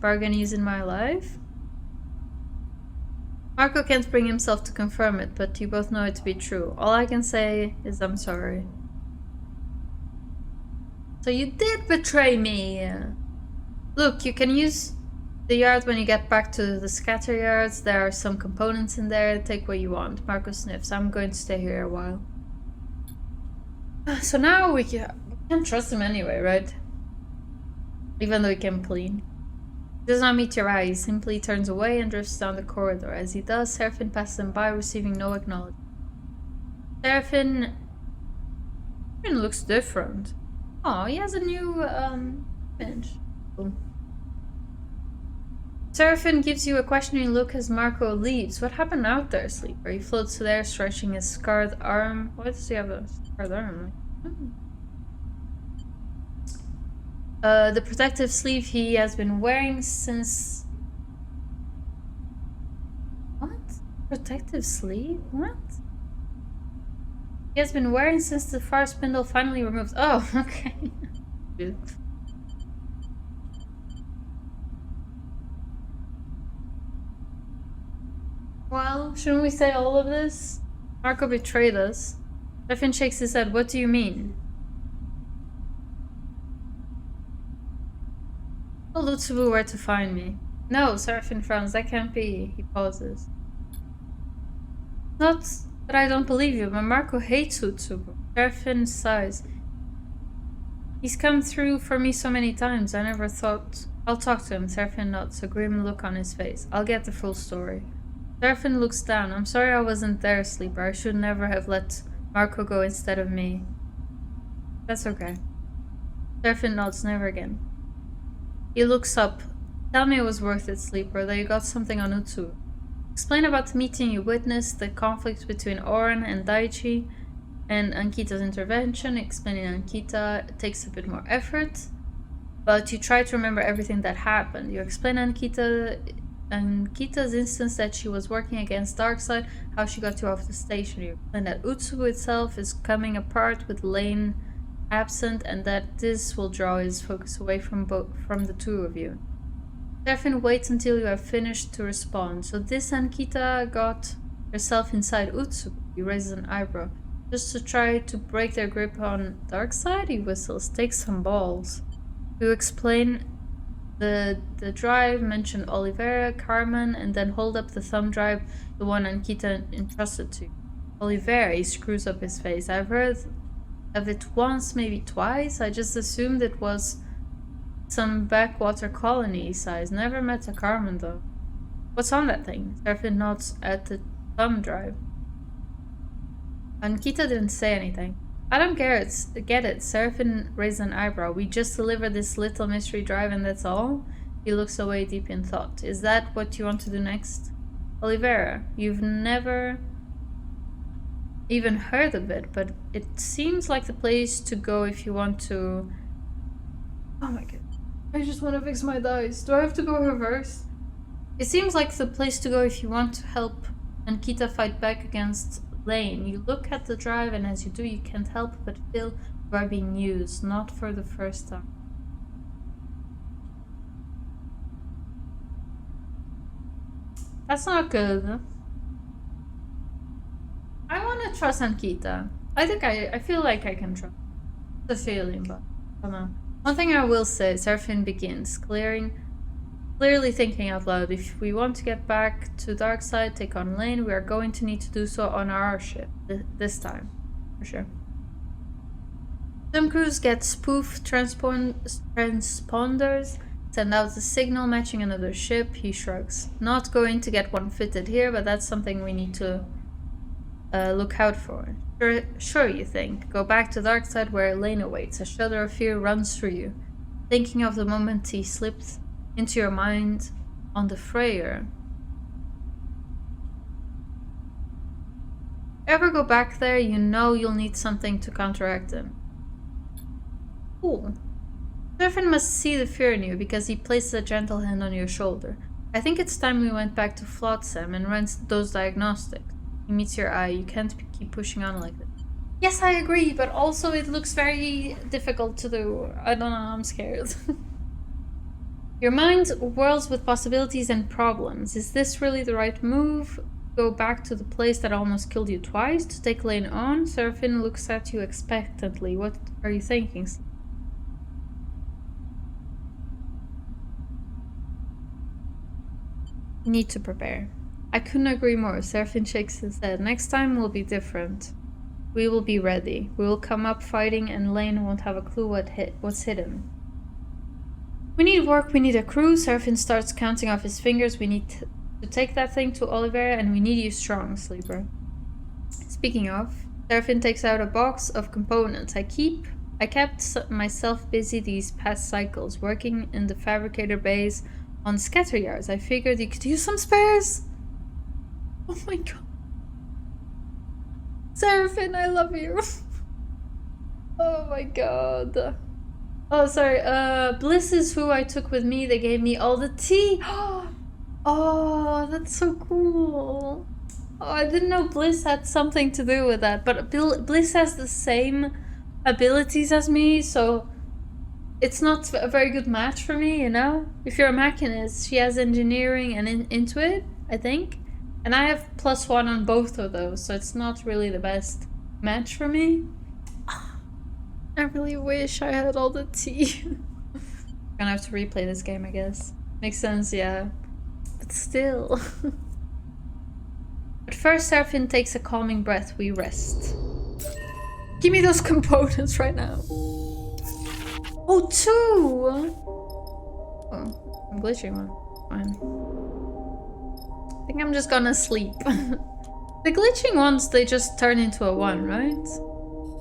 Bargain using my life? Marko can't bring himself to confirm it, but you both know it to be true. All I can say is I'm sorry. So you did betray me! Look, you can use the yard when you get back to the scatter yards. There are some components in there. Take what you want. Marko sniffs. I'm going to stay here a while. So now we can't trust him anyway, right? Even though he can clean. He does not meet your eye. He simply turns away and drifts down the corridor. As he does, Seraphine passes him by, receiving no acknowledgement. Seraphine looks different. Oh, he has a new image. Cool. Seraphine gives you a questioning look as Marko leaves. What happened out there, Sleeper? He floats there, stretching his scarred arm. Why does he have a scarred arm? The protective sleeve he has been wearing since... What? Protective sleeve? What? He has been wearing since the far spindle finally removed. Oh, okay. Well, shouldn't we say all of this? Marko betrayed us. Seraphine shakes his head. What do you mean? Tell Utsubu where to find me. No, Seraphine frowns. That can't be. He pauses. Not that I don't believe you, but Marko hates Utsubu. Seraphine sighs. He's come through for me so many times. I never thought... I'll talk to him. Seraphine nods, a grim look on his face. I'll get the full story. Seraphine looks down. I'm sorry I wasn't there, Sleeper. I should never have let Marko go instead of me. That's okay. Seraphine nods. Never again. He looks up. Tell me it was worth it, Sleeper, that you got something on Utsu. Explain about the meeting you witnessed, the conflict between Oren and Daichi, and Ankita's intervention. Explaining Ankita takes a bit more effort, but you try to remember everything that happened. You explain Ankita's instance that she was working against Darkseid, how she got you off the station. You explain that Utsubu itself is coming apart with Lane absent, and that this will draw his focus away from the two of you. Seraphine waits until you have finished to respond. So this Ankita got herself inside Utsubu. He raises an eyebrow. Just to try to break their grip on Darkseid? He whistles. Take some balls. You explain the drive, mention Oliveira, Carmen, and then hold up the thumb drive, the one Ankita entrusted to you. Oliveira, he screws up his face. I've heard of it once, maybe twice. I just assumed it was some backwater colony, he sighs. Never met a Carmen though. What's on that thing? Seraphine nods at the thumb drive. Ankita didn't say anything. I don't get it. Seraphine raised an eyebrow. We just delivered this little mystery drive and that's all? He looks away deep in thought. Is that what you want to do next? Oliveira, you've never even heard of it, but it seems like the place to go if you want to... Oh my god. I just want to fix my dice. Do I have to go reverse? It seems like the place to go if you want to help Ankita fight back against Lane. You look at the drive, and as you do, you can't help but feel you are being used, not for the first time. That's not good. I want to trust Ankita. I feel like I can trust the feeling, but I don't know. One thing I will say, Serafin begins, clearly thinking out loud. If we want to get back to Darkside, take on Lane, we are going to need to do so on our ship. This time. For sure. Some crews get spoof transponders, send out a signal matching another ship. He shrugs. Not going to get one fitted here, but that's something we need to look out for. Sure, you think. Go back to Darkside where Lane awaits. A shudder of fear runs through you. Thinking of the moment he slipped into your mind on the Freyr. Ever go back there, you know you'll need something to counteract him. Cool. Serafin must see the fear in you because he places a gentle hand on your shoulder. I think it's time we went back to Flotsam and ran those diagnostics. He meets your eye. You can't keep pushing on like this. Yes, I agree, but also it looks very difficult to do. I don't know, I'm scared. Your mind whirls with possibilities and problems. Is this really the right move? Go back to the place that almost killed you twice to take Lane on? Serafin looks at you expectantly. What are you thinking? You need to prepare. I couldn't agree more. Serafin shakes his head. Next time will be different. We will be ready. We will come up fighting and Lane won't have a clue what's hidden. We need work, we need a crew. Serafin starts counting off his fingers. We need to take that thing to Oliveira and we need you strong, Sleeper. Speaking of, Serafin takes out a box of components. I kept myself busy these past cycles, working in the fabricator bays on scatter yards. I figured you could use some spares. Oh my god. Serafin, I love you. Oh my god. Oh, sorry. Bliss is who I took with me. They gave me all the tea. Oh, that's so cool. Oh, I didn't know Bliss had something to do with that. But Bliss has the same abilities as me, so it's not a very good match for me, you know? If you're a machinist, she has engineering and intuit, I think. And I have +1 on both of those, so it's not really the best match for me. I really wish I had all the tea. Gonna have to replay this game, I guess. Makes sense, yeah. But still. But first, Serafin takes a calming breath. We rest. Give me those components right now. Oh, 2! Oh, I'm glitching one. Fine. I think I'm just gonna sleep. The glitching ones, they just turn into a 1, right?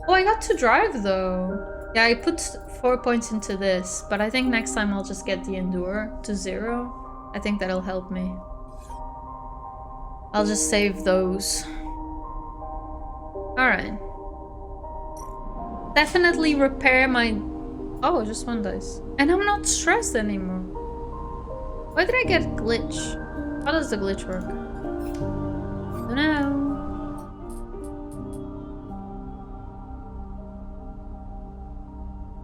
Oh, I got to drive though. Yeah, I put 4 points into this, but I think next time I'll just get the Endure to 0. I think that'll help me. I'll just save those. Alright. Definitely repair my... Oh, just 1 dice. And I'm not stressed anymore. Why did I get glitch? How does the glitch work? I don't know.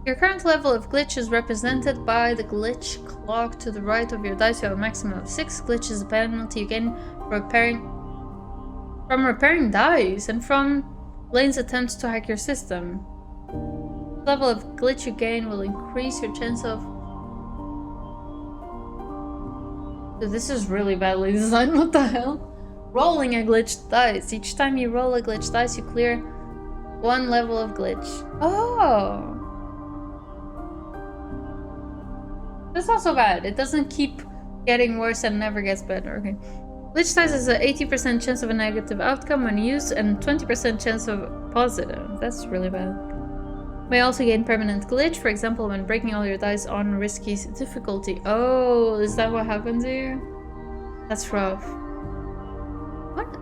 Your current level of glitch is represented by the glitch clock to the right of your dice. You have a maximum of 6 glitches, a penalty you gain for repairing dice and from Lane's attempts to hack your system. The level of glitch you gain will increase your chance of... Dude, this is really badly designed, what the hell? Rolling a glitched dice. Each time you roll a glitched dice, you clear 1 level of glitch. Oh! That's not so bad. It doesn't keep getting worse and never gets better. Okay. Glitch dice has an 80% chance of a negative outcome when used and 20% chance of positive. That's really bad. May also gain permanent glitch, for example, when breaking all your dice on risky difficulty. Oh, is that what happened to you? That's rough. What?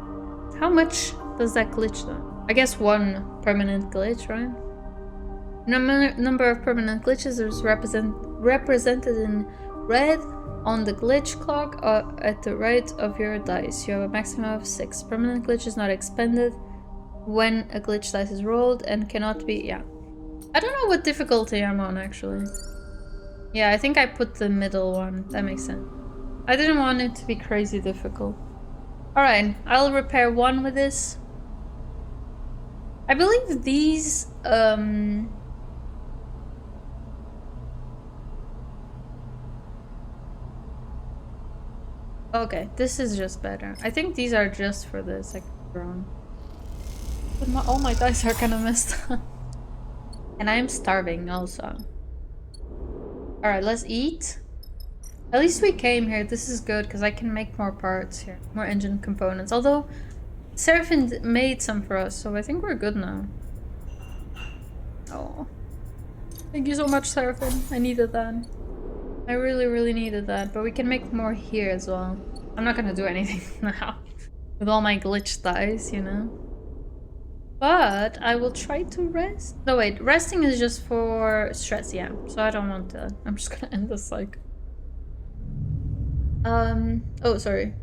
How much does that glitch though? I guess 1 permanent glitch, right? Number of permanent glitches is represented in red on the glitch clock at the right of your dice. You have a maximum of 6. Permanent glitch is not expended when a glitch dice is rolled and cannot be... Yeah. I don't know what difficulty I'm on, actually. Yeah, I think I put the middle one. That makes sense. I didn't want it to be crazy difficult. Alright, I'll repair 1 with this. I believe these, okay, this is just better. I think these are just for this, I could be wrong. But all my dice are kind of messed up. And I'm starving also. Alright, let's eat. At least we came here. This is good because I can make more parts here. More engine components. Although, Seraphine made some for us, so I think we're good now. Oh. Thank you so much, Seraphine. I needed that. I really, really needed that. But we can make more here as well. I'm not gonna do anything now. With all my glitched dice, you know? But I will try to rest. No, wait. Resting is just for stress, yeah. So I don't want that. I'm just gonna end this cycle. Oh, sorry.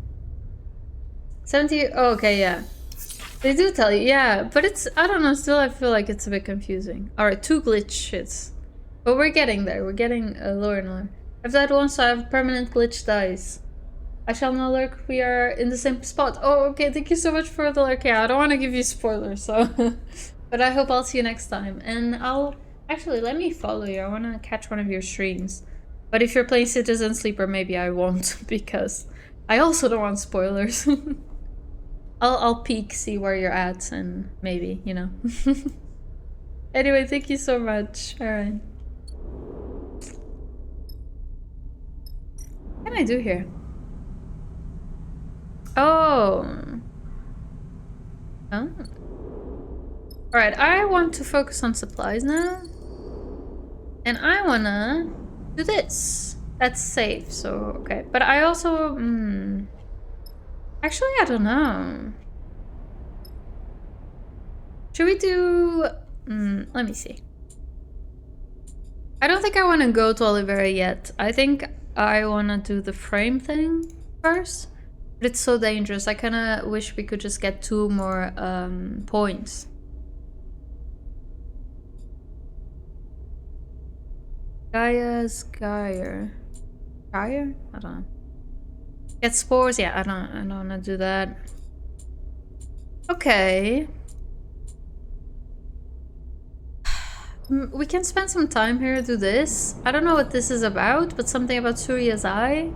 70, oh, okay, yeah. They do tell you, yeah, but it's, I don't know, still I feel like it's a bit confusing. Alright, 2 glitch shits. But we're getting there, we're getting lower and lower. I've died once, so I have permanent glitch dice. I shall not lurk, we are in the same spot. Oh, okay, thank you so much for the lurk. Yeah, I don't want to give you spoilers, so... But I hope I'll see you next time. And I'll... Actually, let me follow you, I want to catch one of your streams. But if you're playing Citizen Sleeper, maybe I won't, because I also don't want spoilers. I'll peek, see where you're at, and maybe, you know. Anyway, thank you so much. Alright. What can I do here? Oh. Oh. Alright, I want to focus on supplies now. And I wanna do this. That's safe, so okay. But I also... Actually, I don't know. Should we do... let me see. I don't think I want to go to Olivera yet. I think I want to do the frame thing first. But it's so dangerous. I kind of wish we could just get 2 more points. Gaia's Gyre. Gyre? I don't know. Get spores? Yeah, I don't want to do that. Okay. We can spend some time here, do this. I don't know what this is about, but something about Surya's eye.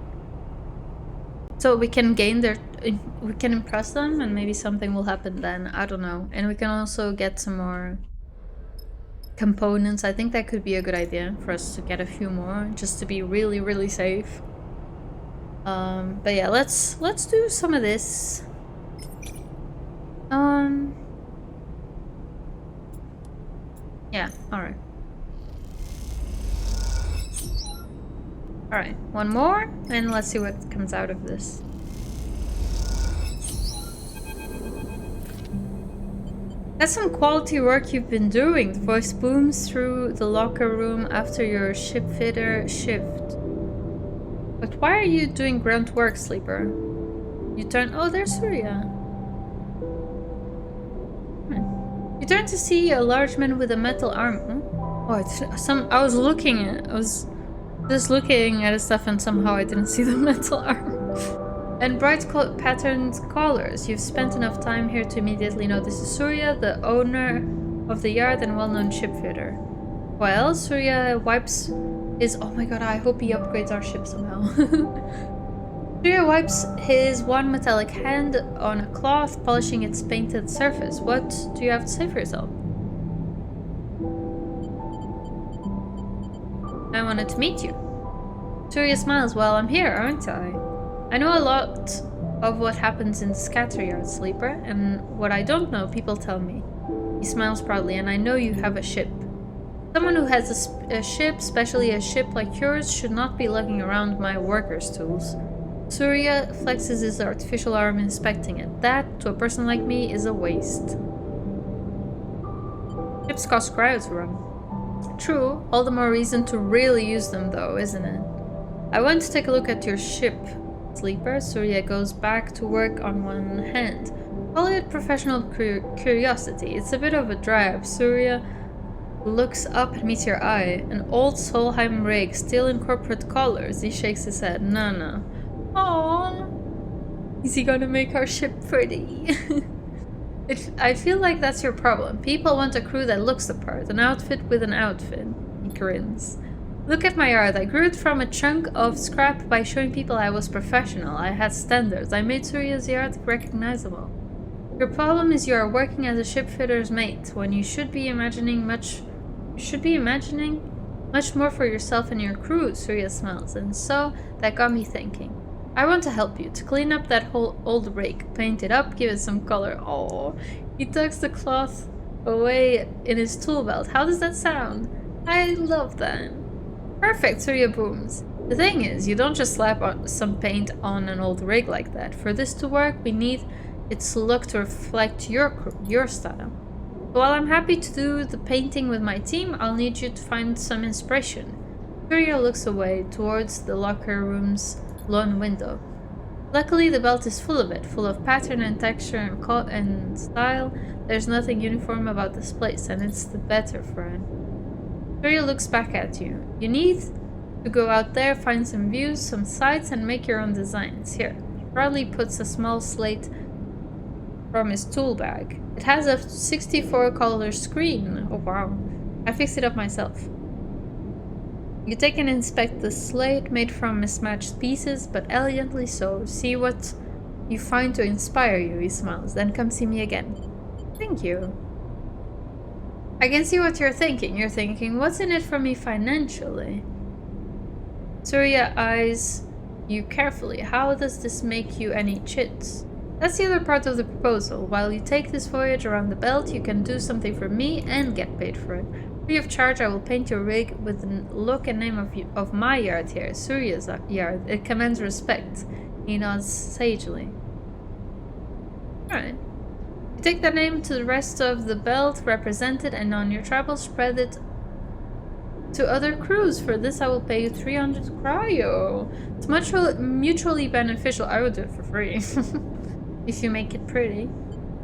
So we can gain their... We can impress them and maybe something will happen then. I don't know. And we can also get some more components. I think that could be a good idea for us to get a few more, just to be really, really safe. But yeah, let's do some of this. Yeah, alright. Alright, one more, and let's see what comes out of this. That's some quality work you've been doing. The voice booms through the locker room after your shipfitter shift. But why are you doing grunt work, Sleeper? You turn... Oh, there's Surya. You turn to see a large man with a metal arm. Oh, it's I was looking at... I was just looking at his stuff and somehow I didn't see the metal arm. And bright patterned collars. You've spent enough time here to immediately know this is Surya, the owner of the yard and well-known shipfitter. Well, Surya wipes his... Oh my god, I hope he upgrades our ship somehow. Surya wipes his one metallic hand on a cloth, polishing its painted surface. What do you have to say for yourself? I wanted to meet you. Surya smiles. Well, I'm here, aren't I? I know a lot of what happens in the scatter yard, Sleeper, and what I don't know, people tell me. He smiles proudly, and I know you have a ship. Someone who has a ship, especially a ship like yours, should not be lugging around my workers' tools. Surya flexes his artificial arm, inspecting it. That, to a person like me, is a waste. Ships cost cryo to run. True, all the more reason to really use them though, isn't it? I want to take a look at your ship, Sleeper. Surya goes back to work on one hand. Call it professional curiosity. It's a bit of a drive. Surya looks up and meets your eye. An old Solheim rig, still in corporate colors. He shakes his head. No. Aww. Is he gonna make our ship pretty? I feel like that's your problem. People want a crew that looks the part, an outfit with an outfit. He grins. Look at my art. I grew it from a chunk of scrap by showing people I was professional. I had standards. I made Surya's art recognizable. Your problem is you are working as a shipfitter's mate when you should be imagining much more for yourself and your crew, Surya smiles, and so that got me thinking. I want to help you to clean up that whole old rig, paint it up, give it some color. Oh, he tucks the cloth away in his tool belt. How does that sound? I love that. Perfect, Surya booms. The thing is, you don't just slap some paint on an old rig like that. For this to work, we need its look to reflect your style. So while I'm happy to do the painting with my team, I'll need you to find some inspiration. Surya looks away towards the locker room's lone window. Luckily, the belt is full of it, full of pattern and texture and style. There's nothing uniform about this place, and it's the better for it. Surya looks back at you. You need to go out there, find some views, some sights, and make your own designs. Here, he proudly puts a small slate from his tool bag. It has a 64-color screen. Oh wow. I fixed it up myself. You take and inspect the slate, made from mismatched pieces, but elegantly so. See what you find to inspire you, he smiles. Then come see me again. Thank you. I can see what you're thinking. You're thinking, what's in it for me financially? Surya eyes you carefully. How does this make you any chits? That's the other part of the proposal. While you take this voyage around the belt, you can do something for me and get paid for it. Free of charge, I will paint your rig with the look and name of my yard here, Surya's yard. It commands respect. He nods sagely. Alright. You take that name to the rest of the belt, represent it, and on your travels spread it to other crews. For this I will pay you 300 cryo. It's mutually beneficial. I would do it for free. If you make it pretty.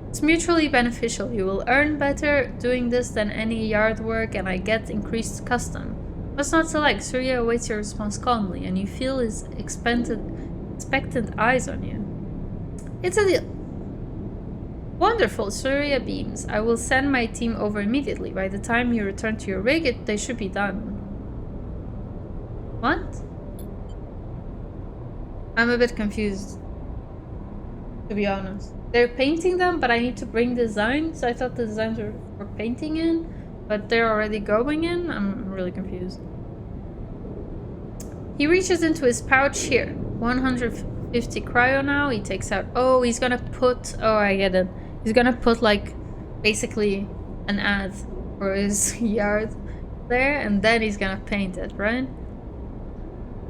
It's mutually beneficial. You will earn better doing this than any yard work, and I get increased custom. What's not to like? Surya awaits your response calmly, and you feel his expectant eyes on you. It's a deal. Wonderful, Surya beams. I will send my team over immediately. By the time you return to your rig, they should be done. What? I'm a bit confused, to be honest. They're painting them, but I need to bring designs. I thought the designs were for painting in, but they're already going in. I'm really confused. He reaches into his pouch here. 150 cryo now. He takes out... Oh, he's gonna put... Oh, I get it. He's gonna put, like, basically an ad for his yard there, and then he's gonna paint it, right?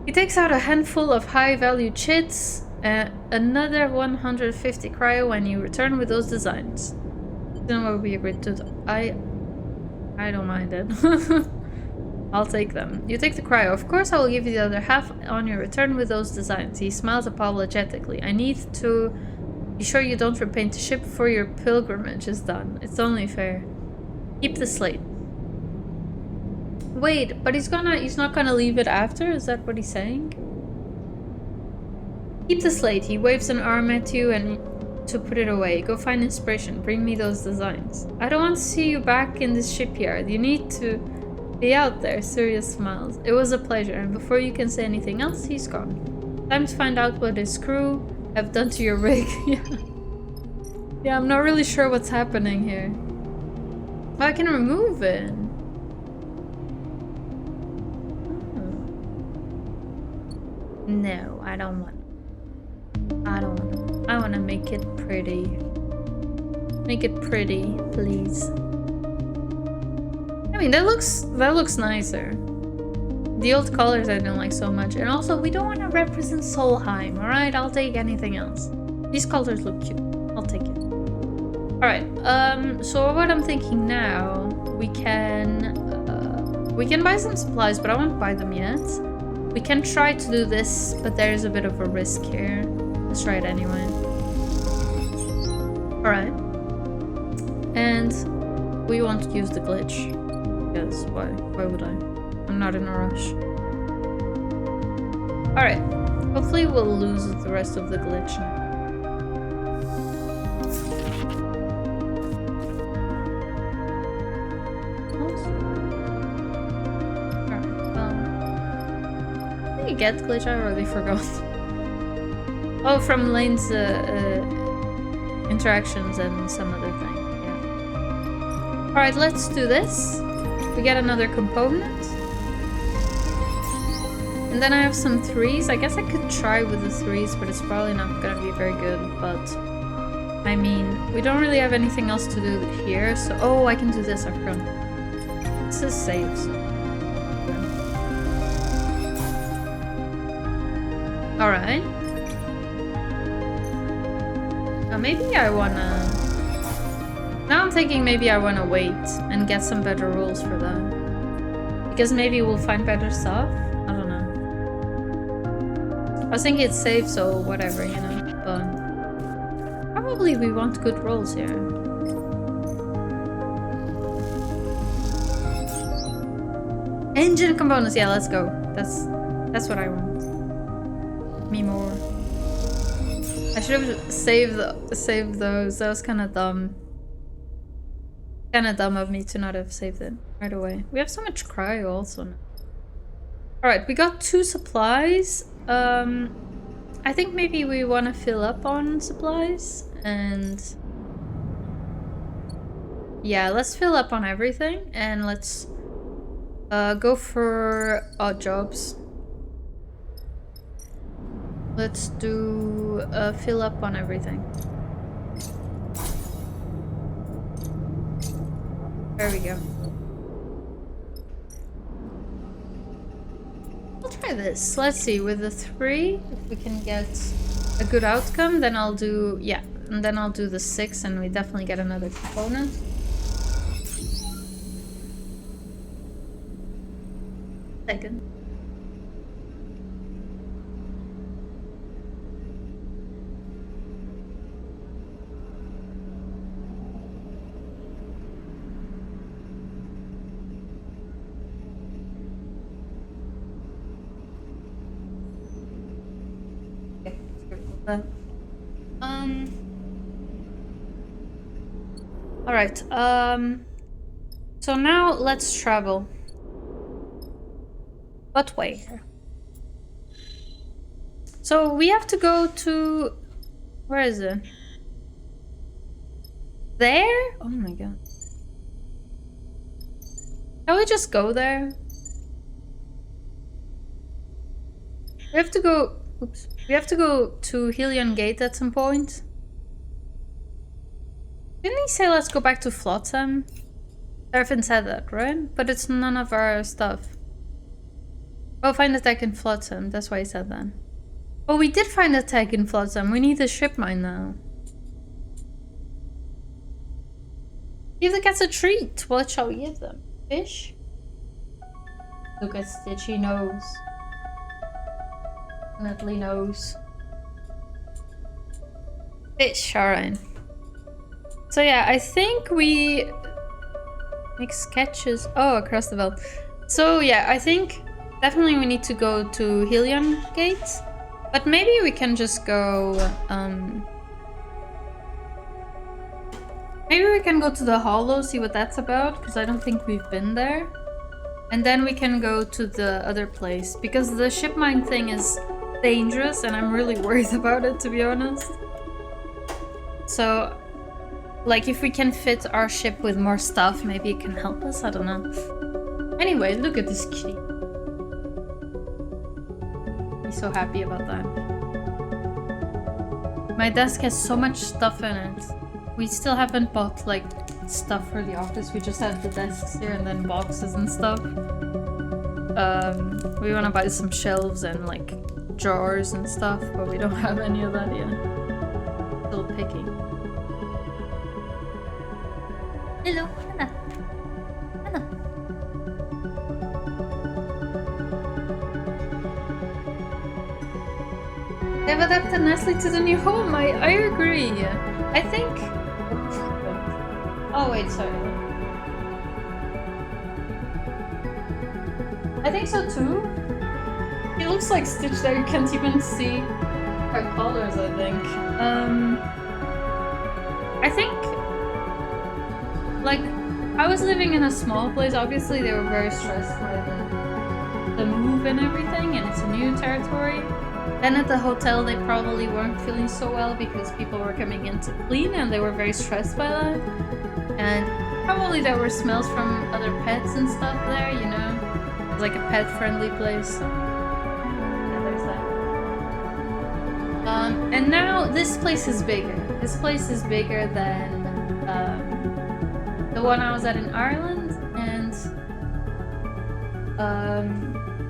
He takes out a handful of high-value chits. Another 150 cryo when you return with those designs. Then what we agreed to. I don't mind it. I'll take them. You take the cryo. Of course I will give you the other half on your return with those designs. He smiles apologetically. I need to be sure you don't repaint the ship before your pilgrimage is done. It's only fair. Keep the slate. Wait, but he's not gonna leave it after? Is that what he's saying? Keep the slate. He waves an arm at you and to put it away. Go find inspiration. Bring me those designs. I don't want to see you back in this shipyard. You need to be out there. Surya smiles. It was a pleasure, and before you can say anything else, he's gone. Time to find out what his crew have done to your rig. Yeah, I'm not really sure what's happening here. Oh, I can remove it. Oh. No, I don't want it. I want to make it pretty. Make it pretty, please. I mean, that looks nicer. The old colors I don't like so much. And also, we don't want to represent Solheim, alright? I'll take anything else. These colors look cute. I'll take it. Alright, so what I'm thinking now, we can buy some supplies, but I won't buy them yet. We can try to do this, but there's a bit of a risk here. Let's try it anyway. Alright. And we won't use the glitch. Because why would I? I'm not in a rush. Alright. Hopefully we'll lose the rest of the glitch now. get glitch? I already forgot. Oh, from Lane's interactions and some other thing. Yeah. Alright, let's do this. We get another component. And then I have some 3s. I guess I could try with the 3s, but it's probably not gonna be very good. But I mean, we don't really have anything else to do here, so oh, I can do this. I forgot. This is saves. Alright. Now maybe I wanna... Now I'm thinking maybe I wanna wait and get some better rules for that. Because maybe we'll find better stuff. I don't know. I was thinking it's safe, so whatever, you know. But probably we want good rolls here. Engine components, yeah, let's go. That's what I want. Me more. I should have saved those. That was kind of dumb. Kind of dumb of me to not have saved it right away. We have so much cryo also now. Alright, we got 2 supplies. I think maybe we want to fill up on supplies and yeah, let's fill up on everything and let's go for odd jobs. Let's do fill up on everything. There we go. I'll try this. Let's see, with the 3, if we can get a good outcome, then I'll do, yeah, and then I'll do the 6 and we definitely get another component. Second. Alright, so now let's travel. What way? So we have to go to... Where is it? There? Oh my god. Can we just go there? We have to go... Oops. We have to go to Helion Gate at some point. Didn't he say let's go back to Flotsam? Serafin said that, right? But it's none of our stuff. Oh, find a tech in Flotsam. That's why he said that. Oh, we did find a tech in Flotsam. We need a ship mine now. Give the cats a treat. What shall we give them? Fish? Look at Stitchy nose. Definitely knows. Fish, alright. So yeah, I think we make sketches. Oh, across the belt. So yeah, I think definitely we need to go to Helion Gate. But maybe we can just go maybe we can go to the Hollow, see what that's about, because I don't think we've been there. And then we can go to the other place, because the ship mine thing is dangerous and I'm really worried about it, to be honest. So, like, if we can fit our ship with more stuff, maybe it can help us, I don't know. Anyway, look at this kitty. He's so happy about that. My desk has so much stuff in it. We still haven't bought, like, stuff for the office. We just have the desks here and then boxes and stuff. We want to buy some shelves and, like, drawers and stuff, but we don't have any of that yet. Still picking. Hello, Hannah. Hannah. They've adapted nicely to the new home. I agree. I think... Oh wait, sorry. I think so too. It looks like Stitch there, you can't even see her colors, I think. I think, like, I was living in a small place, obviously they were very stressed by the move and everything, and it's a new territory. Then at the hotel, they probably weren't feeling so well because people were coming in to clean and they were very stressed by that. And probably there were smells from other pets and stuff there, you know? It's like a pet-friendly place. Yeah, there's that. And now this place is bigger. This place is bigger than the one I was at in Ireland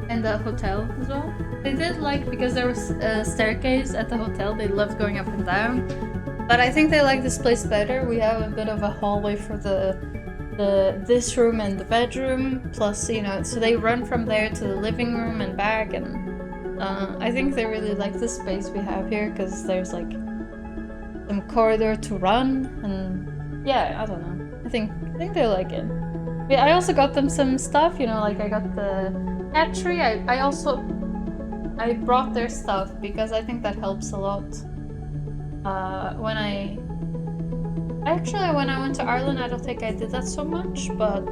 and the hotel as well. They did like, because there was a staircase at the hotel, they loved going up and down. But I think they like this place better. We have a bit of a hallway for this room and the bedroom, plus, you know, so they run from there to the living room and back, and I think they really like the space we have here, because there's like some corridor to run, and yeah, I don't know. I think they like it. Yeah, I also got them some stuff, you know, like I got the cat tree. I brought their stuff because I think that helps a lot. When I went to Ireland, I don't think I did that so much, but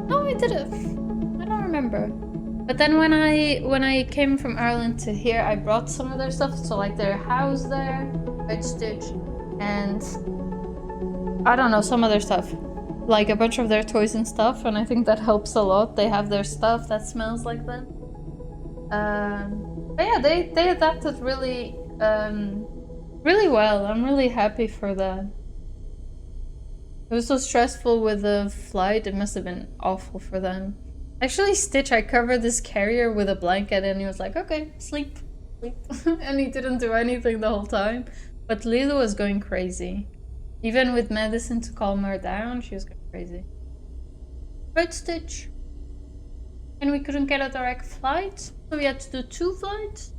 no, I did it. I don't remember. But then when I came from Ireland to here, I brought some of their stuff. So like their house there, Red Stitch, and I don't know, some other stuff. Like a bunch of their toys and stuff, and I think that helps a lot. They have their stuff that smells like that. But yeah, they adapted really really well. I'm really happy for that. It was so stressful with the flight. It must have been awful for them. Actually, Stitch, I covered this carrier with a blanket and he was like, okay, sleep. And he didn't do anything the whole time. But Lila was going crazy. Even with medicine to calm her down, she was going crazy. Right, Stitch? And we couldn't get a direct flight, so we had to do 2 flights,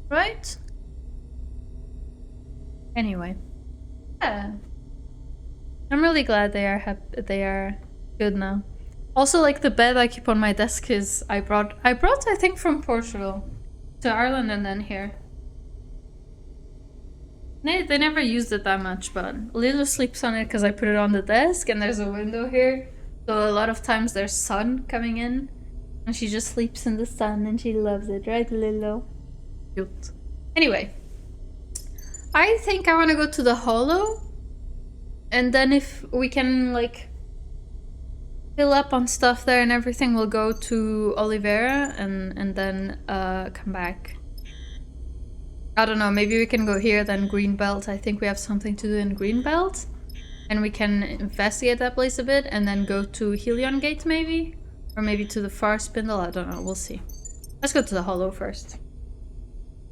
right? Anyway, yeah, I'm really glad they are good now. Also, like the bed I keep on my desk is I brought I think from Portugal to Ireland and then here. They never used it that much, but Lilo sleeps on it because I put it on the desk and there's a window here. So a lot of times there's sun coming in and she just sleeps in the sun and she loves it, right, Lilo? Cute. Anyway, I think I want to go to the Hollow, and then if we can like fill up on stuff there and everything, we'll go to Oliveira and then come back. I don't know, maybe we can go here, then Greenbelt. I think we have something to do in Greenbelt. And we can investigate that place a bit and then go to Helion Gate maybe? Or maybe to the Far Spindle, I don't know, we'll see. Let's go to the Hollow first.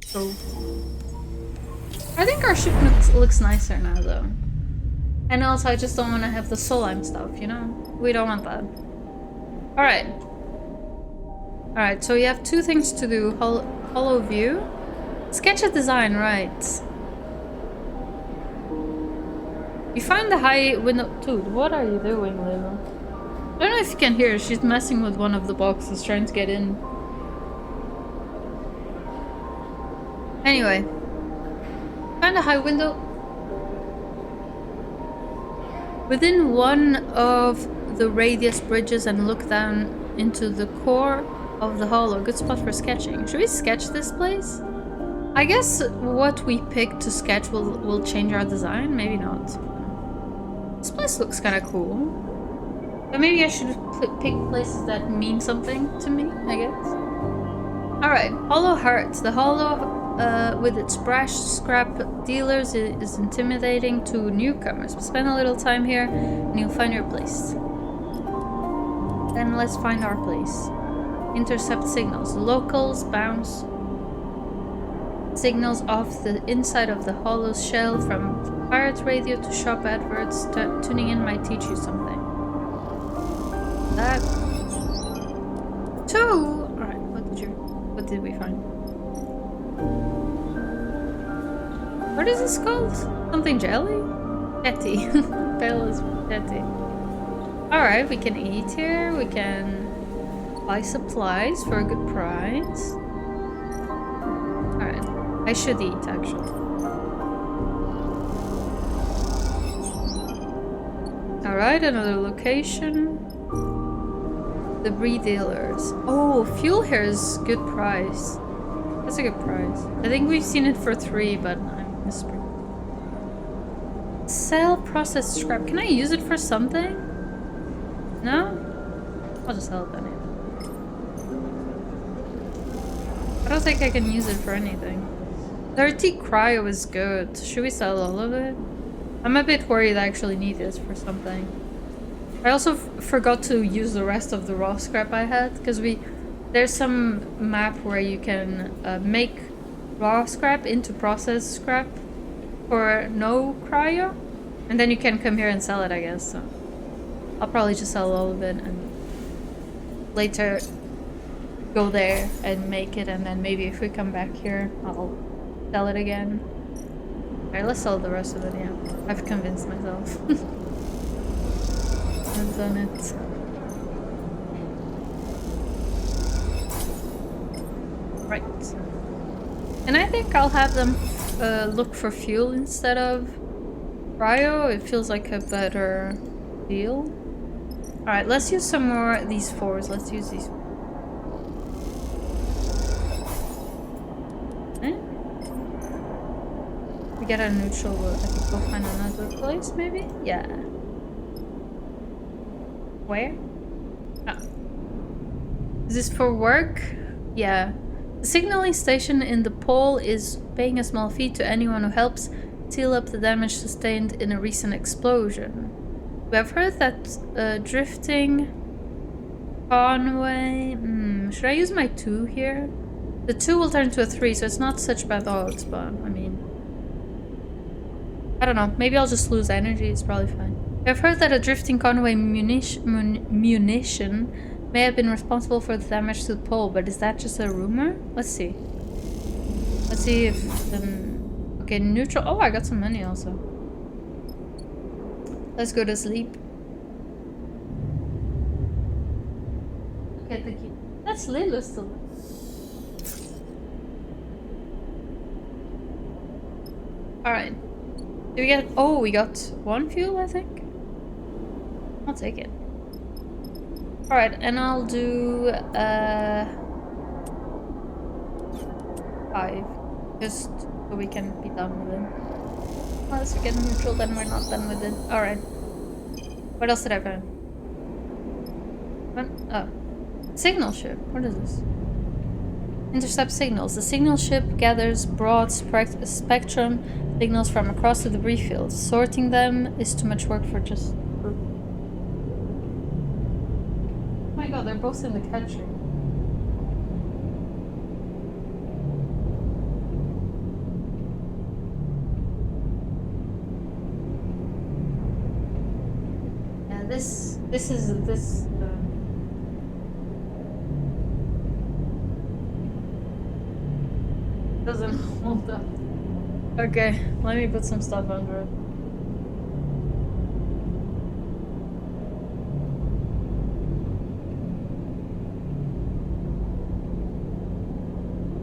So I think our ship looks nicer now though. And also I just don't want to have the Solheim stuff, you know? We don't want that. Alright. Alright, so we have 2 things to do. Hollow View. Sketch a design, right. You find the high window... Dude, what are you doing, Lilo? I don't know if you can hear her. She's messing with one of the boxes, trying to get in. Anyway. Find a high window. Within one of the radius bridges and look down into the core of the hollow. Good spot for sketching. Should we sketch this place? I guess what we pick to sketch will change our design. Maybe not. This place looks kind of cool. But maybe I should pick places that mean something to me, I guess. Alright, Hollow Heart. The Hollow, with its brash scrap dealers, is intimidating to newcomers. Spend a little time here and you'll find your place. Then let's find our place. Intercept signals. Locals bounce signals off the inside of the hollow shell. From pirate radio to shop adverts. Tuning in might teach you something. That 2. Alright, what did we find? What is this called? Something jelly? Jetty. Bella's jetty. Alright, we can eat here. We can buy supplies for a good price. Alright. I should eat, actually. Alright, another location. Debris dealers. Oh, fuel here is good price. That's a good price. I think we've seen it for 3, but I'm whispering. Sell processed scrap. Can I use it for something? No? I'll just sell it then. I don't think I can use it for anything. 30 cryo is good. Should we sell all of it? I'm a bit worried I actually need this for something. I also forgot to use the rest of the raw scrap I had, because there's some map where you can make raw scrap into processed scrap for no cryo, and then you can come here and sell it, I guess. So I'll probably just sell all of it and later go there and make it, and then maybe if we come back here, I'll sell it again. Alright, let's sell the rest of it, yeah. I've convinced myself. I've done it. Right. And I think I'll have them look for fuel instead of cryo. It feels like a better deal. Alright, let's use some more of these 4s. Let's use these. We get a neutral, I think we'll find another place, maybe? Yeah. Where? Oh. Is this for work? Yeah. The signaling station in the pole is paying a small fee to anyone who helps seal up the damage sustained in a recent explosion. We have heard that drifting Conway... should I use my 2 here? The 2 will turn to a 3, so it's not such bad odds, but I mean... I don't know, maybe I'll just lose energy, it's probably fine. I've heard that a drifting Conway munition may have been responsible for the damage to the pole, but is that just a rumor? Let's see. Let's see if... okay, neutral... Oh, I got some money also. Let's go to sleep. Okay, thank you. That's Lila still. Alright. Do we get... Oh, we got 1 fuel, I think. I'll take it. Alright, and I'll do 5. Just so we can be done with it. Unless we get neutral, then we're not done with it. Alright. What else did I find? Oh. Signal ship. What is this? Intercept signals. The signal ship gathers broad spectrum signals from across the debris field. Sorting them is too much work for just... Oh my god, they're both in the country. Yeah, this doesn't hold up. Okay, let me put some stuff under it.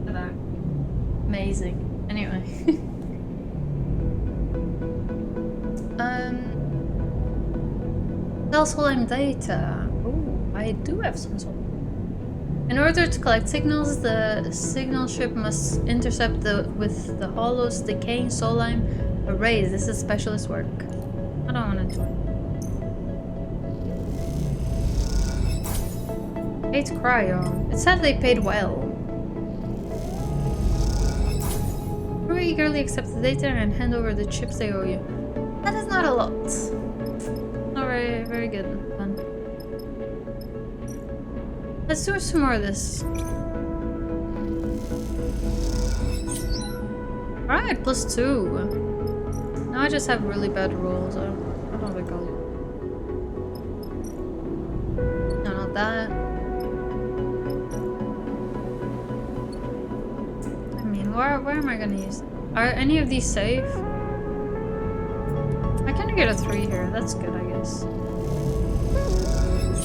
Look at that. Amazing. Anyway. Sell Solheim data. Oh, I do have some Solheim. In order to collect signals, the signal ship must intercept with the Hollow's decaying Solheim arrays. This is specialist work. I don't want to do it. 8 cryo. It said they paid well. Crew eagerly accept the data and hand over the chips they owe you. That is not a lot. Not very, very good. Fun. Let's do some more of this. Alright, +2. Now I just have really bad rolls. I don't think I'll... No, not that. I mean, where am I gonna use... Are any of these safe? I can get a 3 here. That's good, I guess.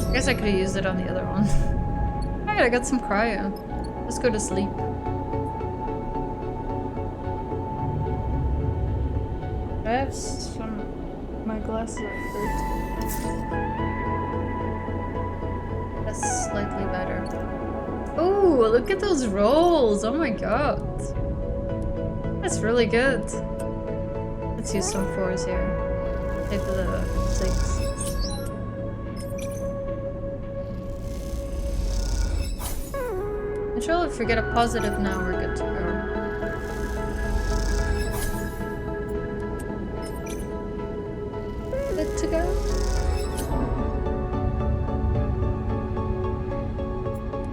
I guess I could have used it on the other one. Alright, I got some cryo. Let's go to sleep. I have some... My glasses are 13. That's slightly better. Oh, look at those rolls! Oh my god. That's really good. Let's use some 4s here. Take the 6. Control, if we get a positive now, we're good to go. Good to go?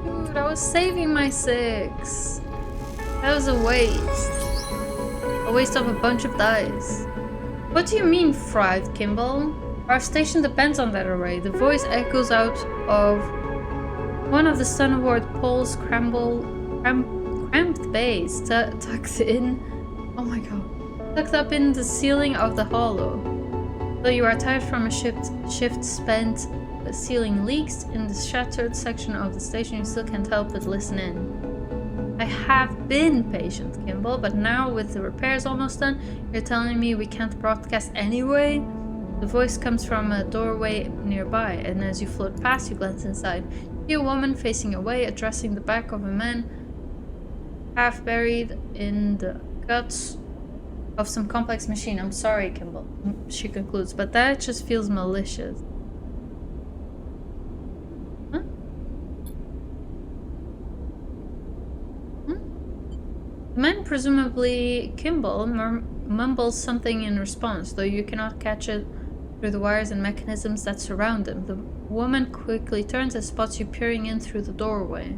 Dude, I was saving my 6. That was a waste. A waste of a bunch of dice. What do you mean, fried, Kimball? Our station depends on that array. The voice echoes out of one of the Starward pole's cramped bays, tucked in. Oh my god. Tucked up in the ceiling of the hollow. Though you are tired from a shift spent sealing leaks in the shattered section of the station, you still can't help but listen in. I have been patient, Kimball, but now with the repairs almost done, you're telling me we can't broadcast anyway? The voice comes from a doorway nearby, and as you float past, you glance inside. You see a woman facing away, addressing the back of a man half buried in the guts of some complex machine. I'm sorry, Kimball, she concludes, but that just feels malicious. Huh? The man, presumably Kimball, mumbles something in response, though you cannot catch it through the wires and mechanisms that surround him. The woman quickly turns and spots you peering in through the doorway.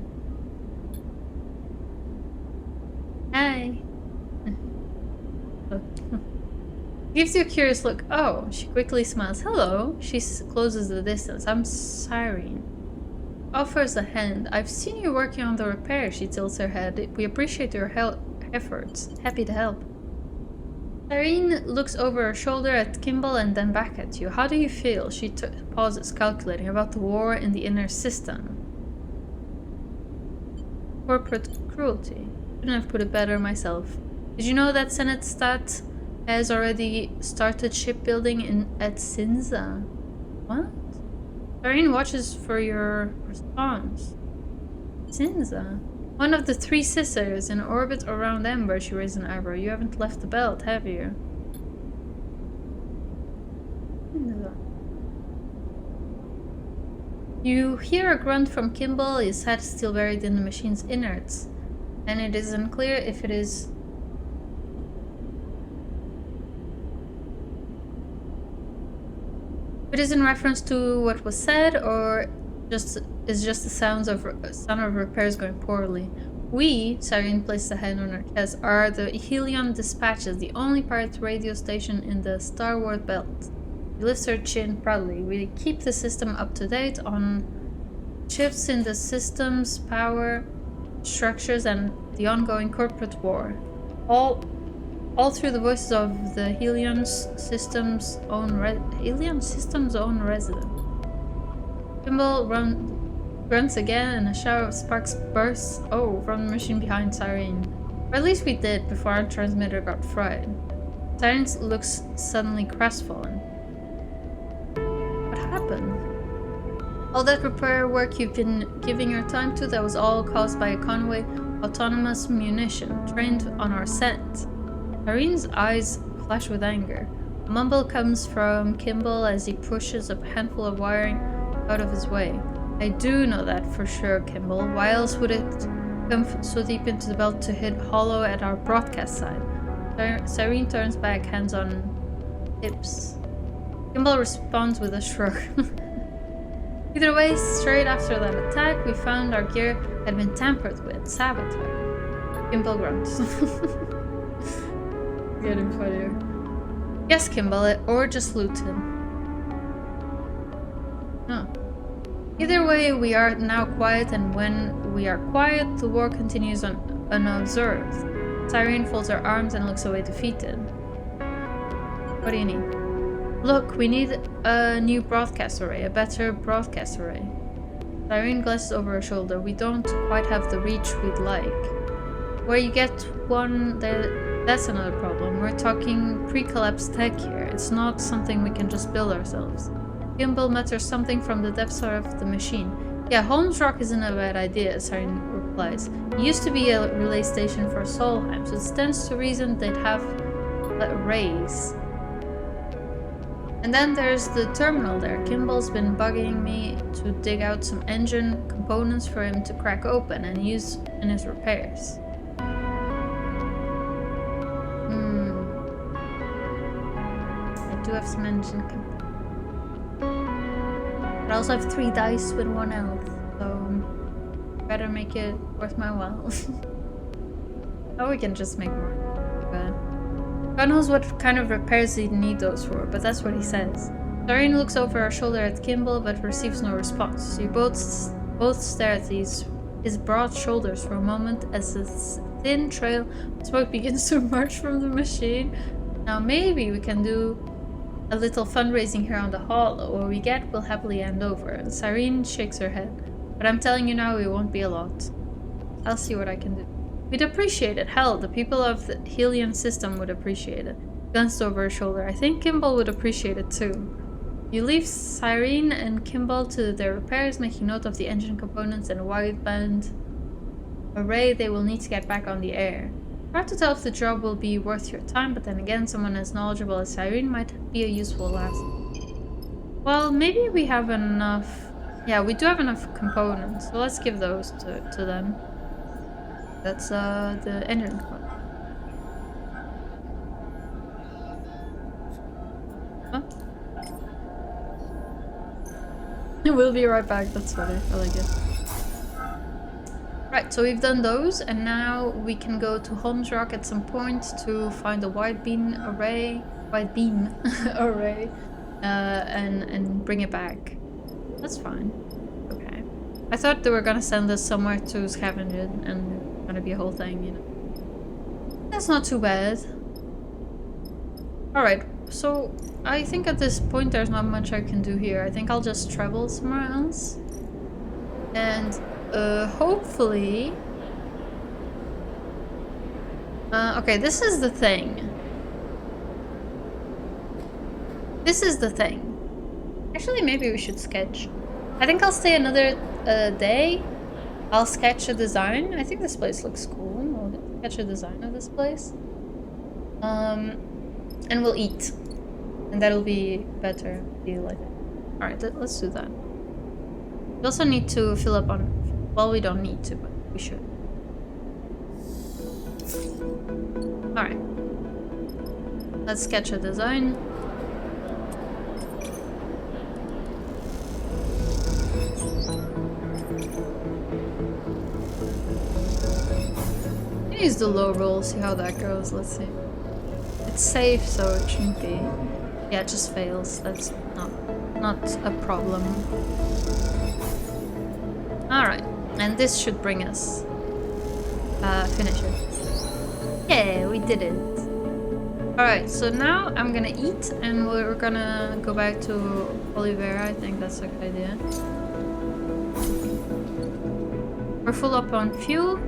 Hi. Gives you a curious look. Oh, she quickly smiles. Hello. She closes the distance. I'm Cyrene. Offers a hand. I've seen you working on the repair. She tilts her head. We appreciate your efforts. Happy to help. Cyrene looks over her shoulder at Kimball and then back at you. How do you feel? She pauses, calculating about the war in the inner system. Corporate cruelty. Couldn't have put it better myself. Did you know that Senate Stat has already started shipbuilding at Cinza? What? Cyrene watches for your response. Cinza? One of the 3 sisters in orbit around Ember, she raised an eyebrow. You haven't left the belt, have you? Cinza. You hear a grunt from Kimball, his head still buried in the machine's innards, and it is unclear if it is in reference to what was said, or is just the sound of repairs going poorly. We, Cyrene placed a hand on her chest, are the Helion Dispatches, the only pirate radio station in the Starward Belt. She lifts her chin proudly. We keep the system up to date on shifts in the system's power structures and the ongoing corporate war. All through the voices of the Helion System's own resident. Kimball grunts again and a shower of sparks bursts from the machine behind Cyrene. Or at least we did before our transmitter got fried. Cyrene looks suddenly crestfallen. What happened? All that repair work you've been giving your time to, that was all caused by a Conway autonomous munition trained on our scent. Cyrene's eyes flash with anger. A mumble comes from Kimball as he pushes a handful of wiring out of his way. I do know that for sure, Kimball. Why else would it come so deep into the belt to hit hollow at our broadcast side? Cyrene turns back, hands on hips. Kimball responds with a shrug. Either way, straight after that attack, we found our gear had been tampered with, sabotaged. Kimball grunts. Getting funnier. Yes, Kimball, or just loot him. Huh. Either way, we are now quiet, and when we are quiet, the war continues unobserved. Cyrene folds her arms and looks away defeated. What do you need? Look, we need a new broadcast array, a better broadcast array. Cyrene glances over her shoulder. We don't quite have the reach we'd like. Where you get one, that's another problem. We're talking pre-collapse tech here. It's not something we can just build ourselves. Kimball mutters something from the depths of the machine. Yeah, Holmes Rock isn't a bad idea, Sarin replies. It used to be a relay station for Solheim, so it stands to reason they'd have arrays. And then there's the terminal there. Kimball's been bugging me to dig out some engine components for him to crack open and use in his repairs. I do have some engine components. I also have 3 dice with 1 health, so better make it worth my while. Or we can just make more. But God knows what kind of repairs he'd need those for, but that's what he says. Doreen looks over her shoulder at Kimball, but receives no response. You both stare at his broad shoulders for a moment as a thin trail of smoke begins to emerge from the machine. Now maybe we can do a little fundraising here on the hall, or what we get will happily hand over. Cyrene shakes her head. But I'm telling you now, it won't be a lot. I'll see what I can do. We'd appreciate it. Hell, the people of the Helion system would appreciate it. Glanced over her shoulder. I think Kimball would appreciate it too. You leave Cyrene and Kimball to their repairs, making note of the engine components and wideband array they will need to get back on the air. Hard to tell if the job will be worth your time, but then again, someone as knowledgeable as Cyrene might be a useful asset. Well, maybe we have enough... Yeah, we do have enough components, so let's give those to them. That's the engine component. Huh? We'll be right back, that's funny, I like it. Right, so we've done those, and now we can go to Holmes Rock at some point to find a wide beam array, and bring it back. That's fine. Okay. I thought they were gonna send us somewhere to scavenge it, and gonna be a whole thing, you know. That's not too bad. Alright, so I think at this point there's not much I can do here. I think I'll just travel somewhere else. And hopefully... okay, this is the thing. Actually, maybe we should sketch. I think I'll stay another day. I'll sketch a design. I think this place looks cool. I'll sketch a design of this place. And we'll eat. And that'll be better deal, I think. Alright, let's do that. We also need to fill up on... Well, we don't need to, but we should. Alright. Let's sketch a design. Use the low roll, see how that goes. Let's see. It's safe, so it shouldn't be... Yeah, it just fails. That's not a problem. Alright. And this should bring us finish it. Yeah, we did it. Alright, so now I'm gonna eat and we're gonna go back to Oliveira. I think that's a good idea. We're full up on fuel.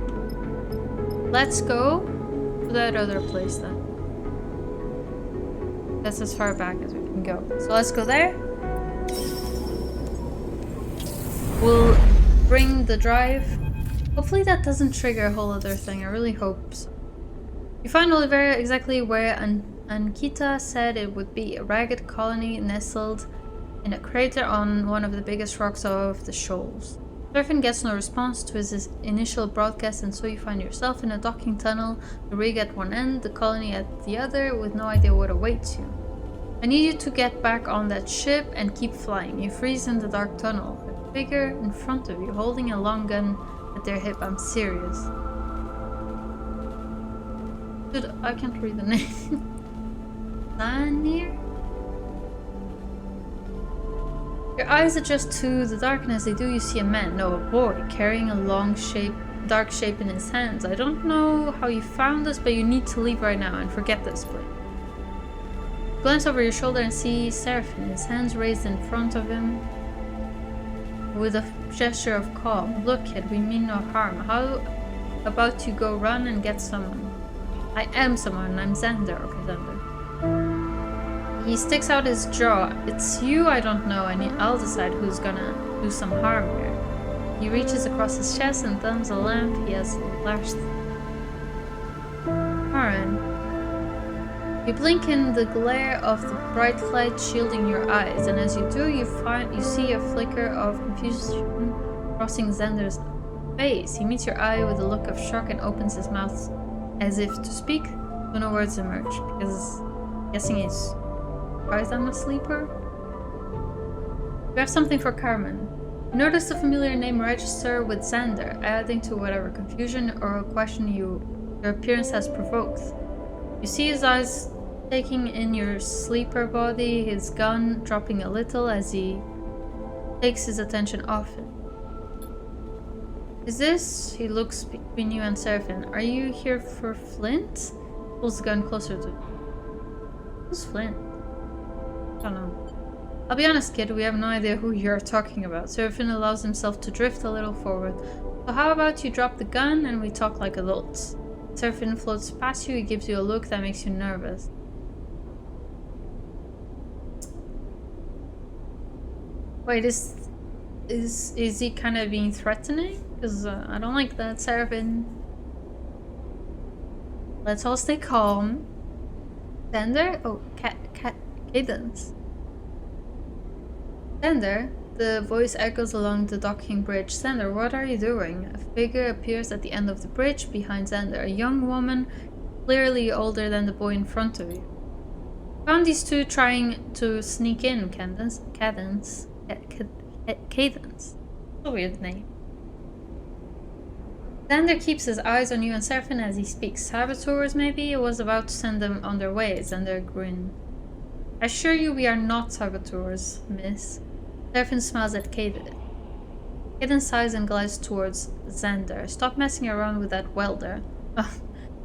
Let's go to that other place then. That's as far back as we can go. So let's go there. We'll bring the drive. Hopefully that doesn't trigger a whole other thing. I really hope so. You find Oliveira exactly where Ankita said it would be, a ragged colony nestled in a crater on one of the biggest rocks of the shoals. Surfin gets no response to his initial broadcast, and so you find yourself in a docking tunnel, the rig at one end, the colony at the other, with no idea what awaits you. I need you to get back on that ship and keep flying. You freeze in the dark tunnel. A figure in front of you, holding a long gun at their hip. I'm serious. Dude, I can't read the name. Lanir? Your eyes adjust to the dark, and as they do, you see a man, no, a boy, carrying a long dark shape in his hands. I don't know how you found this, but you need to leave right now and forget this place. Glance over your shoulder and see Seraphim, his hands raised in front of him with a gesture of calm. Look, kid, we mean no harm. How about you go run and get someone? I am someone. I'm Xander. Okay, Xander. He sticks out his jaw. It's you I don't know, and I'll decide who's gonna do some harm here. He reaches across his chest and thumbs a lamp he has lashed. Alright. You blink in the glare of the bright light shielding your eyes, and as you do, you see a flicker of confusion crossing Xander's face. He meets your eye with a look of shock and opens his mouth as if to speak, but no words emerge, because I'm guessing he's surprised I'm a sleeper. You have something for Carmen. You notice the familiar name register with Xander, adding to whatever confusion or question your appearance has provoked. You see his eyes taking in your sleeper body, his gun dropping a little as he takes his attention off it. Is this? He looks between you and Seraphine. Are you here for Flint? Pulls the gun closer to. Who's Flint? I don't know. I'll be honest, kid, we have no idea who you're talking about. Seraphine allows himself to drift a little forward. So how about you drop the gun and we talk like adults? Seraphine floats past you, he gives you a look that makes you nervous. Wait, is he kind of being threatening? Because I don't like that, Seraphine. Let's all stay calm. Xander? Oh, Cadence. Xander? The voice echoes along the docking bridge. Xander, what are you doing? A figure appears at the end of the bridge behind Xander. A young woman, clearly older than the boy in front of you. Found these two trying to sneak in, Cadence. Cadence. A weird name. Xander keeps his eyes on you and Seraphine as he speaks. Saboteurs, maybe? He was about to send them on their way. Xander grinned. I assure you we are not saboteurs, miss. Seraphine smiles at Cadence. Cadence sighs and glides towards Xander. Stop messing around with that welder.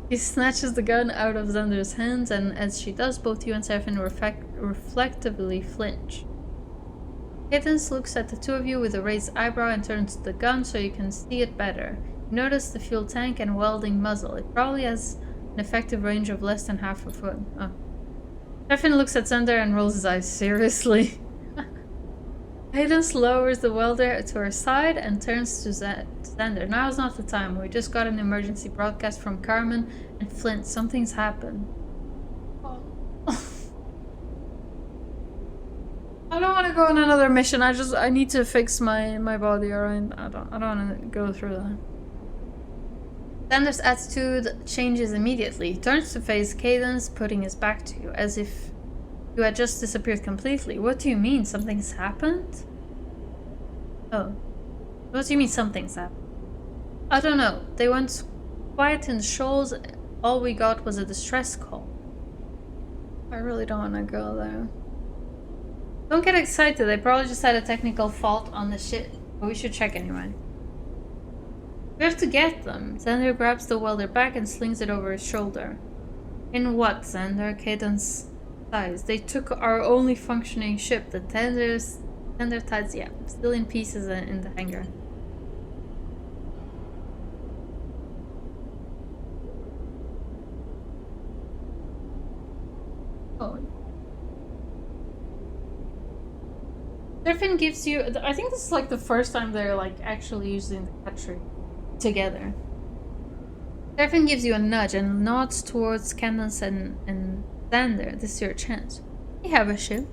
He snatches the gun out of Xander's hands, and as she does, both you and Seraphine reflectively flinch. Cadence looks at the two of you with a raised eyebrow and turns the gun so you can see it better. You notice the fuel tank and welding muzzle. It probably has an effective range of less than half a foot. Oh. Seraphine looks at Xander and rolls his eyes. Seriously? Cadence lowers the welder to her side and turns to Xander. Now's not the time. We just got an emergency broadcast from Carmen and Flint. Something's happened. Oh. I don't want to go on another mission. I need to fix my body, alright? I don't want to go through that. Xander's attitude changes immediately. He turns to face Cadence, putting his back to you, as if you had just disappeared completely. What do you mean? Something's happened? Oh. What do you mean something's happened? I don't know. They went quiet in the shoals. All we got was a distress call. I really don't want to go there. Don't get excited. They probably just had a technical fault on the ship. But we should check anyway. We have to get them. Xander grabs the welder back and slings it over his shoulder. In what, Xander? Cadence sighs. They took our only functioning ship. The tender tides, yeah, still in pieces in the hangar. Oh. Seraphine gives you, I think this is like the first time they're like actually using the country together. Seraphine gives you a nudge and nods towards Cadence and Xander. This is your chance. We have a ship.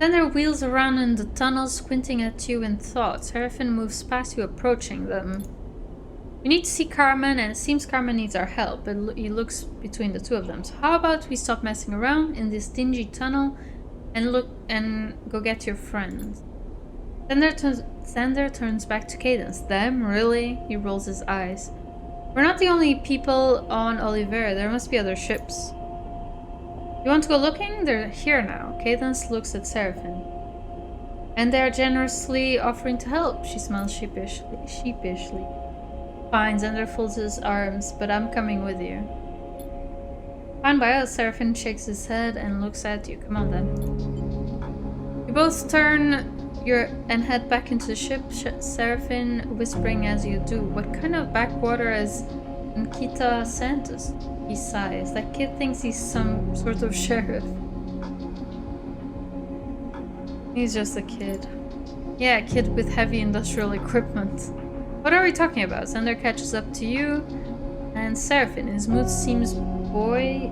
Xander wheels around in the tunnel, squinting at you in thought. Seraphine moves past you, approaching them. We need to see Carmen, and it seems Carmen needs our help, but he looks between the two of them. So how about we stop messing around in this dingy tunnel and go get your friends? Xander turns back to Cadence. Them? Really? He rolls his eyes. We're not the only people on Oliveira. There must be other ships. You want to go looking? They're here now. Cadence looks at Seraphine. And they're generously offering to help. She smiles sheepishly. Fine, Xander folds his arms, but I'm coming with you. Fine by us. Seraphine shakes his head and looks at you. Come on then. You both turn and head back into the ship, Seraphine whispering as you do. What kind of backwater is Nkita Santos? He sighs. That kid thinks he's some sort of sheriff. He's just a kid. Yeah, a kid with heavy industrial equipment. What are we talking about? Xander catches up to you, and Seraphine, his mood seems buoyed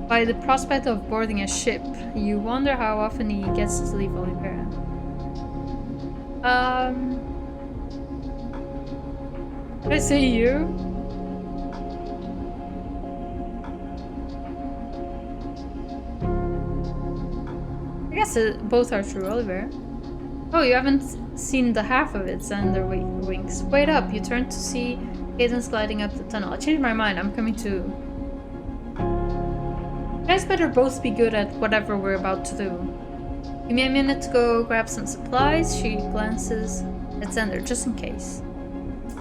by the prospect of boarding a ship. You wonder how often he gets to leave Olivera. Did I say you? I guess both are true, Oliver. Oh, you haven't seen the half of it, Xander winks. Wait up, you turn to see Cadence gliding up the tunnel. I changed my mind, I'm coming too. You guys better both be good at whatever we're about to do. Give me a minute to go grab some supplies. She glances at Xander, just in case.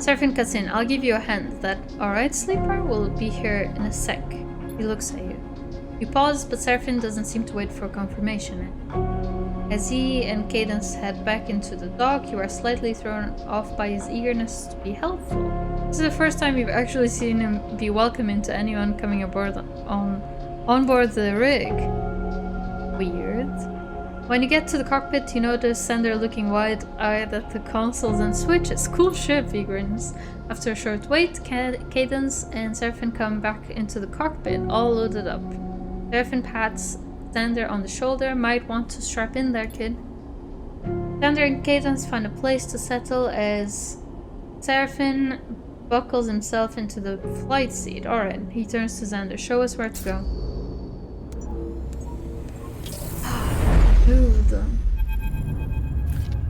Seraphine cuts in. I'll give you a hand. That alright, sleeper? We'll be here in a sec. He looks at you. You pause, but Seraphine doesn't seem to wait for confirmation. As he and Cadence head back into the dock, you are slightly thrown off by his eagerness to be helpful. This is the first time you've actually seen him be welcoming to anyone coming aboard on board the rig. Weird. When you get to the cockpit, you notice Xander looking wide-eyed at the consoles and switches. Cool ship, he grins. After a short wait, Cadence and Seraphine come back into the cockpit, all loaded up. Seraphine pats Xander on the shoulder. Might want to strap in there, kid. Xander and Cadence find a place to settle as Seraphine buckles himself into the flight seat. Alright, he turns to Xander. Show us where to go.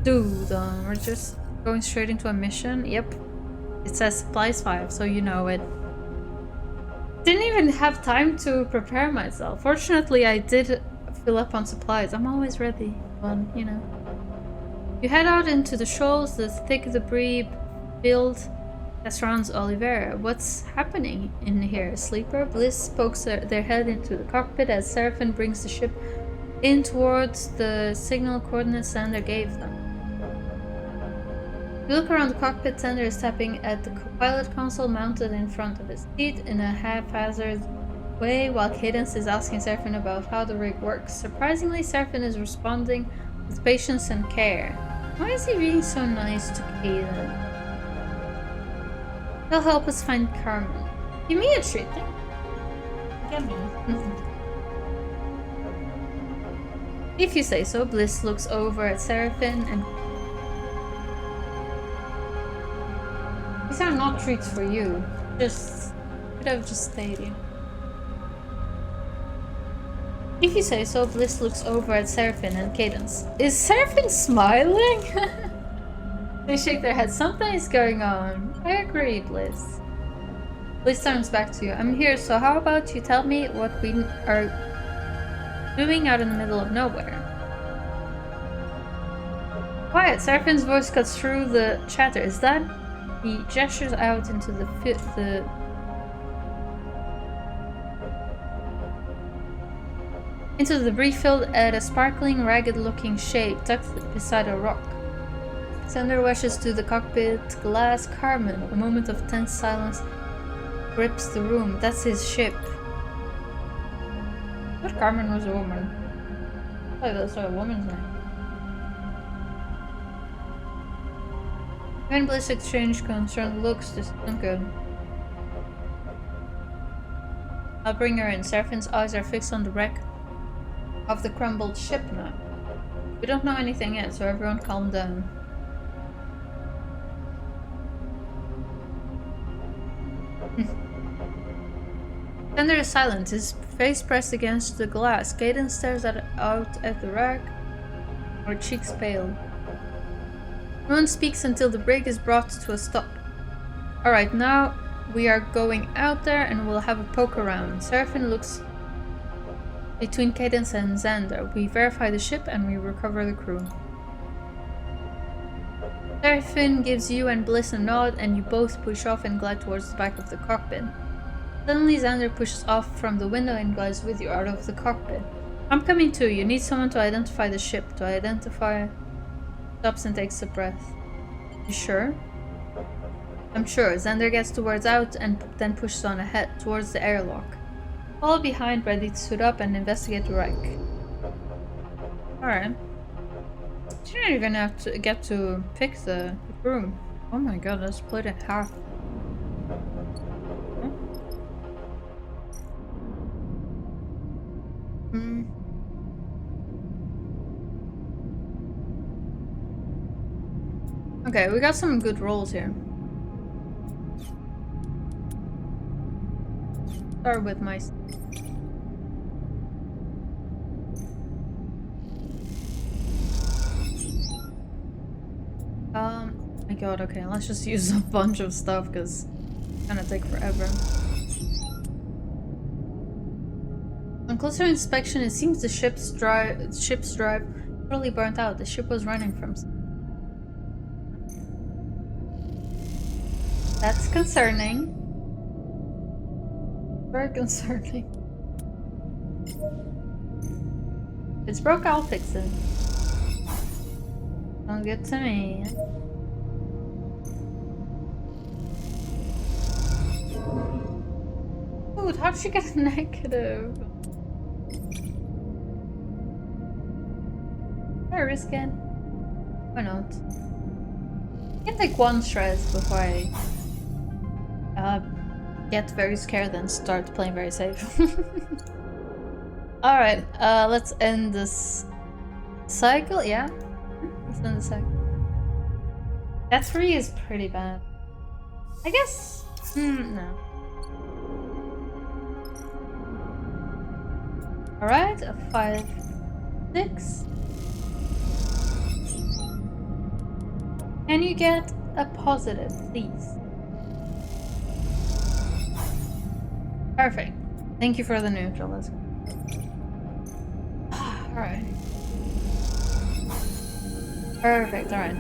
Dude, we're just going straight into a mission. Yep. It says supplies 5, so you know it. Didn't even have time to prepare myself. Fortunately, I did fill up on supplies. I'm always ready, but you know. You head out into the shoals, the thick debris field that surrounds Olivera. What's happening in here, sleeper? Bliss pokes their head into the cockpit as Seraphine brings the ship in towards the signal coordinates Xander gave them. You look around the cockpit. Xander is tapping at the pilot console mounted in front of his seat in a haphazard way while Cadence is asking Seraphine about how the rig works. Surprisingly, Seraphine is responding with patience and care. Why is he being so nice to Cadence? He'll help us find Carmen. Give me a treat. Get me. If you say so. Bliss looks over at Seraphine and these are not treats for you. Just could have just stayed here. If you say so. Bliss looks over at Seraphine and Cadence. Is Seraphine smiling? They shake their heads. Something is going on. I agree, Bliss. Bliss turns back to you. I'm here, so how about you tell me what we are doing out in the middle of nowhere? Quiet. Seraphine's voice cuts through the chatter. Is that? He gestures out into the debris field at a sparkling, ragged-looking shape tucked beside a rock. Xander rushes to the cockpit glass. Carmen. A moment of tense silence grips the room. That's his ship. I thought Carmen was a woman. I thought that's a woman's name. When Bliss exchange concerned looks, this isn't good. I'll bring her in. Seraphine's eyes are fixed on the wreck of the crumbled ship now. We don't know anything yet, so everyone calm down. Xander is silent, his face pressed against the glass. Cadence stares out at the wreck, her cheeks pale. No one speaks until the brig is brought to a stop. Alright, now we are going out there and we'll have a poke around. Seraphine looks between Cadence and Xander. We verify the ship and we recover the crew. Seraphine gives you and Bliss a nod and you both push off and glide towards the back of the cockpit. Suddenly Xander pushes off from the window and glides with you out of the cockpit. I'm coming too. You need someone to identify the ship. Stops and takes a breath. You sure? I'm sure. Xander gets the words out and then pushes on ahead towards the airlock. All behind, ready to suit up and investigate the wreck. Alright. You don't even have to get to pick the room. Oh my god, let's split it in half. Huh? Hmm. Okay, we got some good rolls here. Start with my... my god, okay, let's just use a bunch of stuff because it's gonna take forever. On closer inspection, it seems the ship's drive totally burnt out. The ship was running from... That's concerning. Very concerning. If it's broke, I'll fix it. Don't get to me. Dude, how did you get a negative? Can I risk it? Why not? I can take one stress before I get very scared and start playing very safe. Alright, let's end this cycle. Yeah? Let's end the cycle. That 3 is pretty bad. I guess... no. Alright, a 5, 6. Can you get a positive, please? Perfect. Thank you for the neutral. Let's go. Alright. Perfect, alright.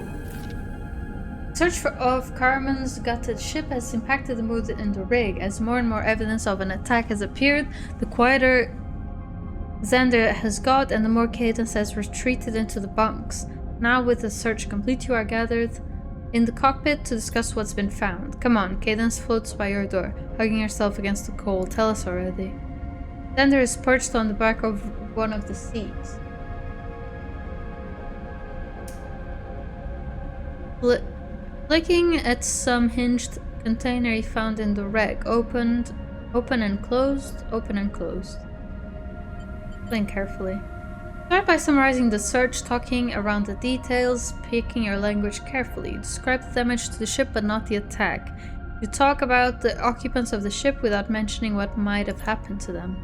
Search of Carmen's gutted ship has impacted the mood in the rig. As more and more evidence of an attack has appeared, the quieter Xander has got and the more Cadence has retreated into the bunks. Now with the search complete, you are gathered in the cockpit to discuss what's been found. Come on, Cadence floats by your door, hugging herself against the coal. Tell us already. Xander is perched on the back of one of the seats. Looking at some hinged container he found in the wreck. Open and closed, open and closed. Think carefully. Start by summarizing the search, talking around the details, picking your language carefully. Describe the damage to the ship but not the attack. You talk about the occupants of the ship without mentioning what might have happened to them.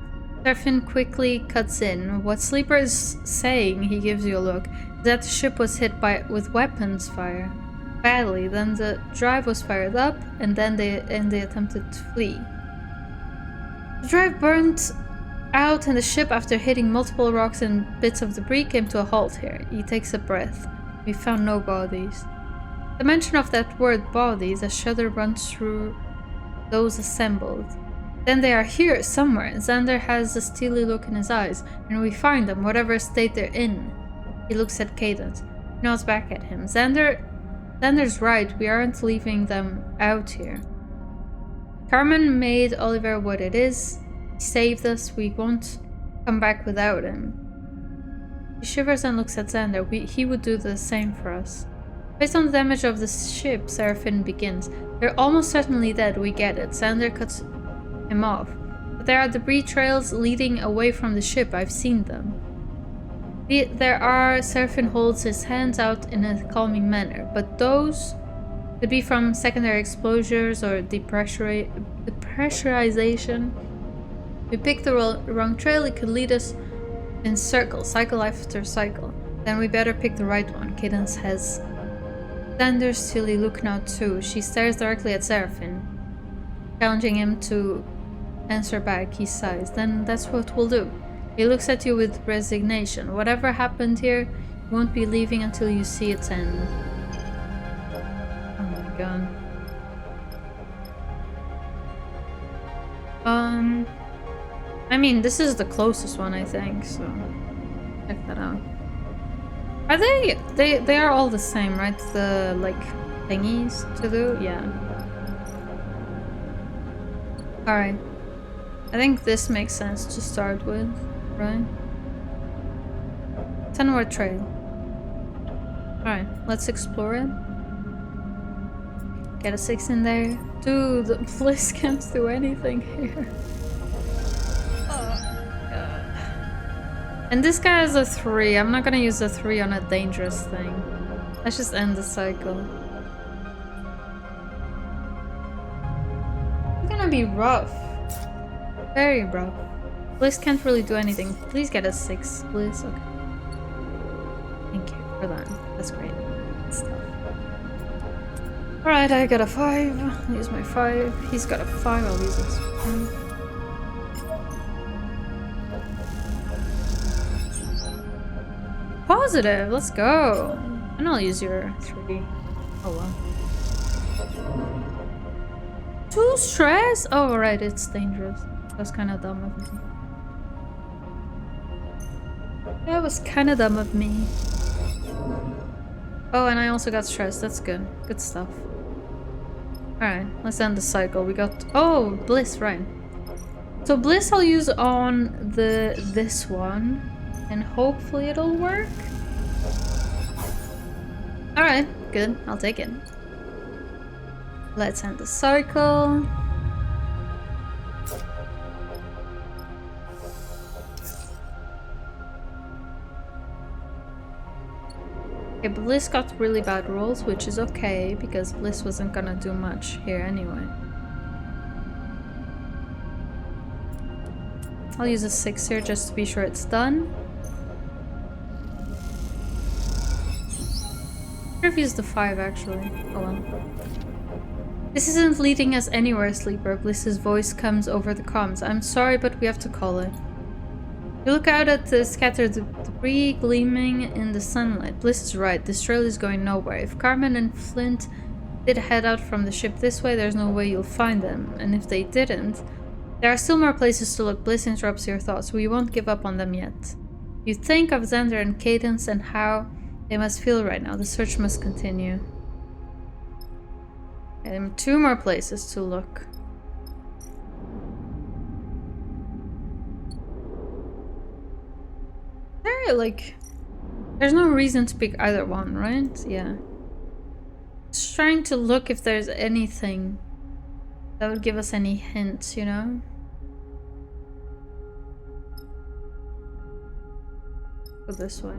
Serafin quickly cuts in. What Sleeper is saying, he gives you a look, is that the ship was hit with weapons fire. Badly, then the drive was fired up, and then they attempted to flee. The drive burned out and the ship, after hitting multiple rocks and bits of debris, came to a halt here. He takes a breath. We found no bodies. The mention of that word bodies, a shudder runs through those assembled. Then they are here somewhere. Xander has a steely look in his eyes, and we find them, whatever state they're in. He looks at Cadence. He nods back at him. Xander's right, we aren't leaving them out here. Carmen made Oliver what it is. He saved us, we won't come back without him. He shivers and looks at Xander. He would do the same for us. Based on the damage of the ship, Serafin begins. They're almost certainly dead, we get it. Xander cuts him off. But there are debris trails leading away from the ship, I've seen them. Serafin holds his hands out in a calming manner, but those could be from secondary exposures or depressurization. If we pick the wrong trail, it could lead us in circles, cycle after cycle. Then we better pick the right one. Cadence has Xander's silly look now too. She stares directly at Serafin, challenging him to answer back. He sighs. Then that's what we'll do. He looks at you with resignation. Whatever happened here, you won't be leaving until you see its end. Oh my god. I mean, this is the closest one, I think, so check that out. Are they are all the same, right? The, like, thingies to do? Yeah. Alright. I think this makes sense to start with, right? 10-word trail. Alright, let's explore it. Get a 6 in there. Dude, the Bliss can't do anything here. And this guy has a 3. I'm not gonna use a 3 on a dangerous thing. Let's just end the cycle. It's gonna be rough. Very rough. Bliss can't really do anything. Please get a 6, Bliss. Okay. Thank you for that. That's great. Stuff. Alright, I got a 5. I'll use my 5. He's got a 5. I'll use his 5. Positive, let's go. And I'll use your 3. Oh well. 2 stress? Oh right, it's dangerous. That's kind of dumb of me. That was kind of dumb of me. Oh, and I also got stress. That's good. Good stuff. Alright, let's end the cycle. We got... Oh, Bliss, right. So Bliss I'll use on this one. And hopefully it'll work. Alright, good. I'll take it. Let's end the cycle. Okay, Bliss got really bad rolls, which is okay, because Bliss wasn't gonna do much here anyway. I'll use a 6 here just to be sure it's done. I should have used the 5 actually. Oh well. This isn't leading us anywhere, Sleeper. Bliss's voice comes over the comms. I'm sorry, but we have to call it. You look out at the scattered debris gleaming in the sunlight. Bliss is right. This trail is going nowhere. If Carmen and Flint did head out from the ship this way, there's no way you'll find them. And if they didn't, there are still more places to look. Bliss interrupts your thoughts. We won't give up on them yet. You think of Xander and Cadence and how they must feel right now. The search must continue. And 2 more places to look. Like, there's no reason to pick either one, right? Yeah. Just trying to look if there's anything that would give us any hints, you know? Go this way.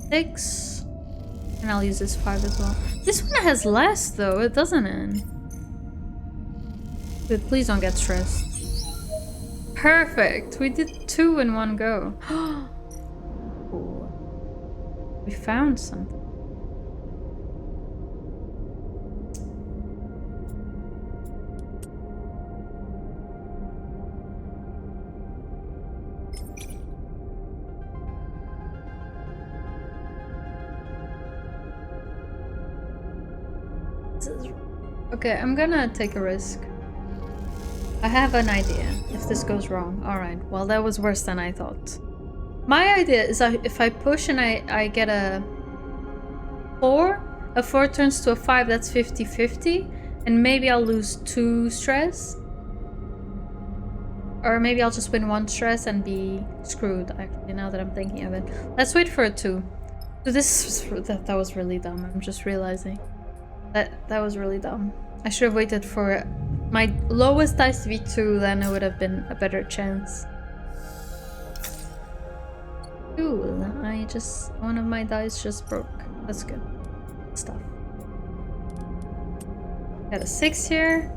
Six. And I'll use this 5 as well. This one has less though, it doesn't it? Dude, please don't get stressed. Perfect! We did 2 in one go. Ooh. We found something. Okay, I'm gonna take a risk. I have an idea if this goes wrong. Alright, well that was worse than I thought. My idea is if I push and I get a 4 turns to a 5, that's 50-50. And maybe I'll lose 2 stress. Or maybe I'll just win 1 stress and be screwed, actually, now that I'm thinking of it. Let's wait for a 2. So this was, that was really dumb, I'm just realizing. That was really dumb. I should have waited for my lowest dice to be 2, then it would have been a better chance. Cool. One of my dice just broke. That's good stuff. Got a 6 here.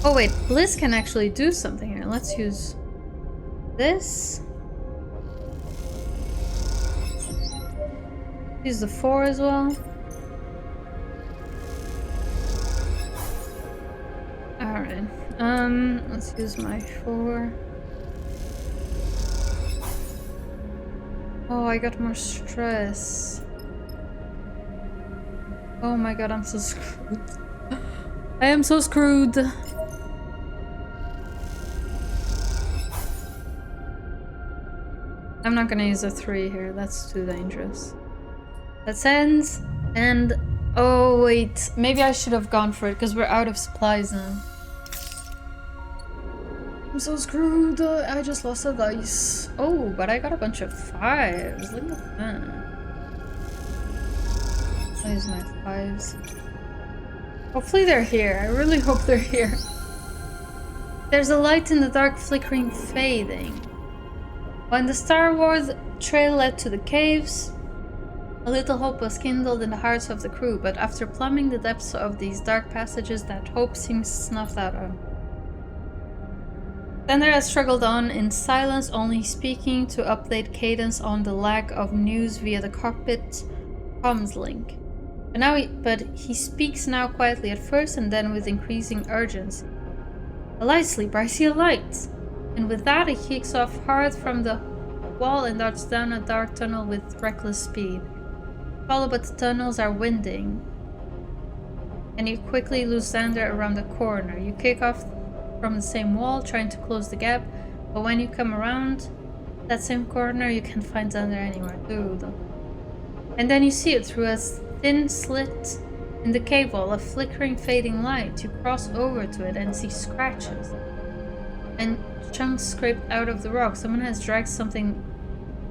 Oh wait, Bliss can actually do something here. Let's use this. Use the 4 as well. Alright, let's use my 4. Oh, I got more stress. Oh my god, I'm so screwed. I am so screwed. I'm not gonna use a 3 here, that's too dangerous. Let's end, and oh wait, maybe I should have gone for it because we're out of supplies now. I'm so screwed. I just lost a dice. Oh, but I got a bunch of 5s. Look at that. I'll use my 5s. Hopefully they're here. I really hope they're here. There's a light in the dark, flickering, fading. When the Starward trail led to the caves, a little hope was kindled in the hearts of the crew, but after plumbing the depths of these dark passages, that hope seems snuffed out of. Xander has struggled on in silence, only speaking to update cadence on the lack of news via the cockpit comms link. But he speaks now quietly at first and then with increasing urgency. A light, sleeper, I see a light! And with that he kicks off hard from the wall and darts down a dark tunnel with reckless speed. Follow, but the tunnels are winding, and you quickly lose Xander around the corner. You kick off from the same wall, trying to close the gap, but when you come around that same corner, you can't find Xander anywhere, dude. And then you see it through a thin slit in the cave wall, a flickering, fading light. You cross over to it and see scratches and chunks scraped out of the rock. Someone has dragged something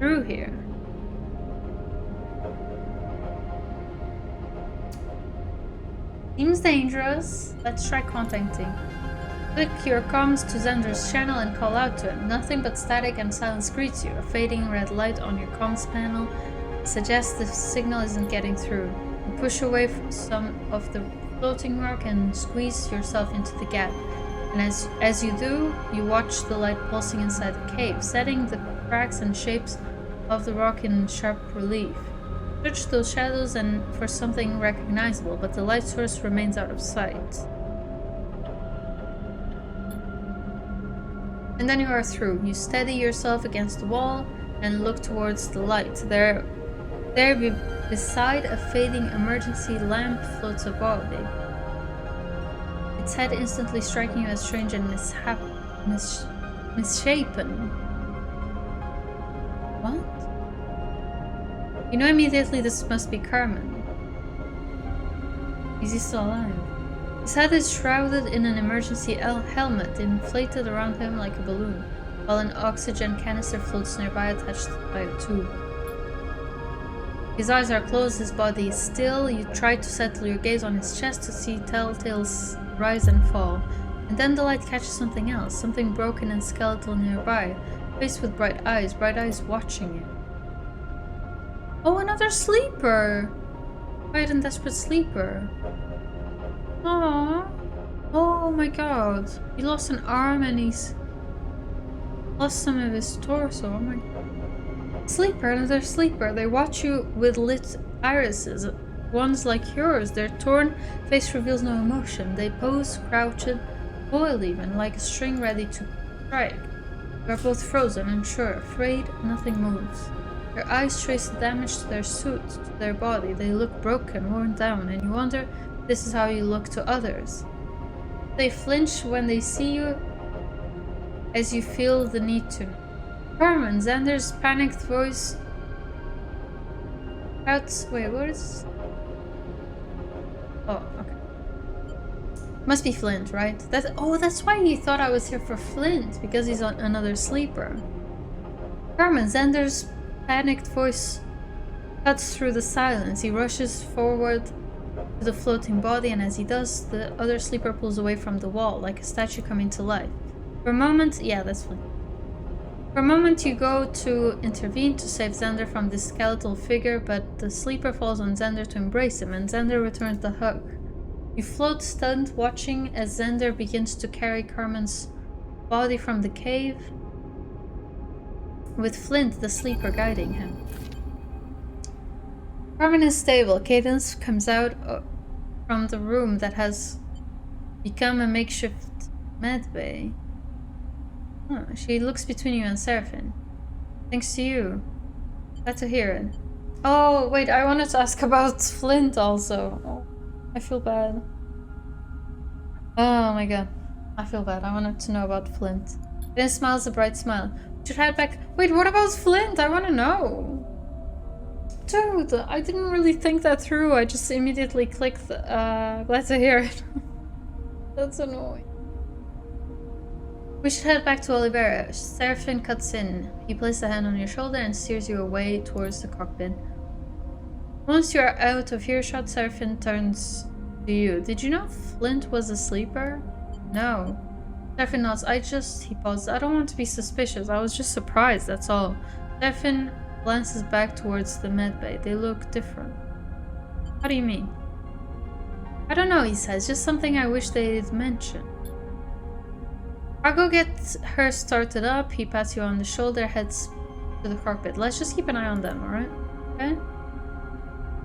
through here. Seems dangerous. Let's try contacting. Click your comms to Xander's channel and call out to him. Nothing but static and silence greets you. A fading red light on your comms panel suggests the signal isn't getting through. You push away from some of the floating rock and squeeze yourself into the gap. And as you do, you watch the light pulsing inside the cave, setting the cracks and shapes of the rock in sharp relief. Search those shadows and for something recognizable, but the light source remains out of sight. And then you are through. You steady yourself against the wall and look towards the light. There beside a fading emergency lamp floats a body. Its head instantly striking you as strange and misshapen. What? You know immediately this must be Carmen. Is he still alive? His head is shrouded in an emergency helmet, inflated around him like a balloon, while an oxygen canister floats nearby attached by a tube. His eyes are closed, his body is still. You try to settle your gaze on his chest to see telltales rise and fall. And then the light catches something else, something broken and skeletal nearby, a face with bright eyes watching you. Oh, another sleeper! Quiet and desperate sleeper. Aww. Oh my god. He lost an arm and he's lost some of his torso. Oh my god. Sleeper, another sleeper. They watch you with lit irises. Ones like yours. Their torn face reveals no emotion. They pose, crouched, coiled even, like a string ready to strike. You are both frozen, unsure, afraid, nothing moves. Your eyes trace the damage to their suit, to their body. They look broken, worn down, and you wonder if this is how you look to others. They flinch when they see you, as you feel the need to. Carmen, Xander's panicked voice shouts. Wait, what is? Oh, okay. Must be Flint, right? That's why he thought I was here for Flint, because he's on another sleeper. Carmen, Xander's panicked voice cuts through the silence. He rushes forward to the floating body, and as he does, the other sleeper pulls away from the wall, like a statue coming to life. For a moment, yeah, that's Flint. For a moment, you go to intervene to save Xander from this skeletal figure, but the sleeper falls on Xander to embrace him, and Xander returns the hug. You float stunned, watching as Xander begins to carry Carmen's body from the cave, with Flint, the sleeper, guiding him. Carmen is stable. Cadence comes out from the room that has become a makeshift medbay. Oh, she looks between you and Seraphine. Thanks to you. Glad to hear it. Oh, wait, I wanted to ask about Flint also. Oh, I feel bad. Oh my god. I feel bad. I wanted to know about Flint. Then smiles a bright smile. We should head back. Wait, what about Flint? I want to know. Dude, I didn't really think that through. I just immediately clicked, glad to hear it. That's annoying. We should head back to Olivera. Serafin cuts in. He places a hand on your shoulder and steers you away towards the cockpit. Once you are out of earshot, Serafin turns to you. Did you know Flint was a sleeper? No. Serafin nods. He pauses. I don't want to be suspicious. I was just surprised, that's all. Serafin glances back towards the medbay. They look different. What do you mean? I don't know, he says. Just something I wish they'd mention. Marko gets her started up. He pats you on the shoulder, heads to the cockpit. Let's just keep an eye on them, alright? Okay?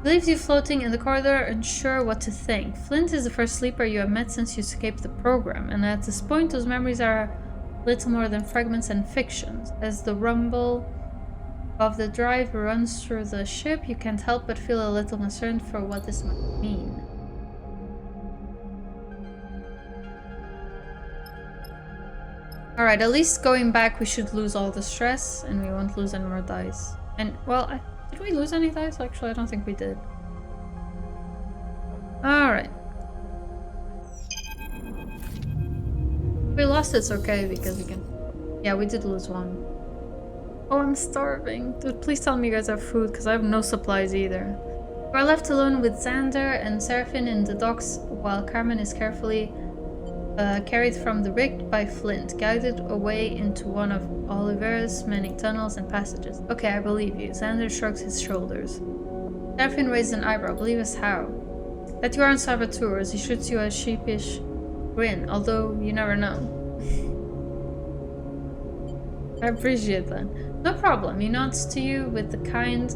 He leaves you floating in the corridor, unsure what to think. Flint is the first sleeper you have met since you escaped the program, and at this point those memories are little more than fragments and fictions. As the rumble of the drive runs through the ship, you can't help but feel a little concerned for what this might mean. Alright, at least going back we should lose all the stress and we won't lose any more dice. And, well, did we lose any dice? Actually, I don't think we did. Alright. We lost, it's okay because we can... Yeah, we did lose one. Oh, I'm starving. Dude, please tell me you guys have food because I have no supplies either. We're left alone with Xander and Serafin in the docks while Carmen is carefully carried from the rig by Flint, guided away into one of Olivera's many tunnels and passages. Okay, I believe you. Xander shrugs his shoulders. Serafin raises an eyebrow. Believe us how? That you aren't saboteurs. He shoots you a sheepish grin, although you never know. I appreciate that. No problem. He nods to you with the kind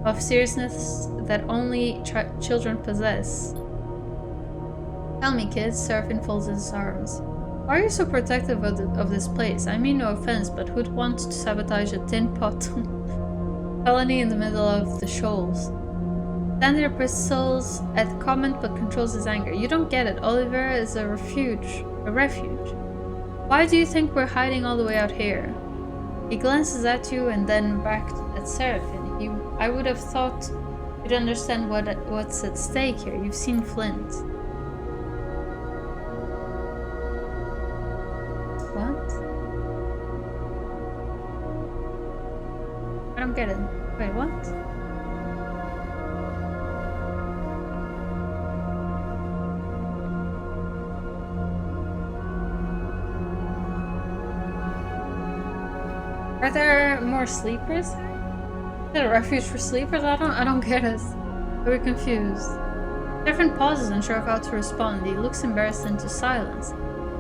of seriousness that only children possess. Tell me, kids. Serafin folds his arms. Why are you so protective of this place? I mean no offense, but who'd want to sabotage a tin pot colony in the middle of the shoals? Xander bristles at the comment but controls his anger. You don't get it. Olivera is a refuge. Why do you think we're hiding all the way out here? He glances at you and then back at Serafin. I would have thought you'd understand what's at stake here. You've seen Flint. What? I don't get it. Wait, what? Are there more sleepers? Is it a refuge for sleepers? I don't get it. Very confused. Serafin pauses, unsure of how to respond. He looks embarrassed into silence.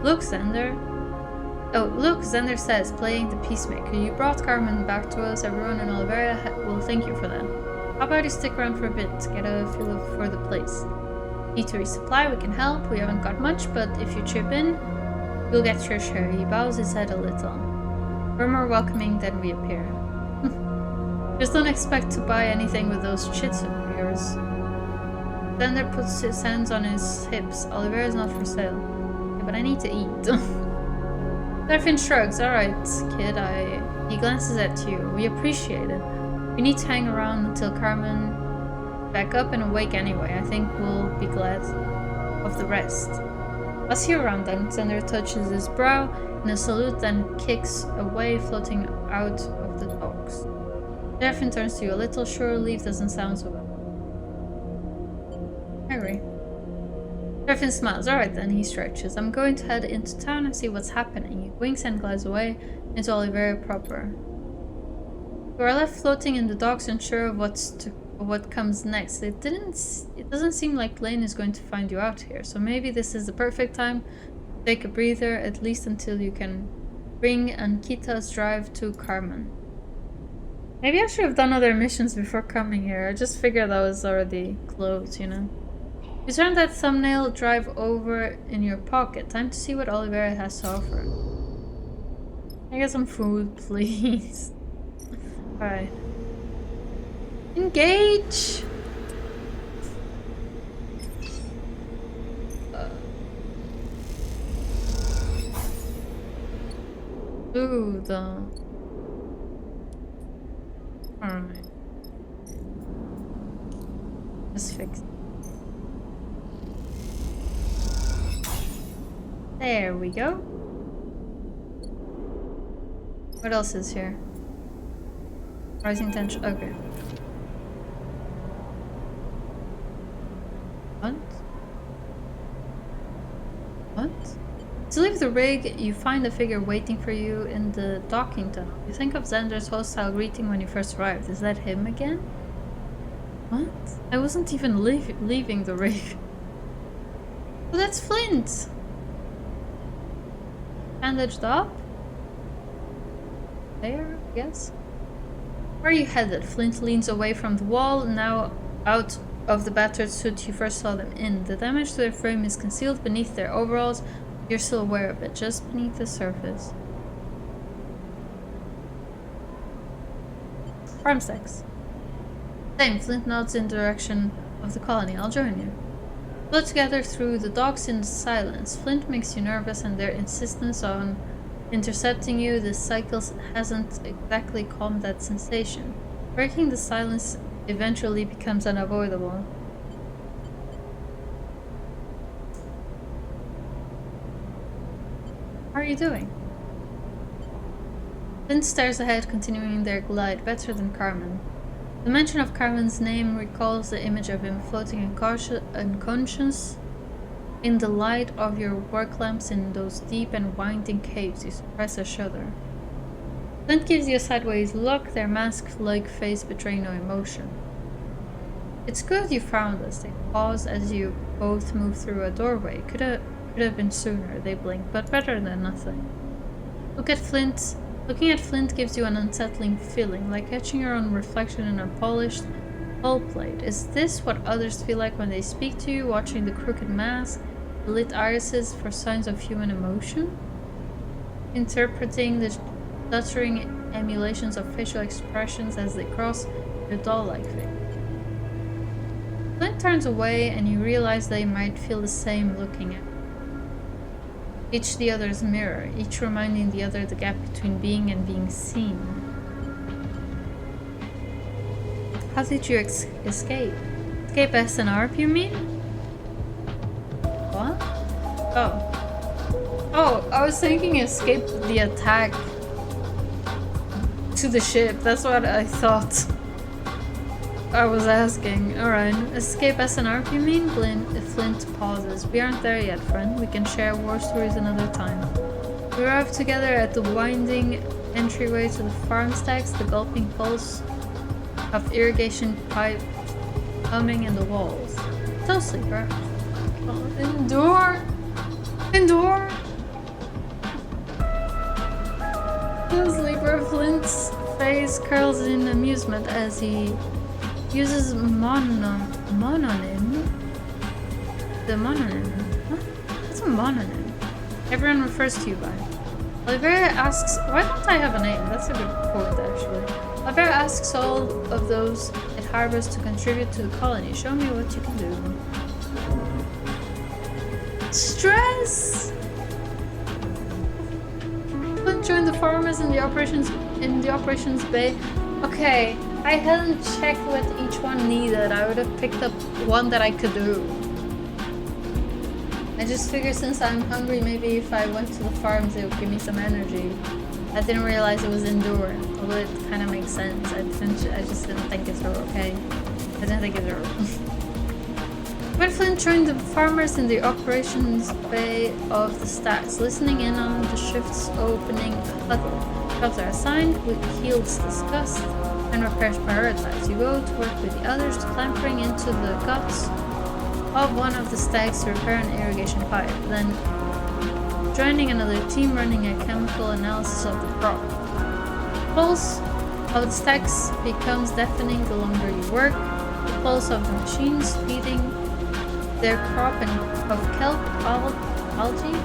Look, Xander. Oh, look, Xander says, playing the peacemaker. You brought Carmen back to us. Everyone in Olivera will thank you for that. How about you stick around for a bit, get a feel for the place? Need to resupply, we can help. We haven't got much, but if you chip in, you'll get your share. He bows his head a little. We're more welcoming than we appear. Just don't expect to buy anything with those chits of yours. Xander puts his hands on his hips. Olivera is not for sale. Yeah, but I need to eat. Serafin shrugs. Alright, kid, He glances at you. We appreciate it. We need to hang around until Carmen back up and awake anyway. I think we'll be glad of the rest. I'll see you around then. Xander touches his brow in a salute, then kicks away, floating out of the docks. Serafin turns to you. A little sure leave doesn't sound so bad. I agree. Serafin smiles. Alright then, he stretches. I'm going to head into town and see what's happening. He winks and glides away into Olivera proper. You are left floating in the docks, unsure of what comes next. It doesn't seem like Lane is going to find you out here, so maybe this is the perfect time to take a breather, at least until you can bring Ankita's drive to Carmen. Maybe I should have done other missions before coming here. I just figured that was already closed, you know. You turn that thumbnail drive over in your pocket. Time to see what Olivera has to offer. Can I get some food, please? Alright. Engage! Ooh, the... Alright. Just fix it. There we go. What else is here? Rising tension. Okay. What? What? To leave the rig, you find a figure waiting for you in the docking tunnel. You think of Xander's hostile greeting when you first arrived. Is that him again? What? I wasn't even leaving the rig. Oh, that's Flint! Bandaged up? There, I guess. Where are you headed? Flint leans away from the wall, now out of the battered suit you first saw them in. The damage to their frame is concealed beneath their overalls. You're still aware of it, just beneath the surface. Farmstacks. Same, Flint nods in the direction of the colony. I'll join you. Float together through the docks in silence. Flint makes you nervous, and their insistence on intercepting you, the cycles hasn't exactly calmed that sensation. Breaking the silence eventually becomes unavoidable. How are you doing? Flint stares ahead, continuing their glide, better than Carmen. The mention of Carmen's name recalls the image of him floating unconscious in the light of your work lamps in those deep and winding caves. You suppress a shudder. Flint gives you a sideways look, their mask-like face betraying no emotion. It's good you found us. They pause as you both move through a doorway. Could have been sooner, they blink, but better than nothing. Looking at Flint gives you an unsettling feeling, like catching your own reflection in a polished hull plate. Is this what others feel like when they speak to you, watching the crooked mask, the lit irises for signs of human emotion? Interpreting the stuttering emulations of facial expressions as they cross your doll-like face. Flint turns away and you realize they might feel the same looking at you. Each the other's mirror, each reminding the other the gap between being and being seen. How did you escape? Escape SNRP, you mean? What? Oh, I was thinking escape the attack to the ship. That's what I thought I was asking. Alright. Escape SNRP, you mean? Flint pauses. We aren't there yet, friend. We can share war stories another time. We arrive together at the winding entryway to the farm stacks, the gulping pulse of irrigation pipe humming in the walls. So sleeper. Oh, endure! Endure! So sleeper. Flint's face curls in amusement as he uses mononym. The mononym. What? What's a mononym? Everyone refers to you by. Olivera asks, why don't I have a name? That's a good point, actually. Olivera asks all of those it harbors to contribute to the colony. Show me what you can do. Stress! Flint joined the farmers in the operations bay. Okay, I hadn't checked what each one needed. I would have picked up one that I could do. I just figured since I'm hungry, maybe if I went to the farms, it would give me some energy. I didn't realize it was endure, although it kind of makes sense. I just didn't think it through, okay? I didn't think it through. When Flint joined the farmers in the operations bay of the stacks, listening in on the shift's opening huddle. Jobs are assigned, heals discussed, and repairs prioritized. You go to work with the others, clambering into the guts of one of the stacks to repair an irrigation pipe, then joining another team running a chemical analysis of the crop. The pulse of the stacks becomes deafening the longer you work. The pulse of the machines feeding their crop of kelp, algae,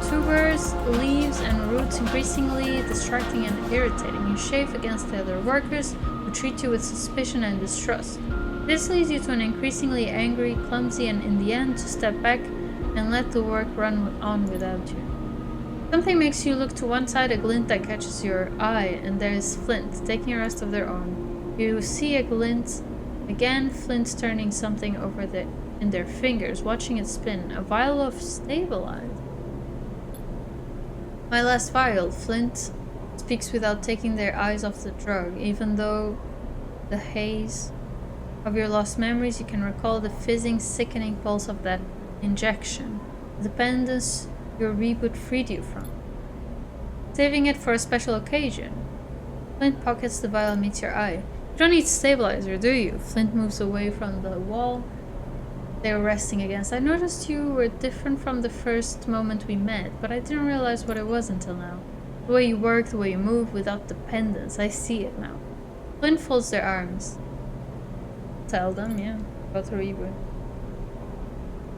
tubers, leaves, and roots, increasingly distracting and irritating. You chafe against the other workers who treat you with suspicion and distrust. This leads you to an increasingly angry, clumsy, and in the end to step back and let the work run on without you. Something makes you look to one side, a glint that catches your eye, and there is Flint, taking a rest of their own. You see a glint again, Flint turning something over in their fingers, watching it spin. A vial of stabilize. My last vial, Flint speaks without taking their eyes off the drug. Even though the haze of your lost memories, you can recall the fizzing, sickening pulse of that injection. The dependence your reboot freed you from. Saving it for a special occasion. Flint pockets the vial and meets your eye. You don't need stabilizer, do you? Flint moves away from the wall they were resting against. I noticed you were different from the first moment we met, but I didn't realize what it was until now. The way you work, the way you move, without dependence. I see it now. Flint folds their arms. Tell them, yeah, about the reboot.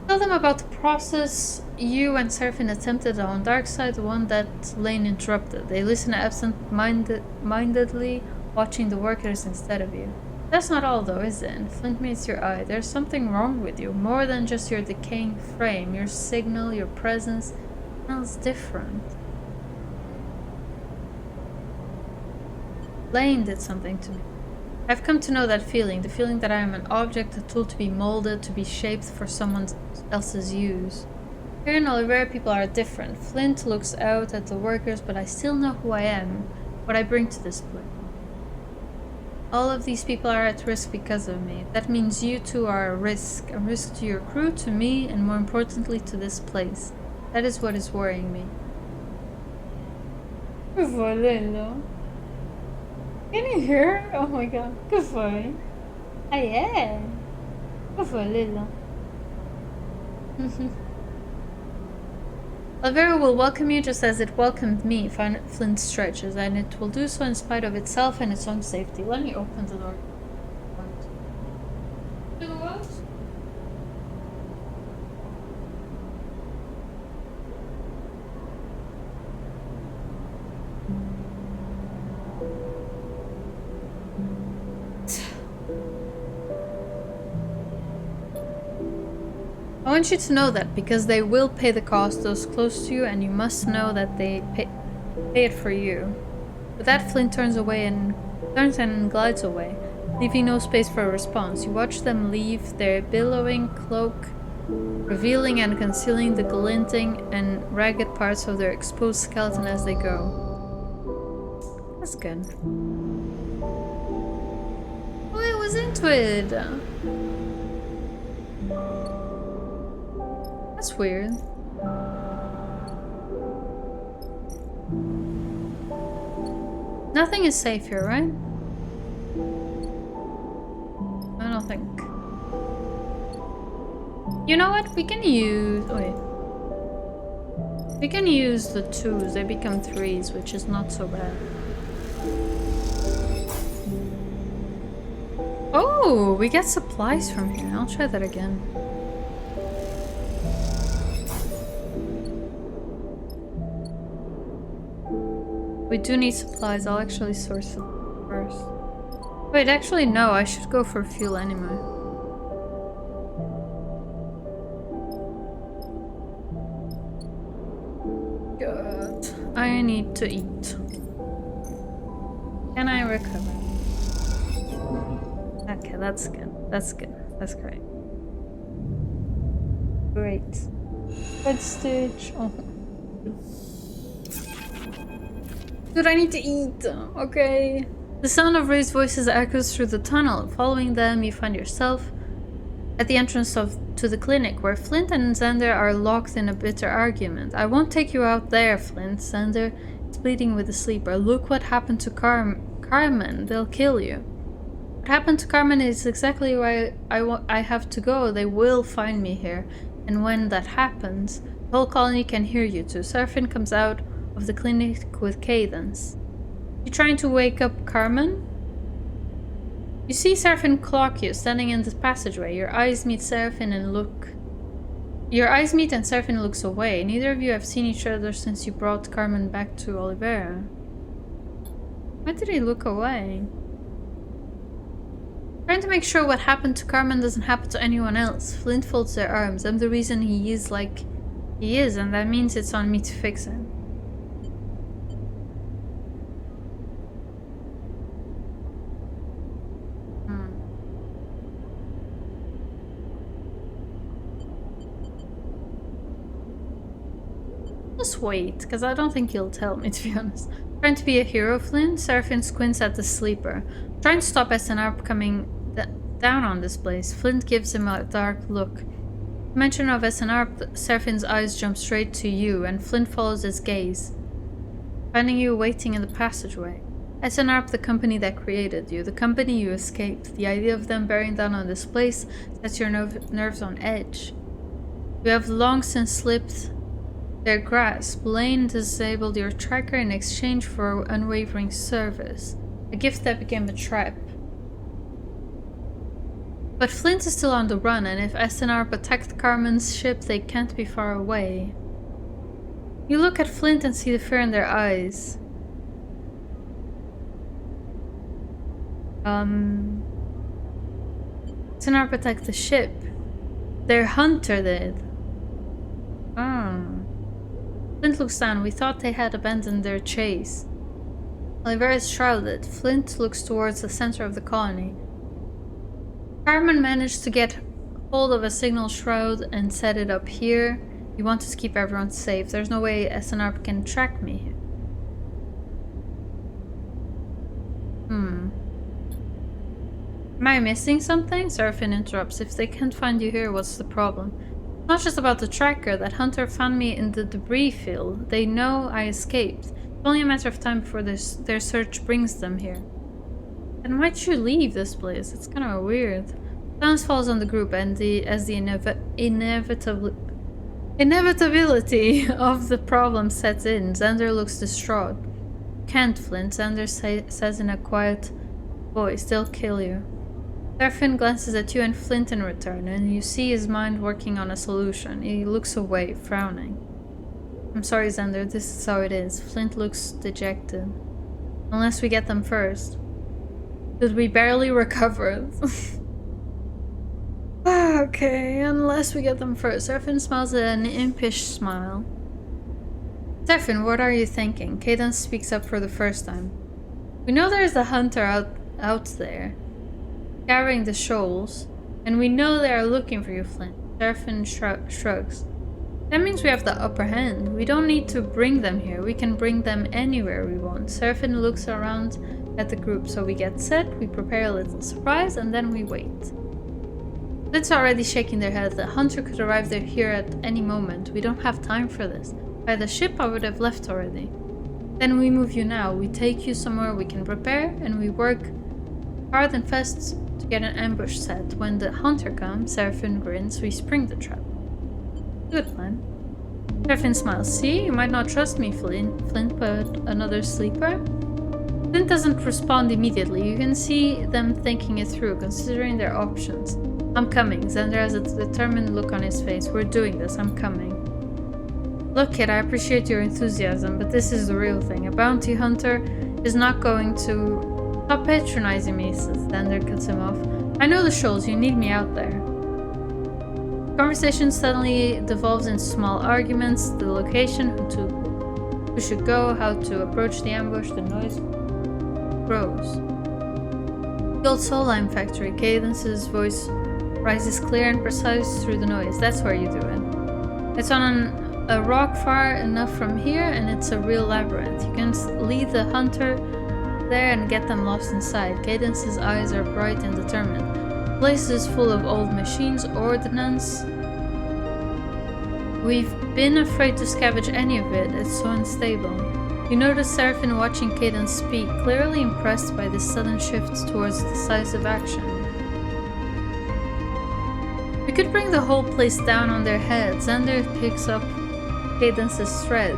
Tell them about the process you and Seraphin attempted on Darkseid, the one that Lane interrupted. They listen absent-mindedly, watching the workers instead of you. That's not all though, is it? Flint meets your eye. There's something wrong with you, more than just your decaying frame. Your signal, your presence smells different. Lane did something to me. I've come to know that feeling, the feeling that I am an object, a tool to be molded, to be shaped for someone else's use. Here in Oliveira, people are different. Flint looks out at the workers, but I still know who I am, what I bring to this place. All of these people are at risk because of me. That means you two are a risk to your crew, to me, and more importantly to this place. That is what is worrying me. Volendo. Can you hear? Oh my god. Que foi? Ah, é? Que foi, Lila? Oliveira will welcome you just as it welcomed me, Flint stretches, and it will do so in spite of itself and its own safety. Let me open the door. Do what? I want you to know that, because they will pay the cost, those close to you, and you must know that they pay it for you. With that, Flint turns and glides away, leaving no space for a response. You watch them leave, their billowing cloak revealing and concealing the glinting and ragged parts of their exposed skeleton as they go. That's good. Oh, I was into it! That's weird. Nothing is safe here, right? I don't think. You know what? We can use... Oh, wait. We can use the 2s. They become 3s, which is not so bad. Oh, we get supplies from here. I'll try that again. We do need supplies. I'll actually source them first. Wait, actually no, I should go for fuel anyway. Good. I need to eat. Can I recover? Okay, that's good. That's good. That's great. Great. Red stitch. Oh. Dude, I need to eat. Okay. The sound of raised voices echoes through the tunnel. Following them, you find yourself at the entrance to the clinic, where Flint and Xander are locked in a bitter argument. I won't take you out there, Flint. Xander is pleading with the sleeper. Look what happened to Carmen. They'll kill you. What happened to Carmen is exactly why I have to go. They will find me here. And when that happens, the whole colony can hear you too. Seraphin comes out of the clinic with Cadence. You trying to wake up Carmen? You see Seraphin clock you, standing in the passageway. Your eyes meet Seraphin and Seraphin looks away. Neither of you have seen each other since you brought Carmen back to Oliveira. Why did he look away? Trying to make sure what happened to Carmen doesn't happen to anyone else. Flint folds their arms. I'm the reason he is like he is, and that means it's on me to fix it. Just wait, because I don't think you'll tell me, to be honest. Trying to be a hero, Flint? Seraphin squints at the sleeper. Trying to stop SNR coming down on this place. Flint gives him a dark look. Mention of SNR, Seraphin's eyes jump straight to you, and Flint follows his gaze, finding you waiting in the passageway. SNR, the company that created you, the company you escaped. The idea of them bearing down on this place sets your nerves on edge. You have long since slipped their grasp. Lane disabled your tracker in exchange for unwavering service, a gift that became a trap. But Flint is still on the run, and if SNR attacked Carmen's ship, they can't be far away. You look at Flint and see the fear in their eyes. SNR attacked the ship. Their hunter did. Flint looks down. We thought they had abandoned their chase. Olivera is shrouded. Flint looks towards the center of the colony. Carmen managed to get hold of a signal shroud and set it up here. We wanted to keep everyone safe. There's no way SNR can track me. Am I missing something? Seraphin interrupts. If they can't find you here, what's the problem? It's not just about the tracker. That hunter found me in the debris field. They know I escaped. It's only a matter of time before their search brings them here. Then why'd you leave this place? It's kind of weird. Silence falls on the group, and as the inevitability of the problem sets in, Xander looks distraught. Can't, Flint, Xander says in a quiet voice. They'll kill you. Seraphin glances at you and Flint in return, and you see his mind working on a solution. He looks away, frowning. I'm sorry, Xander, this is how it is. Flint looks dejected. Unless we get them first. But we barely recovered. Okay, unless we get them first. Seraphin smiles an impish smile. Seraphin, what are you thinking? Cadence speaks up for the first time. We know there's a hunter out there, carrying the shoals, and we know they are looking for you, Flint. Seraphin shrugs. That means we have the upper hand. We don't need to bring them here. We can bring them anywhere we want. Seraphin looks around at the group, so we get set, we prepare a little surprise, and then we wait. Flint's already shaking their head. The hunter could arrive here at any moment. We don't have time for this. By the ship, I would have left already. Then we move you now. We take you somewhere we can prepare, and we work hard and fast to get an ambush set. When the hunter comes, Seraphin grins, we spring the trap. Good plan. Seraphin smiles. See, you might not trust me, Flint, but another sleeper? Flint doesn't respond immediately. You can see them thinking it through, considering their options. I'm coming. Xander has a determined look on his face. We're doing this. I'm coming. Look, kid, I appreciate your enthusiasm, but this is the real thing. A bounty hunter is not going to... Stop patronizing me, Xander cuts him off. I know the shoals. You need me out there. Conversation suddenly devolves into small arguments. The location, who should go, how to approach the ambush, the noise grows. The old soul lime factory. Cadence's voice rises clear and precise through the noise. That's where you do it. It's on a rock far enough from here, and it's a real labyrinth. You can lead the hunter there and get them lost inside. Cadence's eyes are bright and determined. The place is full of old machines, ordnance. We've been afraid to scavenge any of it. It's so unstable. You notice Seraphin watching Cadence speak, clearly impressed by this sudden shift towards decisive action. We could bring the whole place down on their heads. Xander picks up Cadence's thread.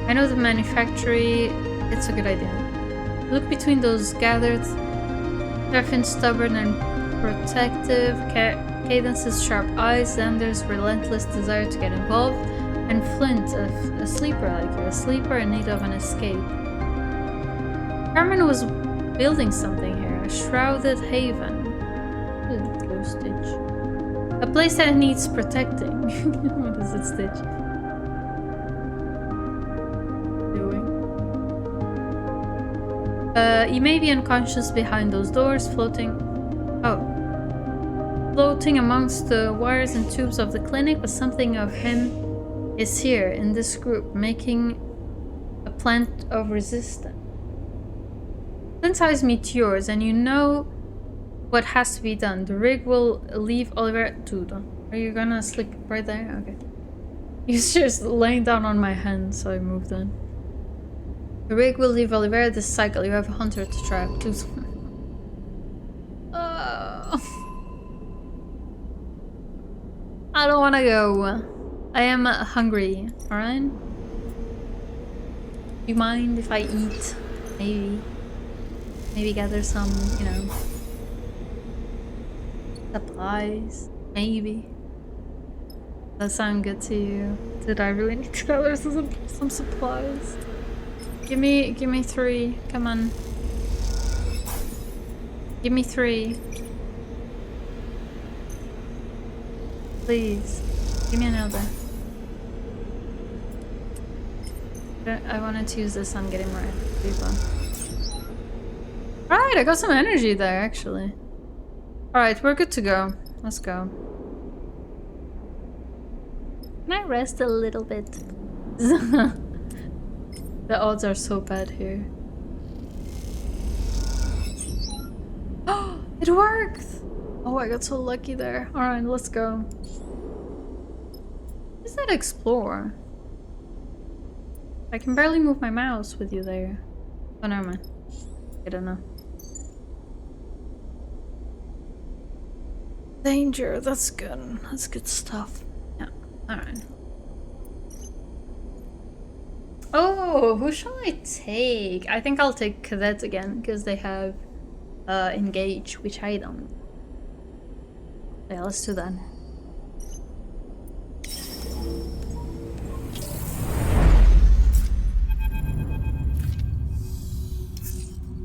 I know the manufactory. It's a good idea. Look between those gathered. Seraphin stubborn and protective. Cadence's sharp eyes. Xander's relentless desire to get involved. And Flint, a sleeper like you, a sleeper in need of an escape. Carmen was building something here, a shrouded haven. Go Stitch. A place that needs protecting. What is it, Stitch? Doing? He may be unconscious behind those doors, floating amongst the wires and tubes of the clinic, but something of him is here in this group, making a plant of resistance. Flint's eyes meet yours, and you know what has to be done. The rig will leave Oliver. Dude, are you gonna sleep right there? Okay. He's just laying down on my hand, so I moved in. The rig will leave Oliver this cycle. You have a hunter to trap. Dude. I don't wanna go. I am hungry, alright? Do you mind if I eat? Maybe. Maybe gather some, you know, supplies. Maybe. That sound good to you? Did I really need to gather some supplies? Give me 3. Come on. Give me 3. Please. Give me another. I wanted to use this on getting more people. Alright, I got some energy there, actually. Alright, we're good to go. Let's go. Can I rest a little bit? The odds are so bad here. Oh, it worked! Oh, I got so lucky there. Alright, let's go. What is that explore? I can barely move my mouse with you there. Oh, never mind. I don't know. Danger, that's good. That's good stuff. Yeah, alright. Oh, who shall I take? I think I'll take Cadet again, because they have Engage, which I don't. Yeah, let's do that.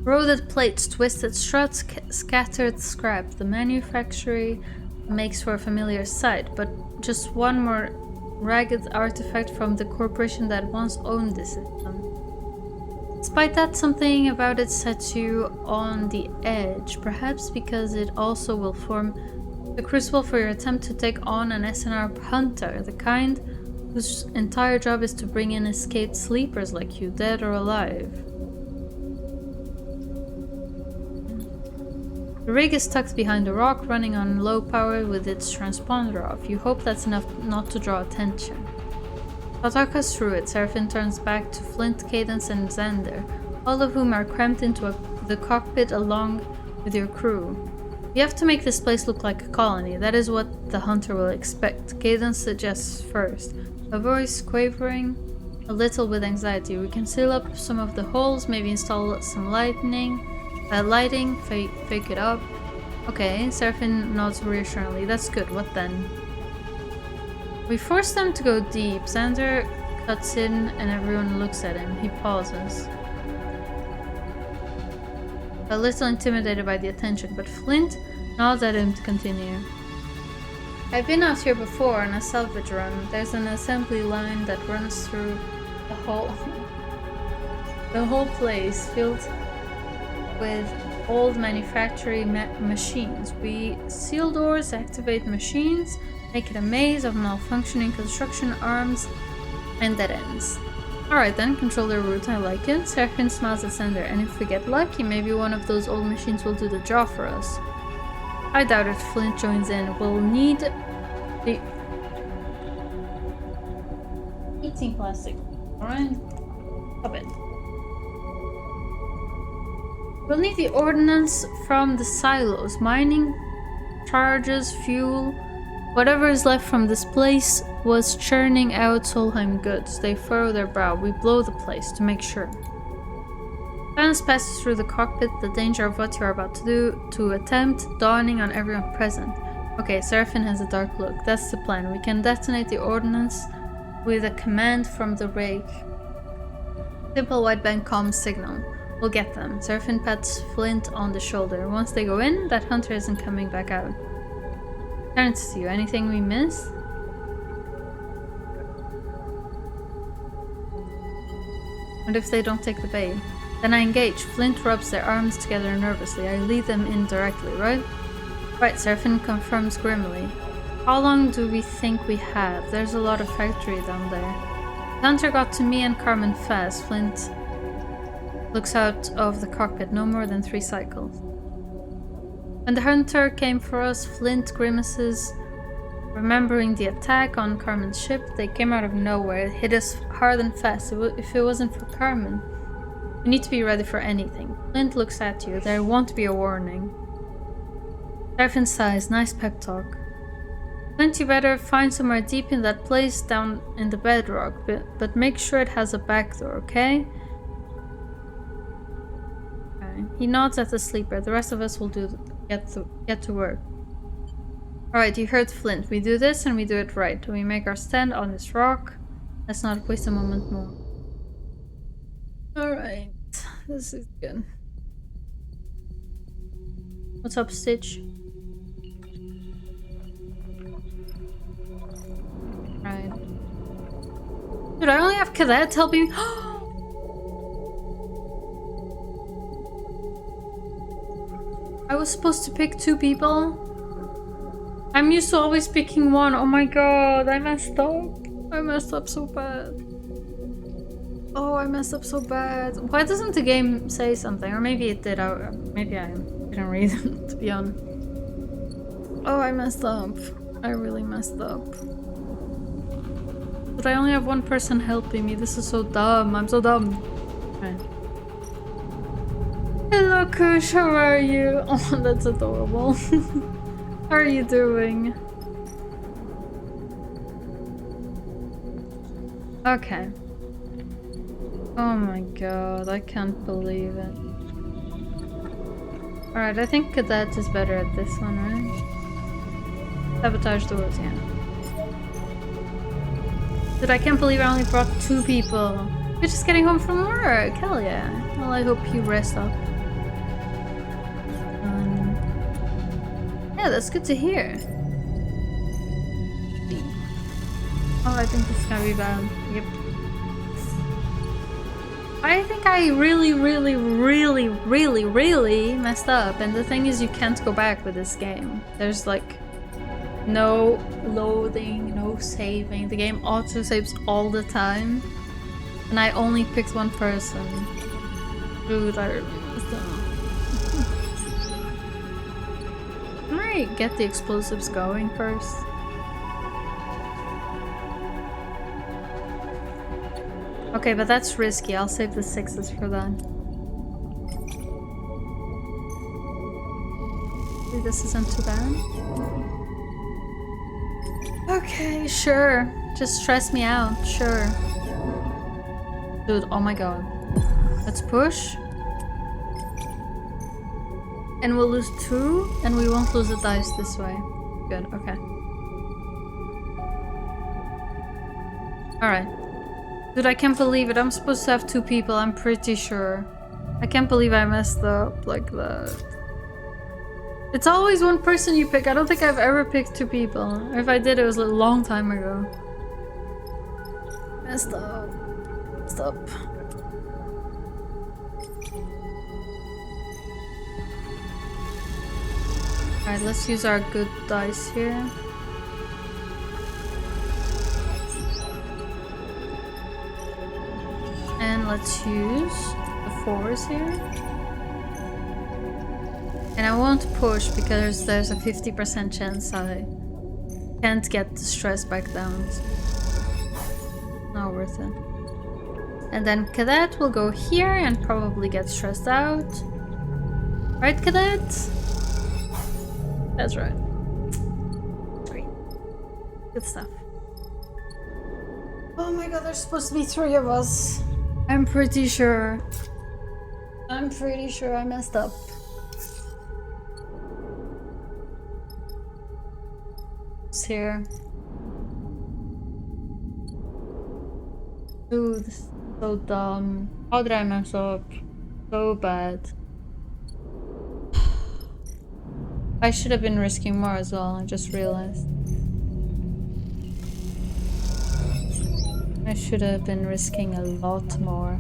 Roded plates, twisted struts, scattered scrap. The manufactory makes for a familiar sight, but just one more ragged artifact from the corporation that once owned this system. Despite that, something about it sets you on the edge, perhaps because it also will form the crucible for your attempt to take on an SNR hunter, the kind whose entire job is to bring in escaped sleepers like you, dead or alive. The rig is tucked behind a rock, running on low power with its transponder off. You hope that's enough not to draw attention. I'll talk us through it. Seraphine turns back to Flint, Cadence, and Xander, all of whom are cramped into the cockpit along with your crew. You have to make this place look like a colony. That is what the hunter will expect. Cadence suggests first, a voice quavering a little with anxiety. We can seal up some of the holes, maybe install some lighting, fake it up. Okay, Seraphine nods reassuringly. That's good. What then? We force them to go deep. Xander cuts in and everyone looks at him. He pauses. A little intimidated by the attention, but Flint nods at him to continue. I've been out here before on a salvage run. There's an assembly line that runs through the whole place, filled with old manufacturing machines. We seal doors, activate machines, make it a maze of malfunctioning construction arms and dead ends. Alright then, control their route, I like it. Seraphine smiles at Xander, and if we get lucky, maybe one of those old machines will do the job for us. I doubt it. Flint joins in. We'll need the eating plastic. Alright? Stop it. We'll need the ordnance from the silos, mining, charges, fuel. Whatever is left from this place was churning out Solheim goods. They furrow their brow. We blow the place to make sure. Silence passes through the cockpit, the danger of what you are about to do, to attempt, dawning on everyone present. Okay, Seraphine has a dark look. That's the plan. We can detonate the ordnance with a command from the rig. Simple wideband comm signal. We'll get them. Seraphine pats Flint on the shoulder. Once they go in, that hunter isn't coming back out. Turns to you. Anything we miss? What if they don't take the bait? Then I engage. Flint rubs their arms together nervously. I lead them in directly, right? Right, Seraphine confirms grimly. How long do we think we have? There's a lot of factory down there. The hunter got to me and Carmen fast. Flint looks out of the cockpit. No more than 3 cycles. When the hunter came for us, Flint grimaces. Remembering the attack on Carmen's ship, they came out of nowhere. It hit us hard and fast. If it wasn't for Carmen, we need to be ready for anything. Flint looks at you. There won't be a warning. Devin sighs. Nice pep talk. Flint, you better find somewhere deep in that place down in the bedrock, but make sure it has a back door, okay? Okay. He nods at the sleeper. The rest of us will get to work. Alright, you heard Flint. We do this and we do it right. We make our stand on this rock. Let's not waste a moment more. Alright, this is good. What's up, Stitch? Right. Dude, I only have Cadet helping me. I was supposed to pick 2 people. I'm used to always picking 1. Oh my god, I messed up. I messed up so bad. Oh, I messed up so bad. Why doesn't the game say something? Or maybe it did. Maybe I didn't read it, to be honest. Oh, I messed up. I really messed up. But I only have 1 person helping me. This is so dumb. I'm so dumb. Okay. Hello, Kush. How are you? Oh, that's adorable. How are you doing? Okay. Oh my god, I can't believe it. Alright, I think Cadet is better at this one, right? Sabotage doors, yeah. Dude, I can't believe I only brought 2 people. You're just getting home from work. Hell yeah. Well, I hope you rest up. Yeah, that's good to hear. Oh, I think this is gonna be bad. Yep. I think I really messed up. And the thing is, you can't go back with this game. There's like no loading, no saving. The game auto-saves all the time. And I only picked 1 person. Dude, I really messed up. Can I get the explosives going first? Okay, but that's risky. I'll save the 6s for that. Maybe this isn't too bad. Okay, sure. Just stress me out, sure. Dude, oh my god. Let's push. And we'll lose 2, and we won't lose a dice this way. Good, okay. Alright. Dude, I can't believe it. I'm supposed to have 2 people, I'm pretty sure. I can't believe I messed up like that. It's always 1 person you pick. I don't think I've ever picked 2 people. Or if I did, it was a long time ago. Messed up. Messed up. Alright, let's use our good dice here. And let's use the 4s here. And I won't push because there's a 50% chance I can't get the stress back down. Not worth it. And then Cadet will go here and probably get stressed out. Right, Cadet? That's right. Great. Good stuff. Oh my god, there's supposed to be 3 of us. I'm pretty sure I messed up. It's here. Dude, this is so dumb. How did I mess up? So bad. I should have been risking more as well, I just realized. I should have been risking a lot more.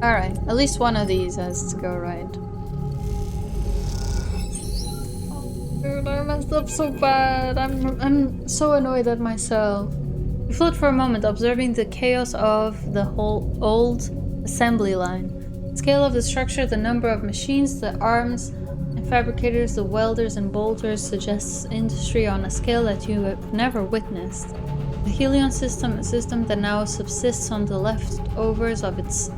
Alright, at least one of these has to go right. Dude, I messed up so bad. I'm so annoyed at myself. We float for a moment, observing the chaos of the whole old assembly line. The scale of the structure, the number of machines, the arms and fabricators, the welders and bolters suggests industry on a scale that you have never witnessed. The Helion system, a system that now subsists on the leftovers of its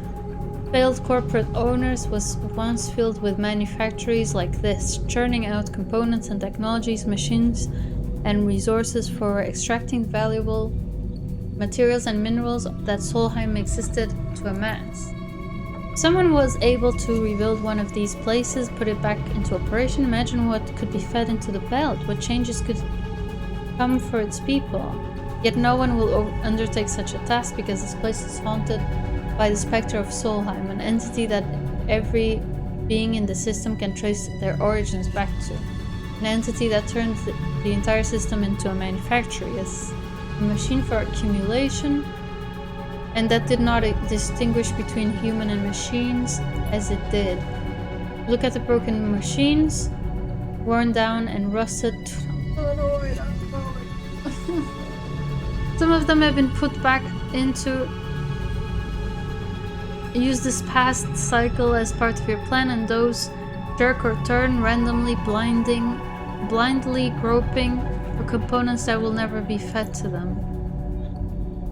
failed corporate owners, was once filled with manufactories like this, churning out components and technologies, machines, and resources for extracting valuable materials and minerals that Solheim existed to amass. If someone was able to rebuild one of these places, put it back into operation, imagine what could be fed into the belt, what changes could come for its people. Yet no one will undertake such a task because this place is haunted by the specter of Solheim, an entity that every being in the system can trace their origins back to. An entity that turned the entire system into a manufactory, a machine for accumulation, and that did not distinguish between human and machines as it did. Look at the broken machines, worn down and rusted. Some of them have been put back into. Use this past cycle as part of your plan, and those jerk or turn randomly, blindly groping for components that will never be fed to them.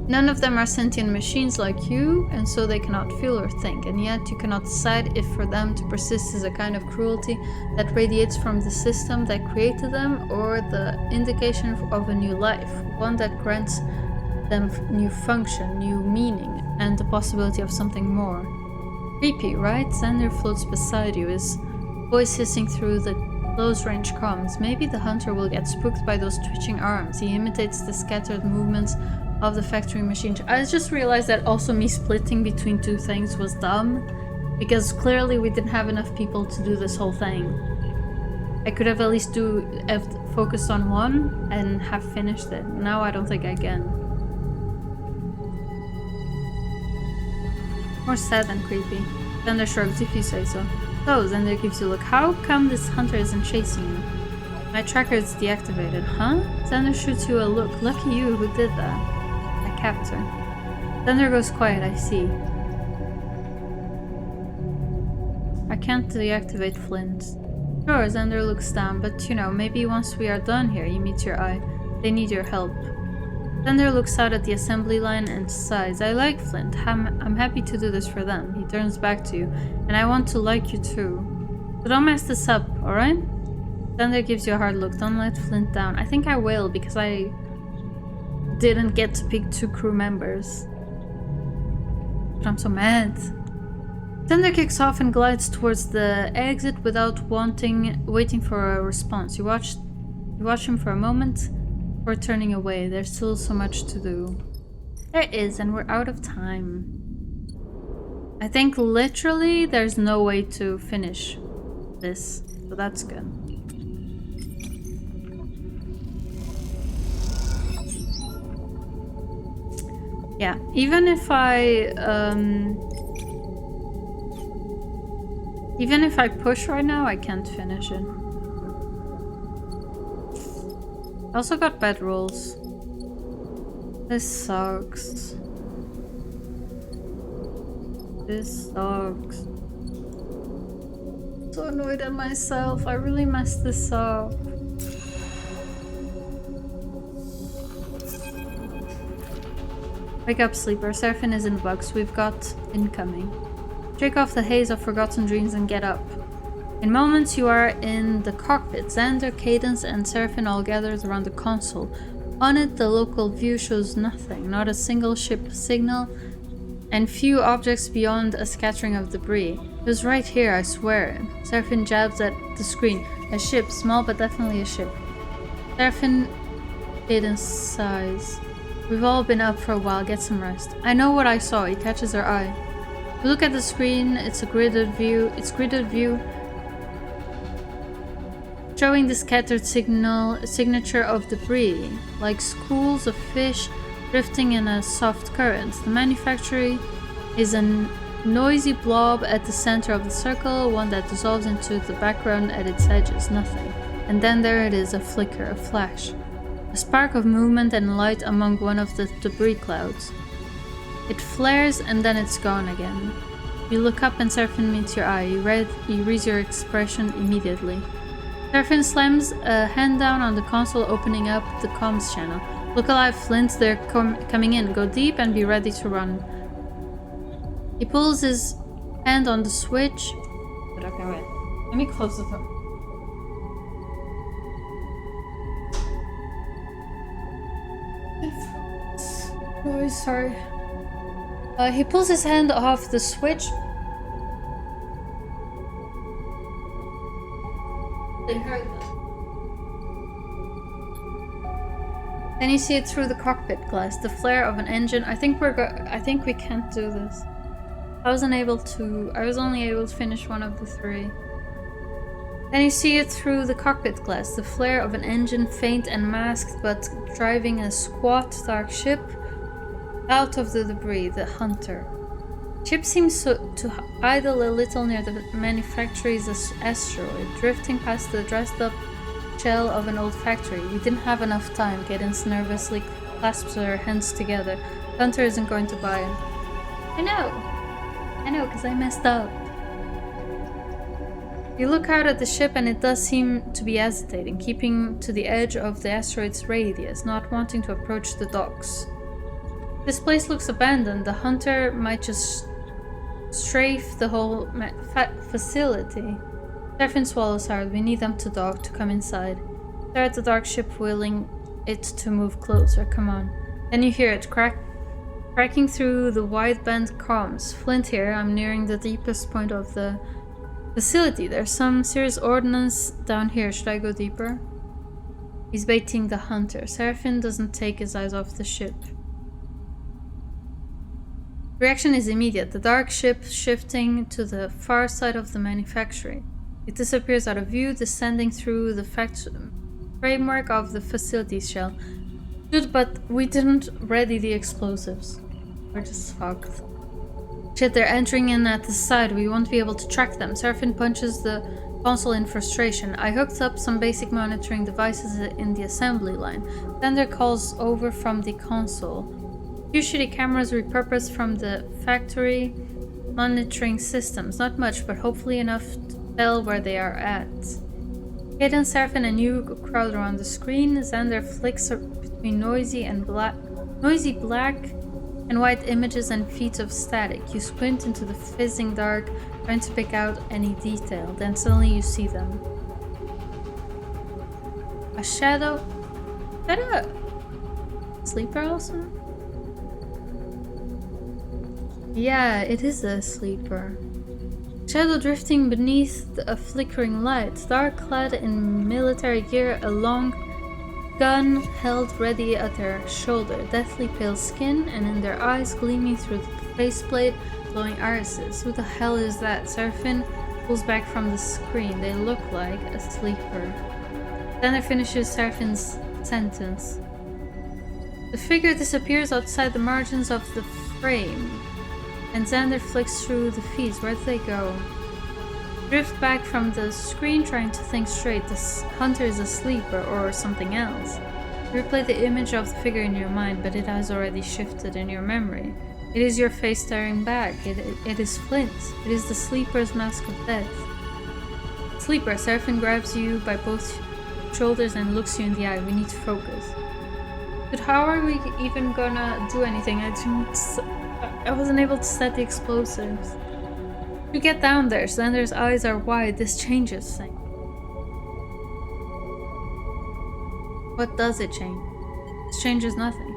None of them are sentient machines like you, and so they cannot feel or think, and yet you cannot decide if for them to persist is a kind of cruelty that radiates from the system that created them, or the indication of a new life, one that grants them new function, new meaning, and the possibility of something more. Creepy, right? Xander floats beside you, his voice hissing through the close-range comms. Maybe the hunter will get spooked by those twitching arms. He imitates the scattered movements of the factory machine. I just realized that also me splitting between two things was dumb, because clearly we didn't have enough people to do this whole thing. I could have at least focused on one and have finished it. Now I don't think I can. More sad than creepy. Xander shrugs if you say so. So, Xander gives you a look. How come this hunter isn't chasing you? My tracker is deactivated, huh? Xander shoots you a look. Lucky you, who did that? My captor. Xander goes quiet, I see. I can't deactivate Flint. Sure, Xander looks down, but you know, maybe once we are done here, you meet your eye. They need your help. Xander looks out at the assembly line and sighs. I like Flint. I'm happy to do this for them. He turns back to you. And I want to like you too. So don't mess this up, alright? Xander gives you a hard look. Don't let Flint down. I think I will, because I didn't get to pick 2 crew members. But I'm so mad. Xander kicks off and glides towards the exit without waiting for a response. You watch him for a moment. We're turning away. There's still so much to do. There is, and we're out of time. I think literally there's no way to finish this, so that's good. Yeah, even if I push right now, I can't finish it. I also got bad rolls. This sucks. This sucks. So annoyed at myself. I really messed this up. Wake up, sleeper. Seraphin is in the box. We've got incoming. Shake off the haze of forgotten dreams and get up. In moments, you are in the cockpit. Xander, Cadence, and Seraphin all gathered around the console. On it, the local view shows nothing, not a single ship signal, and few objects beyond a scattering of debris. It was right here, I swear. Seraphin jabs at the screen. A ship, small but definitely a ship. Seraphin, Cadence sighs. We've all been up for a while, get some rest. I know what I saw, it catches her eye. You look at the screen, it's gridded view, showing the scattered signature of debris, like schools of fish drifting in a soft current. The manufactory is an noisy blob at the center of the circle, one that dissolves into the background at its edges, nothing. And then there it is, a flicker, a flash. A spark of movement and light among one of the debris clouds. It flares and then it's gone again. You look up and Seraphine meets your eye. You read your expression immediately. Seraphine slams a hand down on the console, opening up the comms channel. Look alive, Flint, they're coming in. Go deep and be ready to run. He pulls his hand on the switch. But okay, wait. Let me close the door. Oh, sorry. He pulls his hand off the switch. They heard that. Then you see it through the cockpit glass, the flare of an engine. I think we can't do this. I was only able to finish one of the three. Then you see it through the cockpit glass, the flare of an engine, faint and masked, but driving a squat, dark ship out of the debris, the Hunter. Ship seems to idle a little near the manufactory's asteroid, drifting past the dressed-up shell of an old factory. We didn't have enough time. Cadence nervously clasps her hands together. Hunter isn't going to buy it. I know, because I messed up. You look out at the ship and it does seem to be hesitating, keeping to the edge of the asteroid's radius, not wanting to approach the docks. This place looks abandoned. The Hunter might just strafe the whole facility. Seraphine swallows hard. We need them to dock, to come inside. Stare at the dark ship, willing it to move closer. Come on. Then you hear it cracking through the wideband comms. Flint here. I'm nearing the deepest point of the facility. There's some serious ordnance down here. Should I go deeper? He's baiting the Hunter. Seraphine doesn't take his eyes off the ship. Reaction is immediate. The dark ship shifting to the far side of the manufactory. It disappears out of view, descending through the framework of the facility's shell. Good, but we didn't ready the explosives. We're just fucked. Shit, they're entering in at the side. We won't be able to track them. Seraphine punches the console in frustration. I hooked up some basic monitoring devices in the assembly line. Sender calls over from the console. Few shitty cameras repurposed from the factory monitoring systems. Not much, but hopefully enough to tell where they are at. Cadence, Seraphine, and you crowd around the screen. Xander flicks between noisy black and white images and feet of static. You squint into the fizzing dark, trying to pick out any detail. Then suddenly you see them. A shadow? Shut up! Sleeper also? Yeah, it is a sleeper. Shadow drifting beneath a flickering light, dark clad in military gear, a long gun held ready at their shoulder, deathly pale skin, and in their eyes gleaming through the faceplate, glowing irises. Who the hell is that? Seraphine pulls back from the screen. They look like a sleeper. Then it finishes Seraphine's sentence. The figure disappears outside the margins of the frame. And Xander flicks through the feeds. Where did they go? Drift back from the screen, trying to think straight. This Hunter is a sleeper or something else. Replay the image of the figure in your mind, but it has already shifted in your memory. It is your face staring back. It is Flint. It is the sleeper's mask of death. Sleeper, Seraphine grabs you by both shoulders and looks you in the eye. We need to focus. But how are we even gonna do anything? I wasn't able to set the explosives. You get down there, Xander's eyes are wide. This changes things. What does it change? This changes nothing.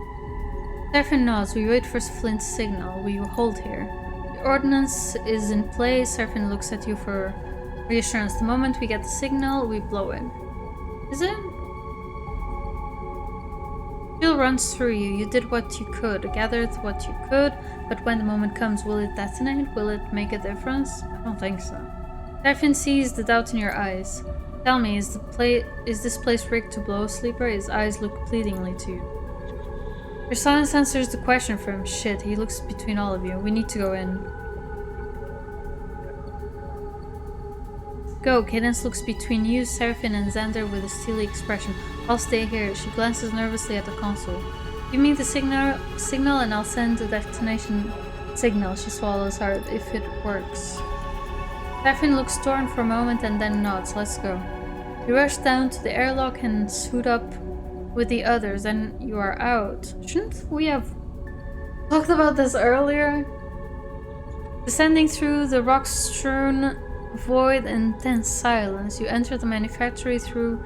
Seraphine nods. We wait for Flint's signal. We hold here. The ordnance is in place. Seraphine looks at you for reassurance. The moment we get the signal, we blow it. Is it? Chill runs through you. You did what you could, gathered what you could, but when the moment comes, will it detonate? Will it make a difference? I don't think so. Seraphine sees the doubt in your eyes. Tell me, is this place rigged to blow, Sleeper? His eyes look pleadingly to you. Your silence answers the question for him. Shit, he looks between all of you. We need to go in. Go. Cadence looks between you, Seraphine, and Xander with a steely expression. I'll stay here. She glances nervously at the console. Give me the signal and I'll send the detonation signal. She swallows hard. If it works. Seraphine looks torn for a moment and then nods. Let's go. You rush down to the airlock and suit up with the others, and you are out. Shouldn't we have talked about this earlier? Descending through the rock-strewn void in tense silence, you enter the manufactory through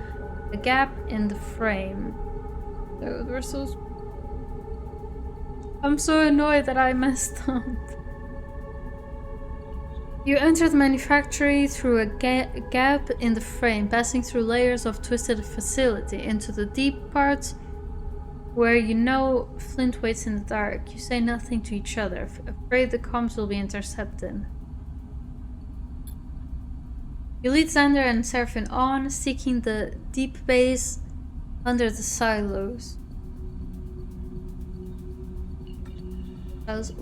a gap in the frame. I'm so annoyed that I messed up. You enter the manufactory through a gap in the frame, passing through layers of twisted facility into the deep parts where you know Flint waits in the dark. You say nothing to each other, afraid the comms will be intercepted. You lead Xander and Seraphine on, seeking the deep base under the silos,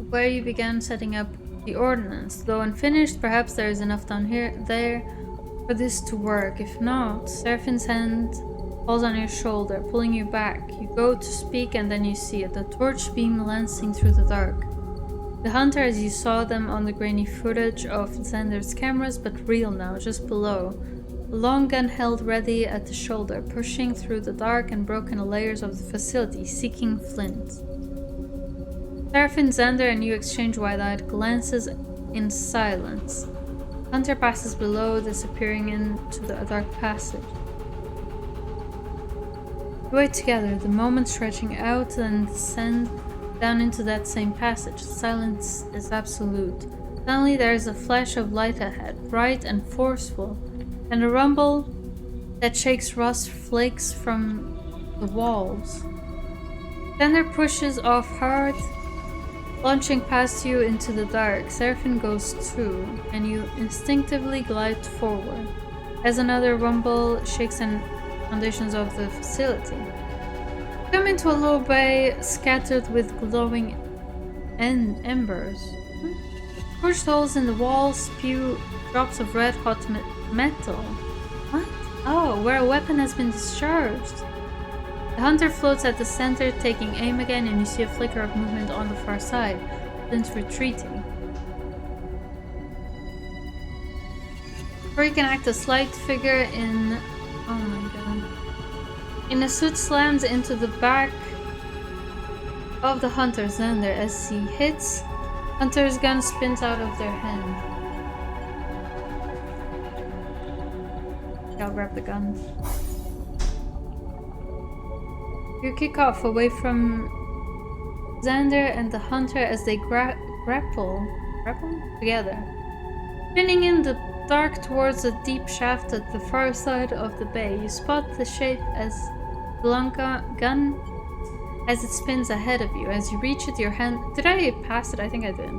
where you began setting up the ordnance. Though unfinished, perhaps there is enough down there for this to work. If not, Seraphine's hand falls on your shoulder, pulling you back. You go to speak and then you see it, the torch beam lancing through the dark. The hunter as you saw them on the grainy footage of Xander's cameras, but real now, just below. A long gun held ready at the shoulder, pushing through the dark and broken layers of the facility, seeking Flint. Seraphine, Xander, and you exchange wide-eyed glances in silence. Hunter passes below, disappearing into the dark passage. You wait together, the moment stretching out and descend down into that same passage. Silence is absolute. Suddenly there is a flash of light ahead, bright and forceful, and a rumble that shakes rust flakes from the walls. Xander pushes off hard, launching past you into the dark. Seraphine goes too, and you instinctively glide forward as another rumble shakes the foundations of the facility. You come into a low bay scattered with glowing embers. Scorched holes in the walls spew drops of red hot metal. What? Oh, where a weapon has been discharged. The hunter floats at the center, taking aim again, and you see a flicker of movement on the far side. Flint retreating. Or you can act a slight figure in... oh my god. In a suit slams into the back of the hunter Xander. As he hits, Hunter's gun spins out of their hand. I'll grab the gun. You kick off away from Xander and the hunter as they grapple together. Spinning in the dark towards a deep shaft at the far side of the bay, you spot the shape as the gun as it spins ahead of you. As you reach it, your hand... Did I pass it? I think I did.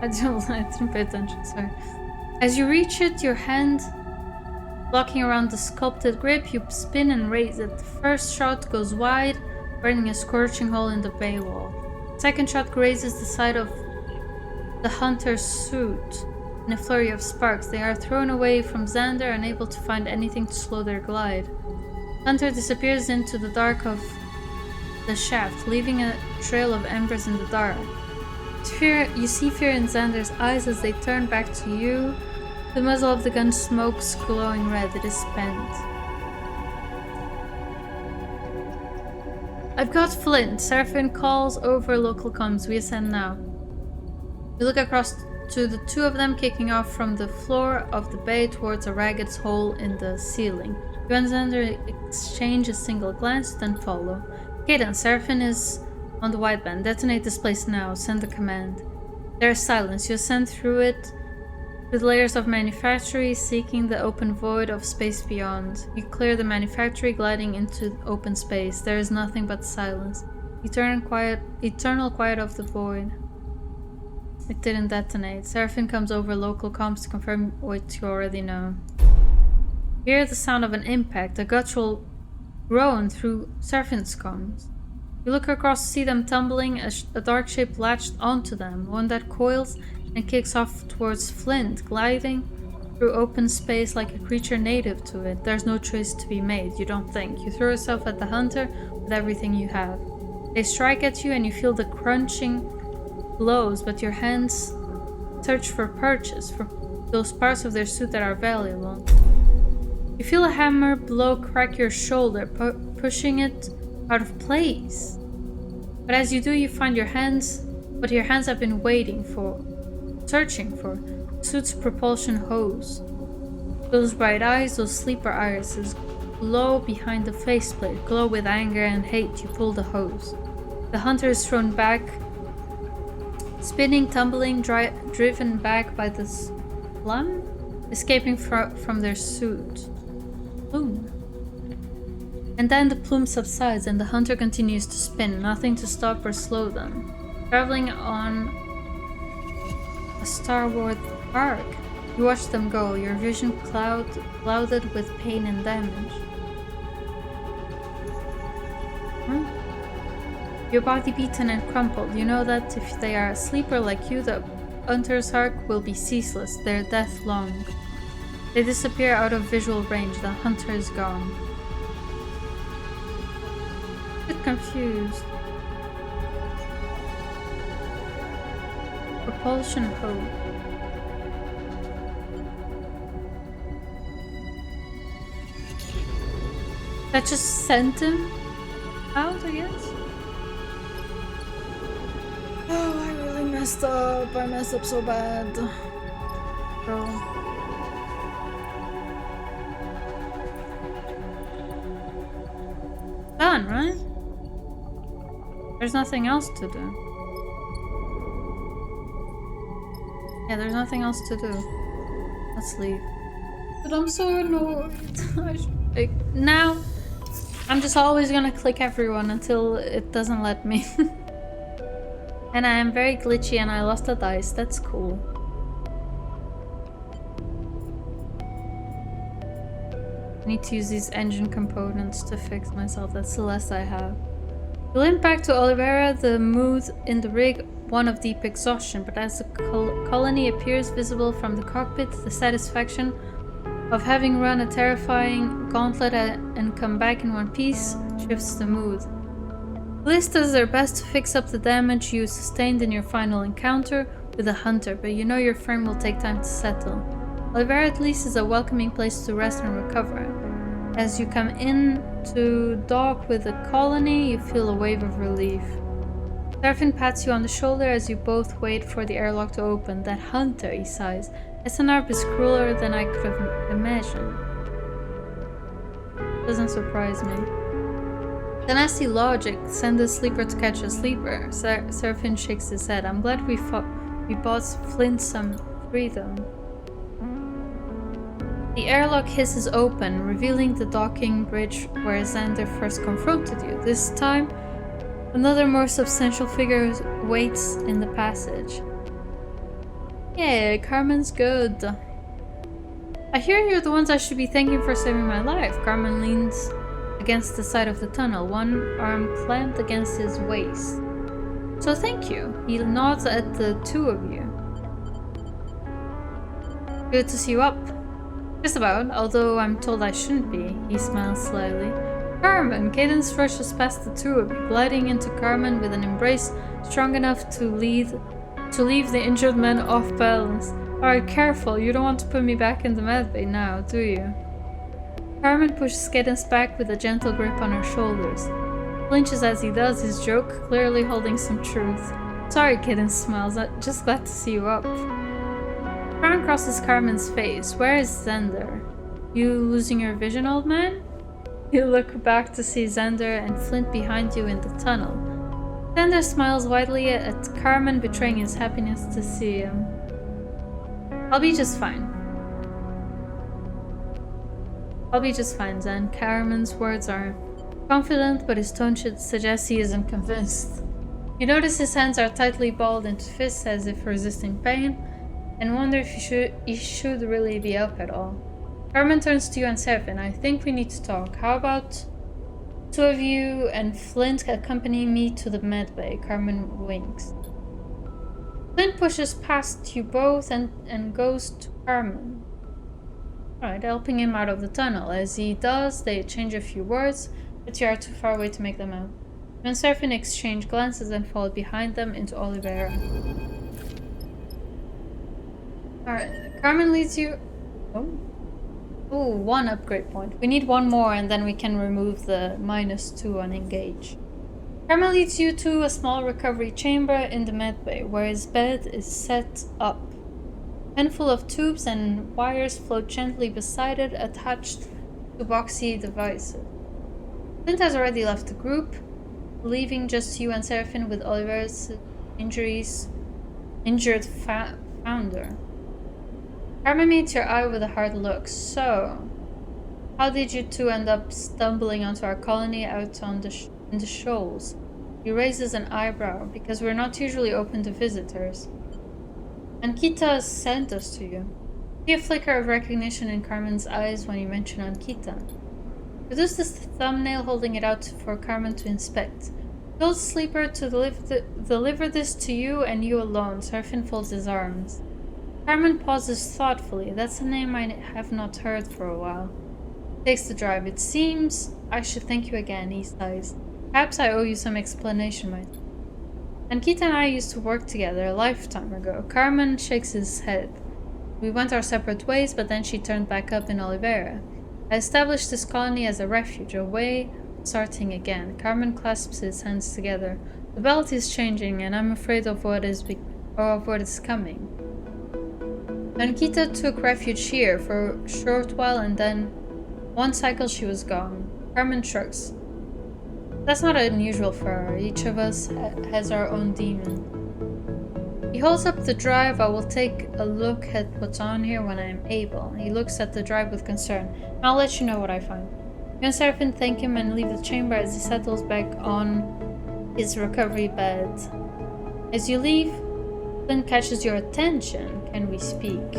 I didn't pay attention, sorry. As you reach it, your hand blocking around the sculpted grip, you spin and raise it. The first shot goes wide, burning a scorching hole in the bay wall. The second shot grazes the side of the hunter's suit. In a flurry of sparks, they are thrown away from Xander, unable to find anything to slow their glide. Hunter disappears into the dark of the shaft, leaving a trail of embers in the dark. You see fear in Xander's eyes as they turn back to you. The muzzle of the gun smokes, glowing red. It is spent. I've got Flint. Seraphine calls over local comms. We ascend now. You look across to the two of them kicking off from the floor of the bay towards a ragged hole in the ceiling. You and Xander exchange a single glance, then follow. Okay then, Seraphine is on the wideband. Detonate this place now. Send the command. There is silence. You ascend through it, with layers of manufactory, seeking the open void of space beyond. You clear the manufactory, gliding into open space. There is nothing but silence. Eternal quiet of the void. It didn't detonate. Seraphine comes over local comms to confirm what you already know. You hear the sound of an impact, a guttural groan through Seraphine's comms. You look across to see them tumbling, a dark shape latched onto them, one that coils and kicks off towards Flint, gliding through open space like a creature native to it. There's no choice to be made, you don't think. You throw yourself at the hunter with everything you have. They strike at you and you feel the crunching blows, but your hands search for purchase, for those parts of their suit that are valuable. You feel a hammer blow crack your shoulder, pushing it out of place. But as you do, you find what your hands have been searching for, the suit's propulsion hose. Those bright eyes, those sleeper irises, glow behind the faceplate, glow with anger and hate. You pull the hose. The hunter is thrown back, spinning, tumbling, driven back by the plum, escaping from their suit. Plume. And then the plume subsides and the hunter continues to spin, nothing to stop or slow them. Traveling on a starward arc, you watch them go, your vision clouded with pain and damage. Your body beaten and crumpled. You know that if they are a sleeper like you, the hunter's arc will be ceaseless, their death long. They disappear out of visual range, the hunter is gone. A bit confused. Propulsion hose. That just sent him out, I guess? Oh, I really messed up. I messed up so bad. Bro. Done, right? There's nothing else to do. Yeah, there's nothing else to do. Let's leave. But I'm so annoyed. Now, I'm just always gonna click everyone until it doesn't let me. And I am very glitchy and I lost a dice. That's cool. I need to use these engine components to fix myself. That's the less I have. You limp back to Oliveira, the mood in the rig one of deep exhaustion, but as the colony appears visible from the cockpit, the satisfaction of having run a terrifying gauntlet and come back in one piece shifts the mood. Bliss does their best to fix up the damage you sustained in your final encounter with the hunter, but you know your frame will take time to settle. Oliveira at least is a welcoming place to rest and recover. As you come in to dock with the colony, you feel a wave of relief. Serafin pats you on the shoulder as you both wait for the airlock to open. That hunter, he sighs. SNRP is crueler than I could have imagined. Doesn't surprise me. The nasty logic, send a sleeper to catch a sleeper. Serafin shakes his head. I'm glad we bought Flint some freedom. The airlock hisses open, revealing the docking bridge where Xander first confronted you. This time, another more substantial figure waits in the passage. Yeah, Carmen's good. I hear you're the ones I should be thanking for saving my life. Carmen leans against the side of the tunnel, one arm clamped against his waist. So thank you. He nods at the two of you. Good to see you up. Just about, although I'm told I shouldn't be. He smiles slyly. Carmen! Cadence rushes past the two of you, gliding into Carmen with an embrace strong enough to leave the injured man off balance. Alright, careful, you don't want to put me back in the medbay now, do you? Carmen pushes Cadence back with a gentle grip on her shoulders. Flinches as he does his joke, clearly holding some truth. Sorry, Cadence smiles, I'm just glad to see you up. Frown crosses Carmen's face. Where is Xander? You losing your vision, old man? You look back to see Xander and Flint behind you in the tunnel. Xander smiles widely at Carmen, betraying his happiness to see him. I'll be just fine. I'll be just fine, Xan. Carmen's words are confident, but his tone should suggest he isn't convinced. You notice his hands are tightly balled into fists as if resisting pain, and wonder if he should really be up at all. Carmen turns to you and Serafin. I think we need to talk. How about two of you and Flint accompany me to the medbay? Carmen winks. Flint pushes past you both and goes to Carmen. Alright, helping him out of the tunnel. As he does, they exchange a few words, but you are too far away to make them out. When Seraphin exchange glances and followed behind them into Oliveira. Alright, Carmen leads you... Oh, one upgrade point. We need one more and then we can remove the -2 on engage. Carmen leads you to a small recovery chamber in the medbay, where his bed is set up. A handful of tubes and wires float gently beside it, attached to boxy devices. Flint has already left the group, leaving just you and Seraphin with Oliver's injured founder. Carmen meets your eye with a hard look. So, how did you two end up stumbling onto our colony out on in the shoals? He raises an eyebrow, because we're not usually open to visitors. Ankita sent us to you. See a flicker of recognition in Carmen's eyes when you mention Ankita. Produce this thumbnail, holding it out for Carmen to inspect. Told Sleeper to deliver this to you and you alone. Seraphin folds his arms. Carmen pauses thoughtfully. That's a name I have not heard for a while. Takes the drive. It seems I should thank you again, he sighs. Perhaps I owe you some explanation, my... Ankita and I used to work together a lifetime ago. Carmen shakes his head. We went our separate ways, but then she turned back up in Oliveira. I established this colony as a refuge, a way of starting again. Carmen clasps his hands together. The belt is changing, and I'm afraid of what is coming. Ankita took refuge here for a short while, and then one cycle she was gone. Carmen shrugs. That's not unusual for her. Each of us has our own demon. He holds up the drive. I will take a look at what's on here when I am able. He looks at the drive with concern. I'll let you know what I find. You and Seraphin thank him and leave the chamber as he settles back on his recovery bed. As you leave, Flint catches your attention. Can we speak?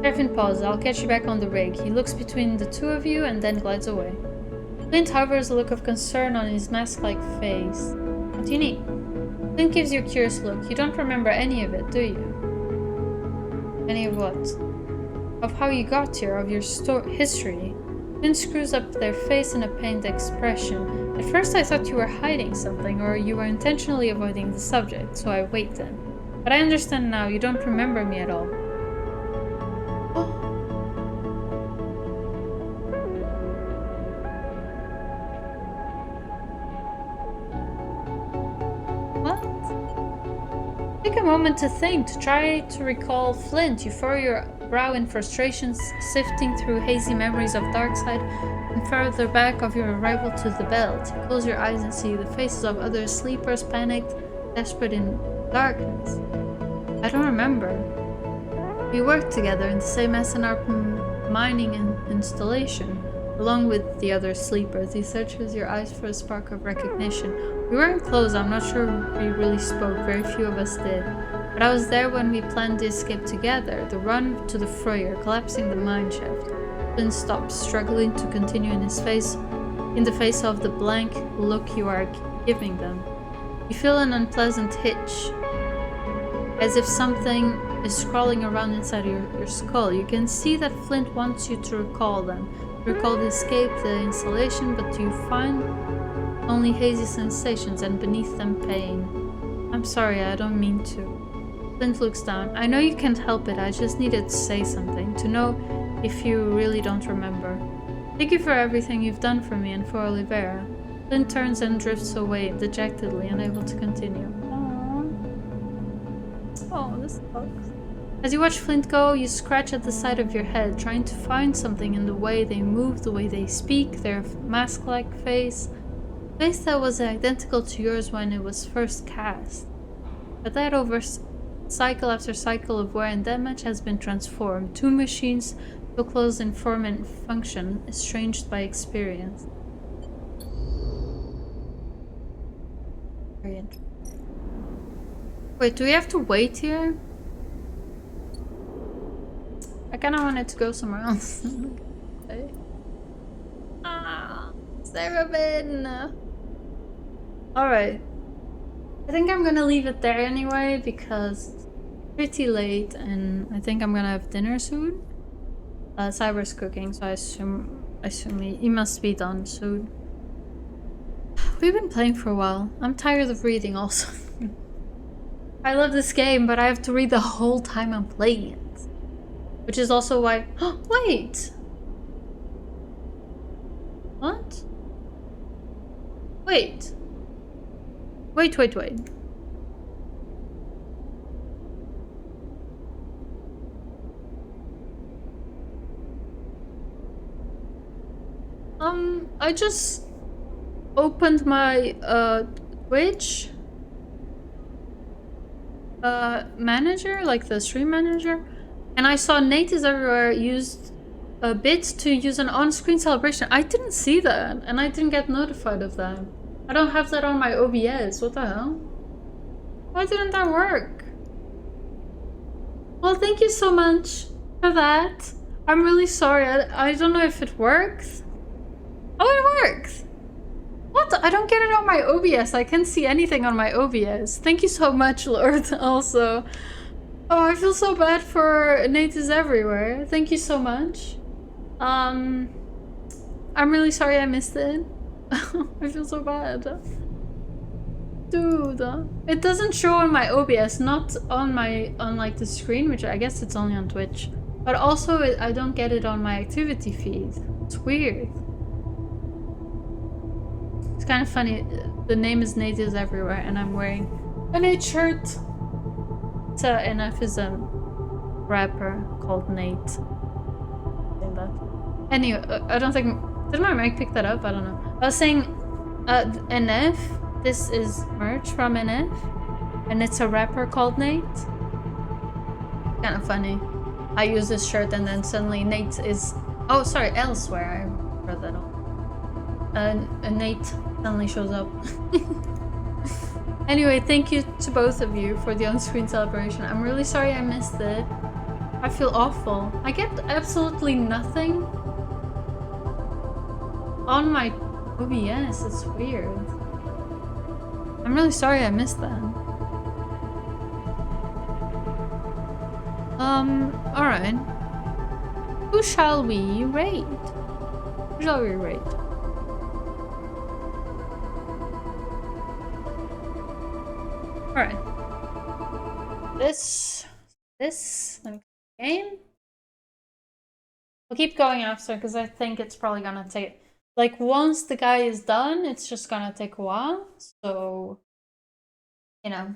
Seraphin pauses. I'll catch you back on the rig. He looks between the two of you and then glides away. Flint hovers, a look of concern on his mask-like face. What do you need? Flint gives you a curious look. You don't remember any of it, do you? Any of what? Of how you got here, of your history. Flint screws up their face in a pained expression. At first I thought you were hiding something, or you were intentionally avoiding the subject, so I waited. But I understand now, you don't remember me at all. Take a moment to think, to try to recall Flint. You furrow your brow in frustration, sifting through hazy memories of Darkside and further back of your arrival to the belt. You close your eyes and see the faces of other sleepers, panicked, desperate in darkness. I don't remember. We worked together in the same SNR mining installation, along with the other sleepers. He searches your eyes for a spark of recognition. We weren't close, I'm not sure we really spoke, very few of us did. But I was there when we planned the escape together, the run to the Freyer, collapsing the mine shaft. Flint stops, struggling to continue in the face of the blank look you are giving them. You feel an unpleasant hitch, as if something is crawling around inside your skull. You can see that Flint wants you to recall them. Recall the escape, the installation, but you find only hazy sensations and beneath them pain. I'm sorry, I don't mean to. Flint looks down. I know you can't help it, I just needed to say something, to know if you really don't remember. Thank you for everything you've done for me and for Oliveira. Flint turns and drifts away, dejectedly, unable to continue. Aww. Oh, this sucks. As you watch Flint go, you scratch at the side of your head, trying to find something in the way they move, the way they speak, their mask-like face. A face that was identical to yours when it was first cast. But that over cycle after cycle of wear and damage has been transformed. Two machines, so close in form and function, estranged by experience. Very interesting. Wait, do we have to wait here? I kinda wanted to go somewhere else. Okay. Seraphin! Alright. I think I'm gonna leave it there anyway, because it's pretty late and I think I'm gonna have dinner soon. Cyber's cooking, so I assume he must be done soon. We've been playing for a while. I'm tired of reading also. I love this game, but I have to read the whole time I'm playing it. Which is also why... Oh, wait! What? Wait. Wait. I just opened my Twitch manager, like the stream manager, and I saw Nate is Everywhere used a bit to use an on-screen celebration. I didn't see that, and I didn't get notified of that. I don't have that on my OBS. What the hell? Why didn't that work? Well, thank you so much for that. I'm really sorry. I don't know if it works. Oh, it works! What? I don't get it on my OBS. I can't see anything on my OBS. Thank you so much, Lord, also. Oh, I feel so bad for Nate is Everywhere. Thank you so much. I'm really sorry I missed it. I feel so bad. Dude, it doesn't show on my OBS, not on like the screen, which I guess it's only on Twitch. But also, I don't get it on my activity feed. It's weird. It's kind of funny. The name is Nate is Everywhere, and I'm wearing a Nate shirt. NF is a rapper called Nate. Saying that. Anyway, I don't think... Did my mic pick that up? I don't know. I was saying NF. This is merch from NF. And it's a rapper called Nate. Kind of funny. I use this shirt and then suddenly Nate is... Oh, sorry, elsewhere. I read that off. And Nate suddenly shows up. Anyway, thank you to both of you for the on-screen celebration. I'm really sorry I missed it. I feel awful. I get absolutely nothing on my OBS. It's weird. I'm really sorry I missed that. Alright. Who shall we raid? Who shall we raid? Alright. This game. We'll keep going after because I think it's probably gonna take, like, once the guy is done, it's just gonna take a while. So, you know,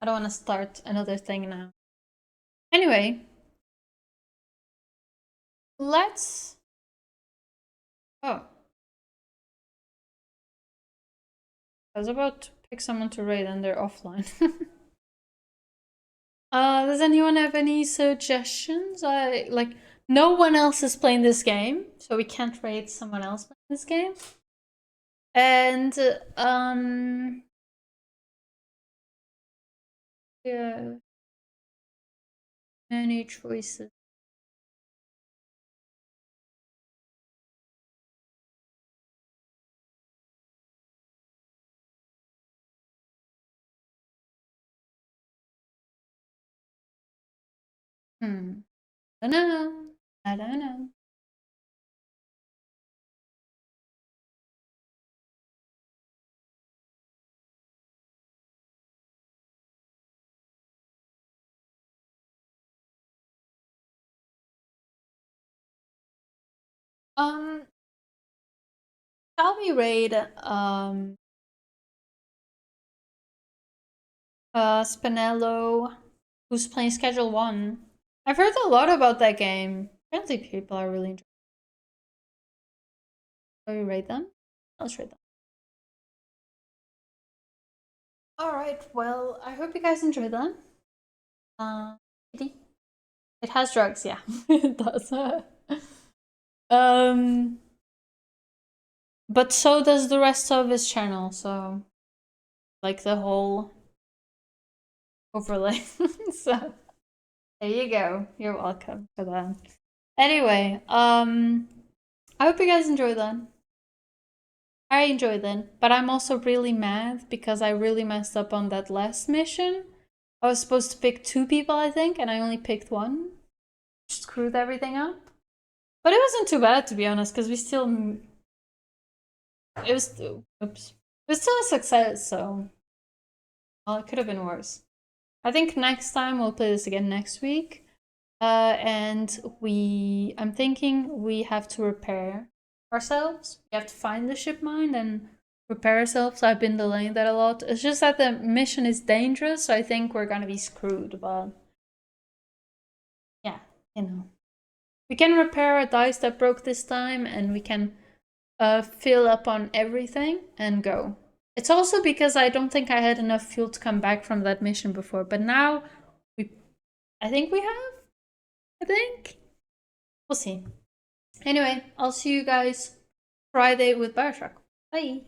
I don't want to start another thing now. Anyway, let's... Oh. I was about to pick someone to raid and they're offline. Does anyone have any suggestions? No one else is playing this game, so we can't raid someone else playing this game. And yeah, many choices. I don't know. I don't know. Shall we raid Spinello, who's playing Schedule 1? I've heard a lot about that game. Apparently people are really enjoying it. Shall we raid them? Let's raid them. Alright, well, I hope you guys enjoyed that. It has drugs, yeah. It does. But so does the rest of his channel, so like the whole overlay. So there you go. You're welcome for that. Anyway, I hope you guys enjoyed that. I enjoyed it, but I'm also really mad because I really messed up on that last mission. I was supposed to pick 2 people, I think, and I only picked 1. Screwed everything up. But it wasn't too bad, to be honest, because we still... It was... Oops. It was still a success, so... Well, it could have been worse. I think next time we'll play this again next week. And I'm thinking we have to repair ourselves. We have to find the ship mine and repair ourselves. I've been delaying that a lot. It's just that the mission is dangerous, so I think we're gonna be screwed, but... Yeah, you know. We can repair our dice that broke this time, and we can fill up on everything and go. It's also because I don't think I had enough fuel to come back from that mission before, but now I think we have. I think. We'll see. Anyway, I'll see you guys Friday with Bioshock. Bye!